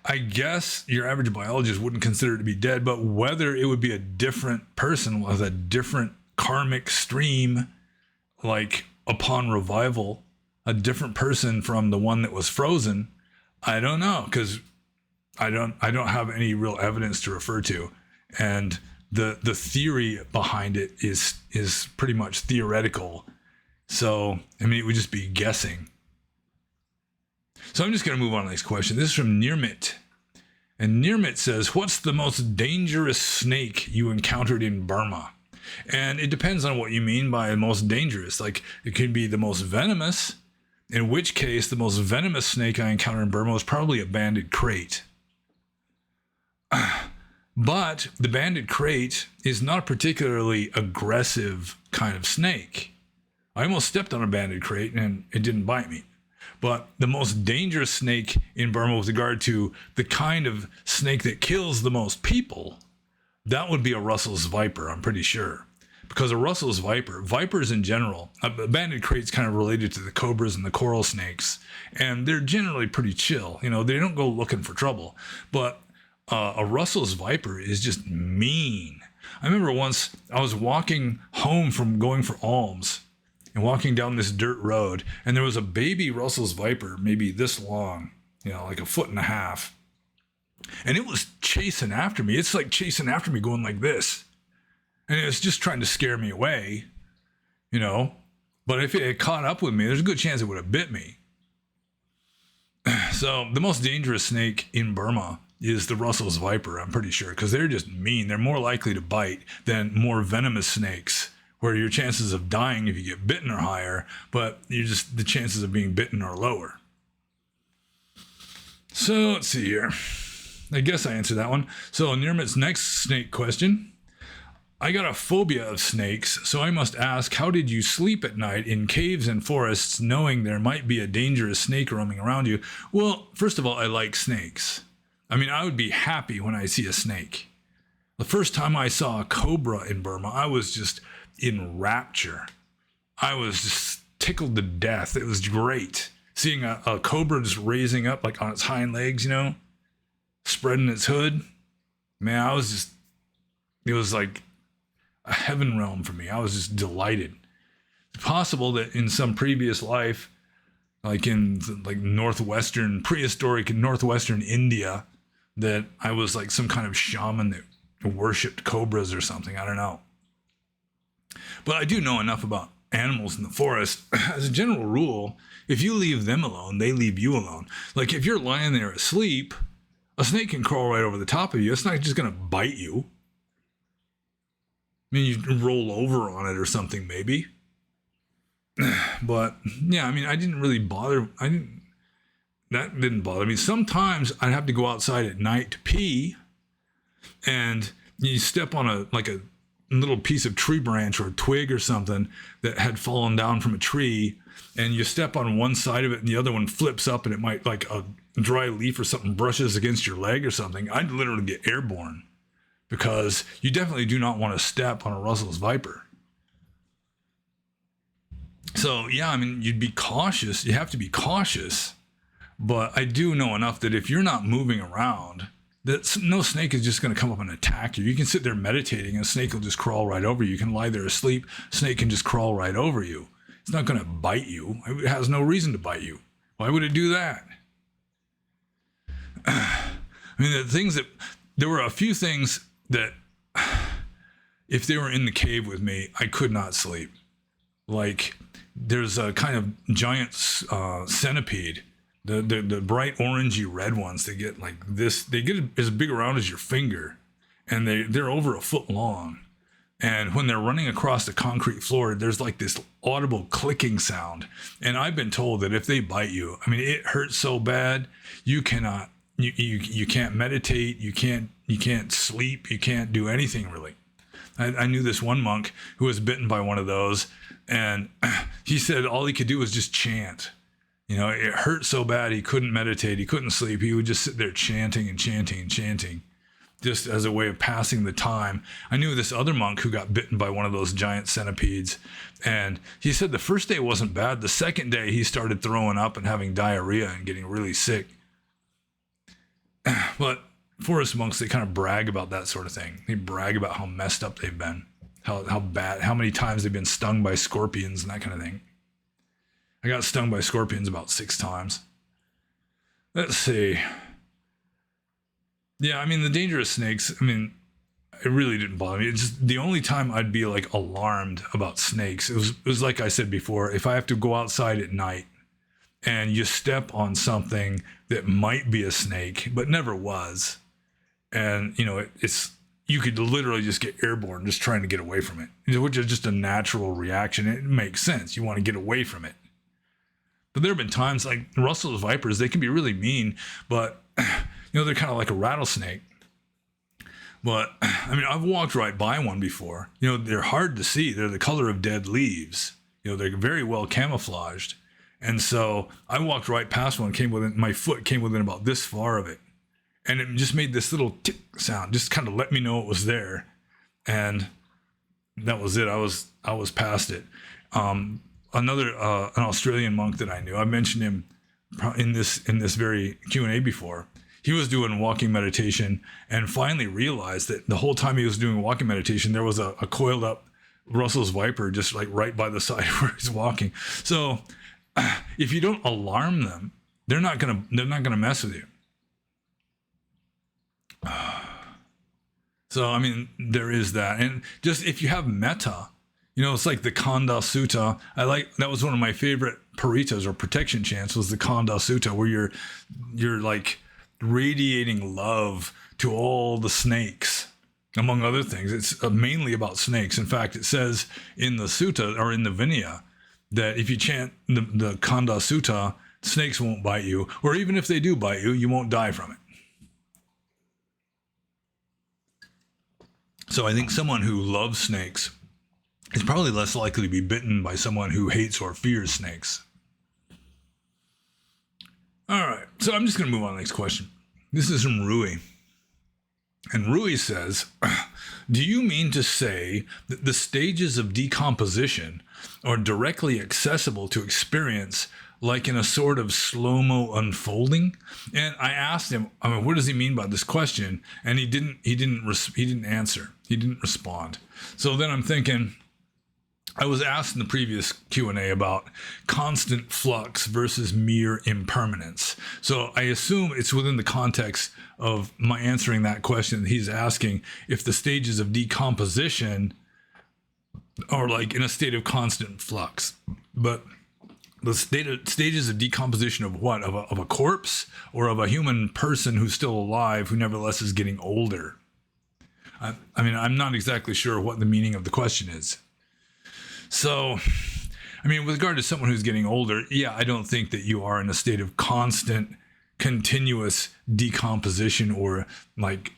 I guess your average biologist wouldn't consider it to be dead, but whether it would be a different person with a different karmic stream, like upon revival, a different person from the one that was frozen, I don't know, because I don't have any real evidence to refer to, and the theory behind it is pretty much theoretical. So, it would just be guessing. So I'm just going to move on to the next question. This is from Nirmit. And Nirmit says, what's the most dangerous snake you encountered in Burma? And it depends on what you mean by most dangerous. Like, it could be the most venomous, in which case the most venomous snake I encountered in Burma was probably a banded crate. But the banded crate is not a particularly aggressive kind of snake. I almost stepped on a banded crate and it didn't bite me. But the most dangerous snake in Burma with regard to the kind of snake that kills the most people, that would be a Russell's viper, I'm pretty sure. Because a Russell's viper, vipers in general, a banded crate's kind of related to the cobras and the coral snakes, and they're generally pretty chill. You know, they don't go looking for trouble. But a Russell's viper is just mean. I remember once I was walking home from going for alms and walking down this dirt road, and there was a baby Russell's viper, maybe this long, you know, like 1.5 feet. And it was chasing after me. It's like chasing after me going like this. And it was just trying to scare me away, you know. But if it had caught up with me, there's a good chance it would have bit me. So the most dangerous snake in Burma is the Russell's viper, I'm pretty sure, because they're just mean. They're more likely to bite than more venomous snakes, where your chances of dying if you get bitten are higher, but the chances of being bitten are lower. So let's see here. I guess I answered that one. So Nirmit's next snake question. I got a phobia of snakes, so I must ask, how did you sleep at night in caves and forests knowing there might be a dangerous snake roaming around you? Well, first of all, I like snakes. I mean, I would be happy when I see a snake. The first time I saw a cobra in Burma, I was just in rapture. I was just tickled to death. It was great. Seeing a cobra just raising up like on its hind legs, you know, spreading its hood. Man, it was like a heaven realm for me. I was just delighted. It's possible that in some previous life, like in like prehistoric northwestern India, that I was like some kind of shaman that worshipped cobras or something. I don't know. But I do know enough about animals in the forest. As a general rule, if you leave them alone, they leave you alone. Like if you're lying there asleep, a snake can crawl right over the top of you. It's not just going to bite you. I mean, you can roll over on it or something, maybe. But yeah, I mean, that didn't bother me. Sometimes I'd have to go outside at night to pee, and you step on a little piece of tree branch or a twig or something that had fallen down from a tree, and you step on one side of it and the other one flips up, and it might, like a dry leaf or something brushes against your leg or something. I'd literally get airborne, because you definitely do not want to step on a Russell's viper. So yeah, I mean, you'd be cautious. You have to be cautious. But I do know enough that if you're not moving around, that no snake is just going to come up and attack you. You can sit there meditating and a snake will just crawl right over you. You can lie there asleep, snake can just crawl right over you. It's not going to bite you. It has no reason to bite you. Why would it do that? I mean, there were a few things that if they were in the cave with me, I could not sleep. Like there's a kind of giant centipede. The bright orangey red ones, they get like this, they get as big around as your finger, and they're over 1 foot long. And when they're running across the concrete floor, there's like this audible clicking sound. And I've been told that if they bite you, I mean, it hurts so bad, you can't meditate, you can't sleep, you can't do anything really. I knew this one monk who was bitten by one of those, and he said all he could do was just chant. You know, it hurt so bad he couldn't meditate, he couldn't sleep. He would just sit there chanting and chanting and chanting, just as a way of passing the time. I knew this other monk who got bitten by one of those giant centipedes, and he said the first day wasn't bad. The second day he started throwing up and having diarrhea and getting really sick. But forest monks, they kind of brag about that sort of thing. They brag about how messed up they've been, how bad, how many times they've been stung by scorpions and that kind of thing. I got stung by scorpions about 6 times. Let's see. Yeah, I mean, the dangerous snakes, I mean, it really didn't bother me. It's just the only time I'd be like alarmed about snakes. It was like I said before, if I have to go outside at night and you step on something that might be a snake, but never was. And, you know, you could literally just get airborne just trying to get away from it, which is just a natural reaction. It makes sense. You want to get away from it. But there have been times like Russell's vipers, they can be really mean, but, you know, they're kind of like a rattlesnake. But, I mean, I've walked right by one before. You know, they're hard to see. They're the color of dead leaves. they're very well camouflaged. And so I walked right past one, my foot came within about this far of it. And it just made this little tick sound, just kind of let me know it was there. And that was it. I was past it. An Australian monk that I knew, I mentioned him in this very Q&A before. He was doing walking meditation and finally realized that the whole time he was doing walking meditation, there was a coiled up Russell's Viper just like right by the side where he's walking. So if you don't alarm them, they're not gonna mess with you. So I mean, there is that, and just if you have metta, it's like the Kanda Sutta. That was one of my favorite paritas or protection chants, was the Kanda Sutta, where you're like radiating love to all the snakes, among other things. It's mainly about snakes. In fact, it says in the sutta or in the Vinaya that if you chant the Kanda Sutta, snakes won't bite you, or even if they do bite you, you won't die from it. So I think someone who loves snakes is probably less likely to be bitten by someone who hates or fears snakes. All right, so I'm just going to move on to the next question. This is from Rui. And Rui says, do you mean to say that the stages of decomposition are directly accessible to experience, like in a sort of slow-mo unfolding? And I asked him, what does he mean by this question? And he didn't answer. He didn't respond. So then I'm thinking, I was asked in the previous Q&A about constant flux versus mere impermanence. So I assume it's within the context of my answering that question. He's asking if the stages of decomposition are like in a state of constant flux. But the stages of decomposition of what? Of a corpse, or of a human person who's still alive, who nevertheless is getting older? I mean, I'm not exactly sure what the meaning of the question is. So, I mean, with regard to someone who's getting older, yeah, I don't think that you are in a state of constant, continuous decomposition or like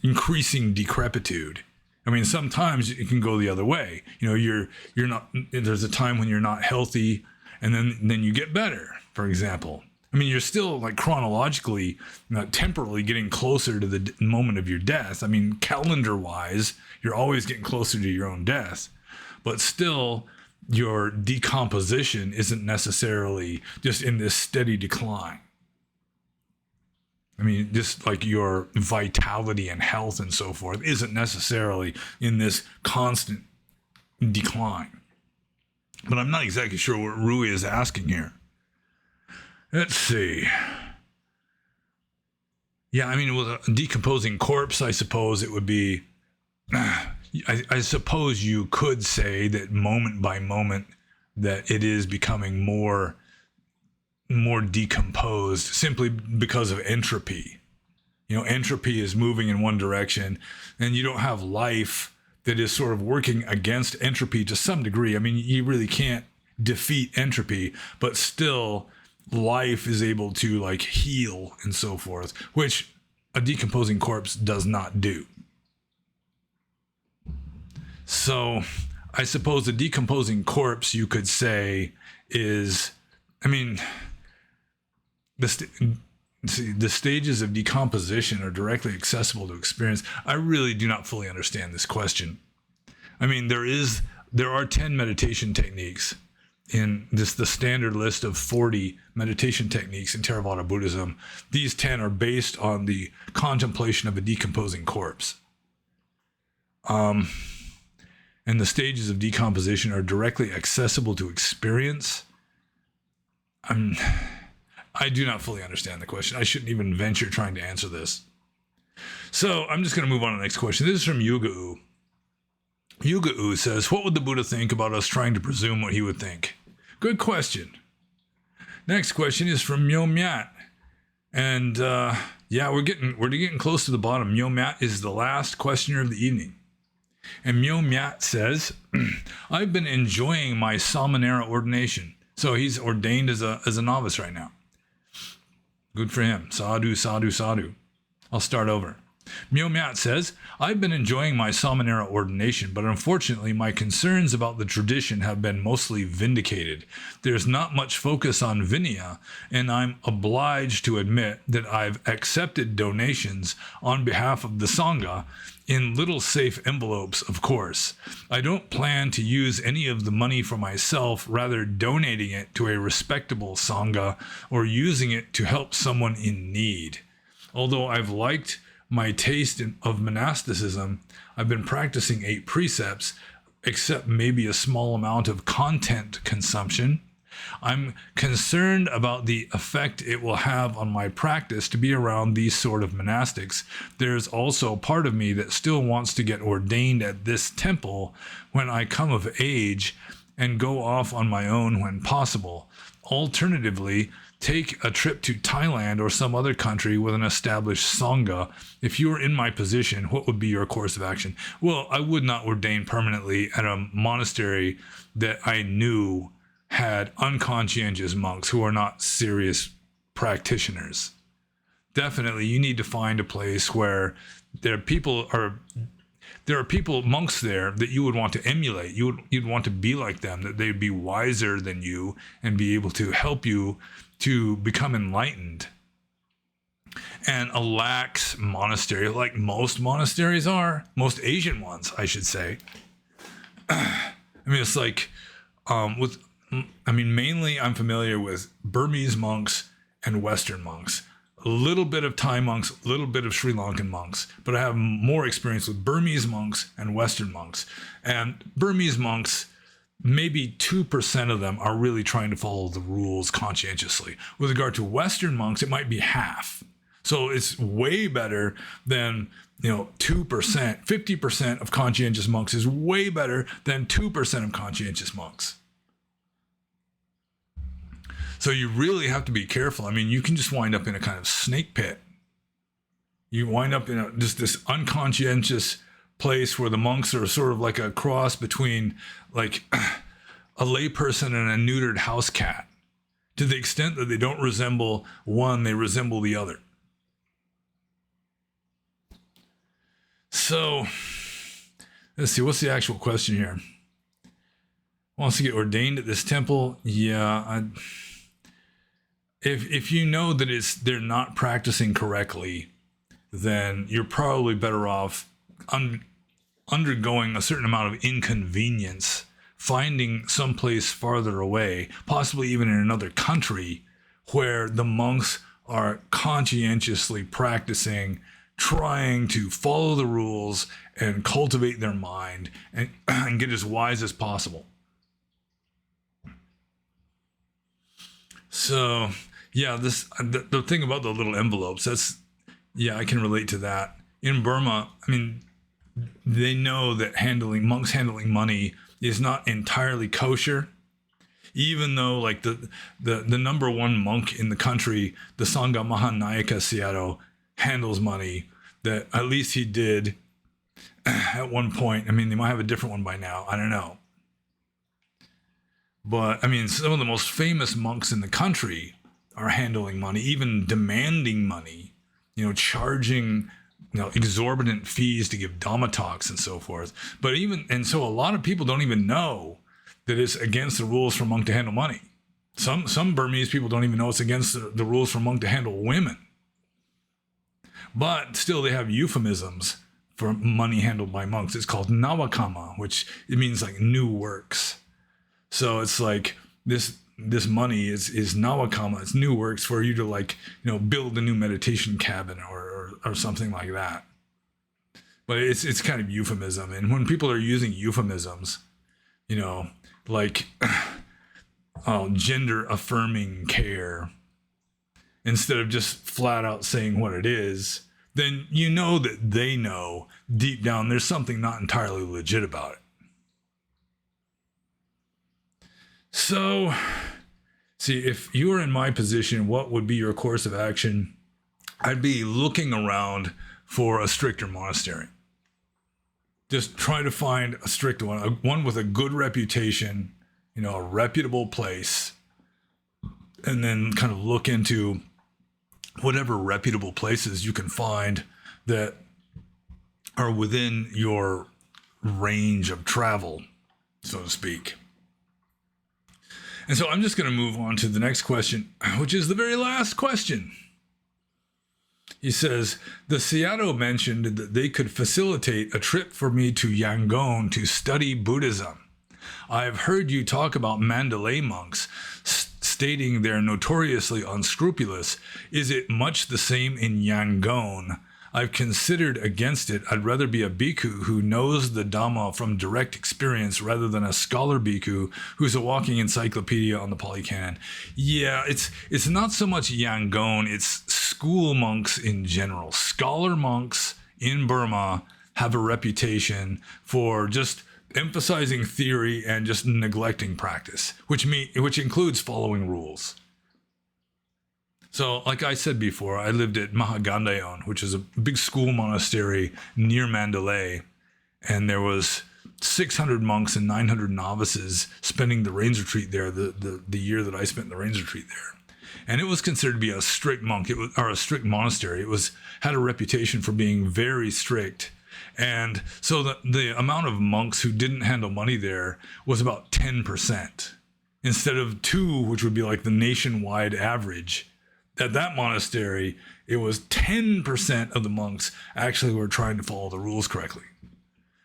increasing decrepitude. I mean, sometimes it can go the other way. You're not. There's a time when you're not healthy, and then you get better. For example, I mean, you're still like chronologically, temporally getting closer to the moment of your death. I mean, calendar-wise, you're always getting closer to your own death. But still, your decomposition isn't necessarily just in this steady decline. I mean, just like your vitality and health and so forth isn't necessarily in this constant decline. But I'm not exactly sure what Rui is asking here. Let's see. Yeah, I mean, with a decomposing corpse, I suppose it would be... I suppose you could say that moment by moment that it is becoming more decomposed simply because of entropy. Entropy is moving in one direction, and you don't have life that is sort of working against entropy to some degree. I mean, you really can't defeat entropy, but still life is able to like heal and so forth, which a decomposing corpse does not do. So I suppose a decomposing corpse, you could say, is, I mean, the stages of decomposition are directly accessible to experience. I really do not fully understand this question. I mean, there are 10 meditation techniques in the standard list of 40 meditation techniques in Theravada Buddhism. These 10 are based on the contemplation of a decomposing corpse. And the stages of decomposition are directly accessible to experience. I do not fully understand the question. I shouldn't even venture trying to answer this. So I'm just going to move on to the next question. This is from Yuga-U. Yuga-U says, what would the Buddha think about us trying to presume what he would think? Good question. Next question is from Myo-Myat. And yeah, we're getting close to the bottom. Myo-Myat is the last questioner of the evening. And Myo-Myat says, I've been enjoying my Samanera ordination. So he's ordained as a novice right now. Good for him. Sadhu, sadhu, sadhu. I'll start over. Myomat says, I've been enjoying my Samanera ordination, but unfortunately my concerns about the tradition have been mostly vindicated. There's not much focus on Vinaya, and I'm obliged to admit that I've accepted donations on behalf of the Sangha in little safe envelopes, of course. I don't plan to use any of the money for myself, rather donating it to a respectable Sangha or using it to help someone in need. Although I've liked my taste of monasticism, I've been practicing 8 precepts, except maybe a small amount of content consumption. I'm concerned about the effect it will have on my practice to be around these sort of monastics. There's also part of me that still wants to get ordained at this temple when I come of age and go off on my own when possible. Alternatively, take a trip to Thailand or some other country with an established Sangha. If you were in my position, what would be your course of action? Well, I would not ordain permanently at a monastery that I knew had unconscientious monks who are not serious practitioners. Definitely, you need to find a place where there are people, monks there that you would want to emulate. You'd want to be like them, that they'd be wiser than you and be able to help you to become enlightened. And a lax monastery, like most monasteries are, most Asian ones, I should say. I mean, it's like mainly I'm familiar with Burmese monks and Western monks. A little bit of Thai monks, a little bit of Sri Lankan monks, but I have more experience with Burmese monks and Western monks. And Burmese monks, maybe 2% of them are really trying to follow the rules conscientiously. With regard to Western monks, it might be half. So it's way better than 2%. 50% of conscientious monks is way better than 2% of conscientious monks. So you really have to be careful. I mean, you can just wind up in a kind of snake pit. You wind up in just this unconscientious place where the monks are sort of like a cross between like a layperson and a neutered house cat. To the extent that they don't resemble one, they resemble the other. So, let's see, what's the actual question here? Wants to get ordained at this temple? Yeah, If you know that they're not practicing correctly, then you're probably better off undergoing a certain amount of inconvenience, finding someplace farther away, possibly even in another country, where the monks are conscientiously practicing, trying to follow the rules and cultivate their mind and get as wise as possible. So, yeah, the thing about the little envelopes, I can relate to that. In Burma, I mean, they know that monks handling money is not entirely kosher, even though like the number one monk in the country, the Sangha Mahanayaka Sayadaw, handles money, that at least he did at one point. I mean, they might have a different one by now. I don't know. But I mean, some of the most famous monks in the country are handling money, even demanding money, charging, exorbitant fees to give Dhamma talks and so forth. So a lot of people don't even know that it's against the rules for a monk to handle money. Some Burmese people don't even know it's against the rules for a monk to handle women. But still, they have euphemisms for money handled by monks. It's called nawakama, which it means like new works. So it's like this money is nawakama. It's new works for you to build a new meditation cabin or something like that. But it's kind of euphemism. And when people are using euphemisms, like gender affirming care, instead of just flat out saying what it is, then you know that they know deep down there's something not entirely legit about it. So, see, if you were in my position, what would be your course of action? I'd be looking around for a stricter monastery. Just try to find a strict one with a good reputation, a reputable place, and then kind of look into whatever reputable places you can find that are within your range of travel, so to speak. And so I'm just going to move on to the next question, which is the very last question. He says, the Sayadaw mentioned that they could facilitate a trip for me to Yangon to study Buddhism. I've heard you talk about Mandalay monks, stating they're notoriously unscrupulous. Is it much the same in Yangon? I've considered against it. I'd rather be a bhikkhu who knows the Dhamma from direct experience rather than a scholar bhikkhu who's a walking encyclopedia on the Pali Canon. Yeah, it's not so much Yangon, it's school monks in general. Scholar monks in Burma have a reputation for just emphasizing theory and just neglecting practice, which includes following rules. So, like I said before, I lived at Mahagandhayon, which is a big school monastery near Mandalay, and there was 600 monks and 900 novices spending the rains retreat there the year that I spent the rains retreat there. And it was considered to be a strict a strict monastery. It had a reputation for being very strict. And so the amount of monks who didn't handle money there was about 10%. Instead of 2, which would be like the nationwide average. At that monastery, it was 10% of the monks actually were trying to follow the rules correctly.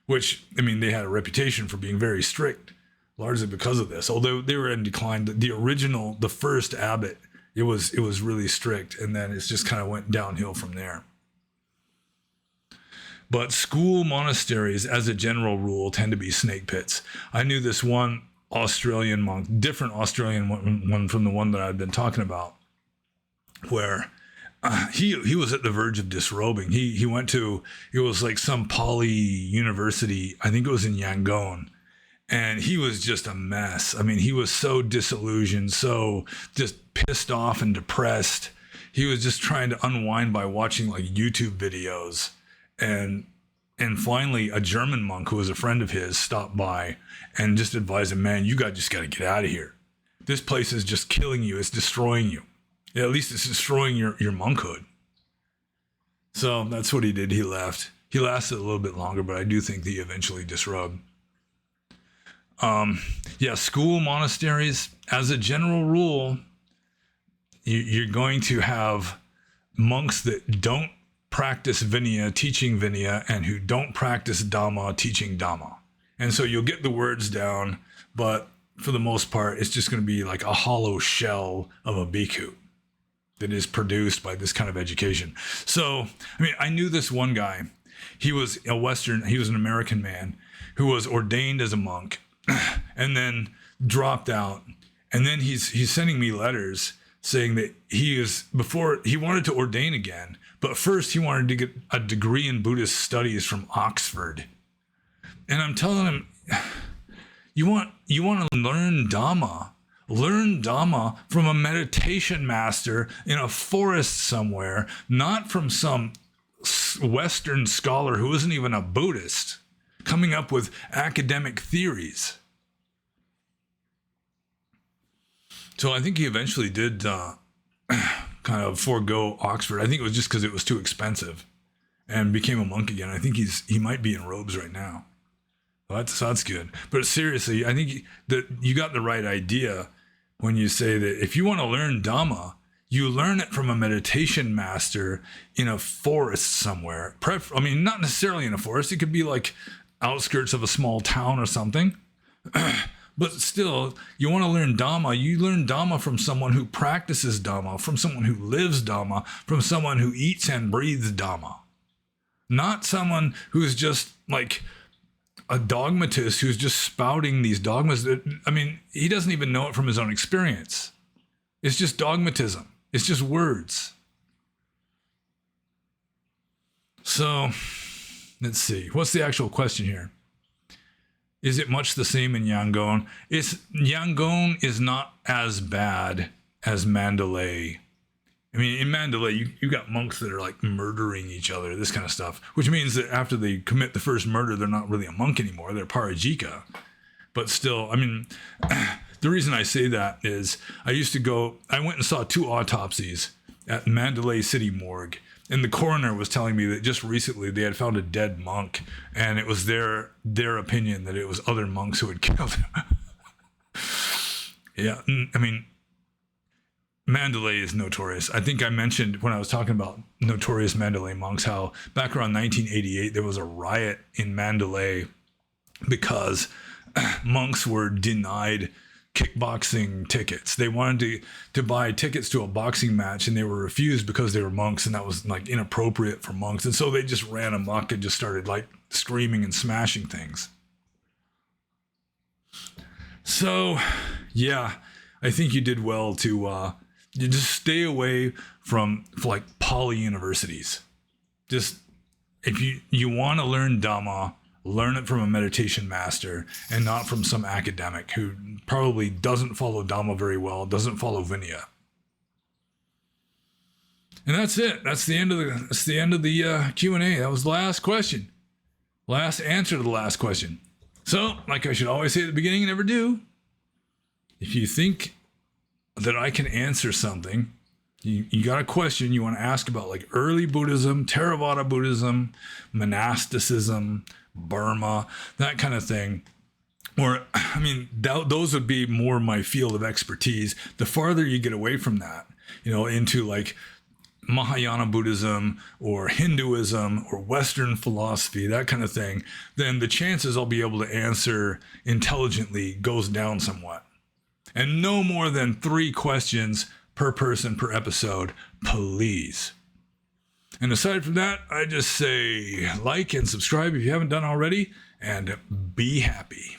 Which, I mean, they had a reputation for being very strict, largely because of this. Although they were in decline, the first abbot, it was really strict, and then it just kind of went downhill from there. But school monasteries, as a general rule, tend to be snake pits. I knew this one Australian monk, different Australian one from the one that I've been talking about, where he was at the verge of disrobing. He went to, it was like some Pali university, I think it was in Yangon, and he was just a mess. I mean, he was so disillusioned, so just pissed off and depressed. He was just trying to unwind by watching like YouTube videos. And finally, a German monk who was a friend of his stopped by and just advised him, man, you just got to get out of here. This place is just killing you. It's destroying you. At least it's destroying your monkhood. So that's what he did. He left. He lasted a little bit longer, but I do think that he eventually disrobed. School monasteries, as a general rule, you're going to have monks that don't practice Vinaya, teaching Vinaya, and who don't practice Dhamma, teaching Dhamma. And so you'll get the words down, but for the most part, it's just going to be like a hollow shell of a bhikkhu that is produced by this kind of education. So, I mean, I knew this one guy. He was an American man who was ordained as a monk and then dropped out. And then he's sending me letters saying that he wanted to ordain again, but first he wanted to get a degree in Buddhist studies from Oxford. And I'm telling him, you want to learn Dhamma. Learn Dhamma from a meditation master in a forest somewhere, not from some Western scholar who isn't even a Buddhist, coming up with academic theories. So I think he eventually did kind of forego Oxford. I think it was just because it was too expensive, and became a monk again. I think he might be in robes right now. So that's good. But seriously, I think that you got the right idea when you say that if you want to learn Dhamma, you learn it from a meditation master in a forest somewhere. I mean, not necessarily in a forest. It could be like outskirts of a small town or something. But still, you want to learn Dhamma. You learn Dhamma from someone who practices Dhamma, from someone who lives Dhamma, from someone who eats and breathes Dhamma. Not someone who's just like a dogmatist who's just spouting these dogmas. I mean, he doesn't even know it from his own experience. It's just dogmatism. It's just words. So, let's see. What's the actual question here? Is it much the same in Yangon? Yangon is not as bad as Mandalay. I mean, in Mandalay, you got monks that are like murdering each other, this kind of stuff, which means that after they commit the first murder, they're not really a monk anymore. They're parajika. But still, I mean, the reason I say that is I went and saw 2 autopsies at Mandalay City Morgue. And the coroner was telling me that just recently they had found a dead monk, and it was their opinion that it was other monks who had killed him. Yeah, I mean, Mandalay is notorious. I think I mentioned when I was talking about notorious Mandalay monks how back around 1988 there was a riot in Mandalay because monks were denied kickboxing tickets. They wanted to buy tickets to a boxing match, and they were refused because they were monks, and that was like inappropriate for monks. And so they just ran amok and just started like screaming and smashing things. So yeah, I think you did well to you just stay away from like Pali universities. Just if you want to learn Dhamma, learn it from a meditation master and not from some academic who probably doesn't follow Dhamma very well, doesn't follow Vinaya. And that's it. That's the end of the Q&A. That was the last question. Last answer to the last question. So, like I should always say at the beginning and never do, if you think that I can answer something, you got a question you want to ask about like early Buddhism, Theravada Buddhism, monasticism, Burma, that kind of thing. Or, I mean, those would be more my field of expertise. The farther you get away from that, into like Mahayana Buddhism or Hinduism or Western philosophy, that kind of thing, then the chances I'll be able to answer intelligently goes down somewhat. And no more than 3 questions per person per episode, please. And aside from that, I just say like and subscribe if you haven't done already, and be happy.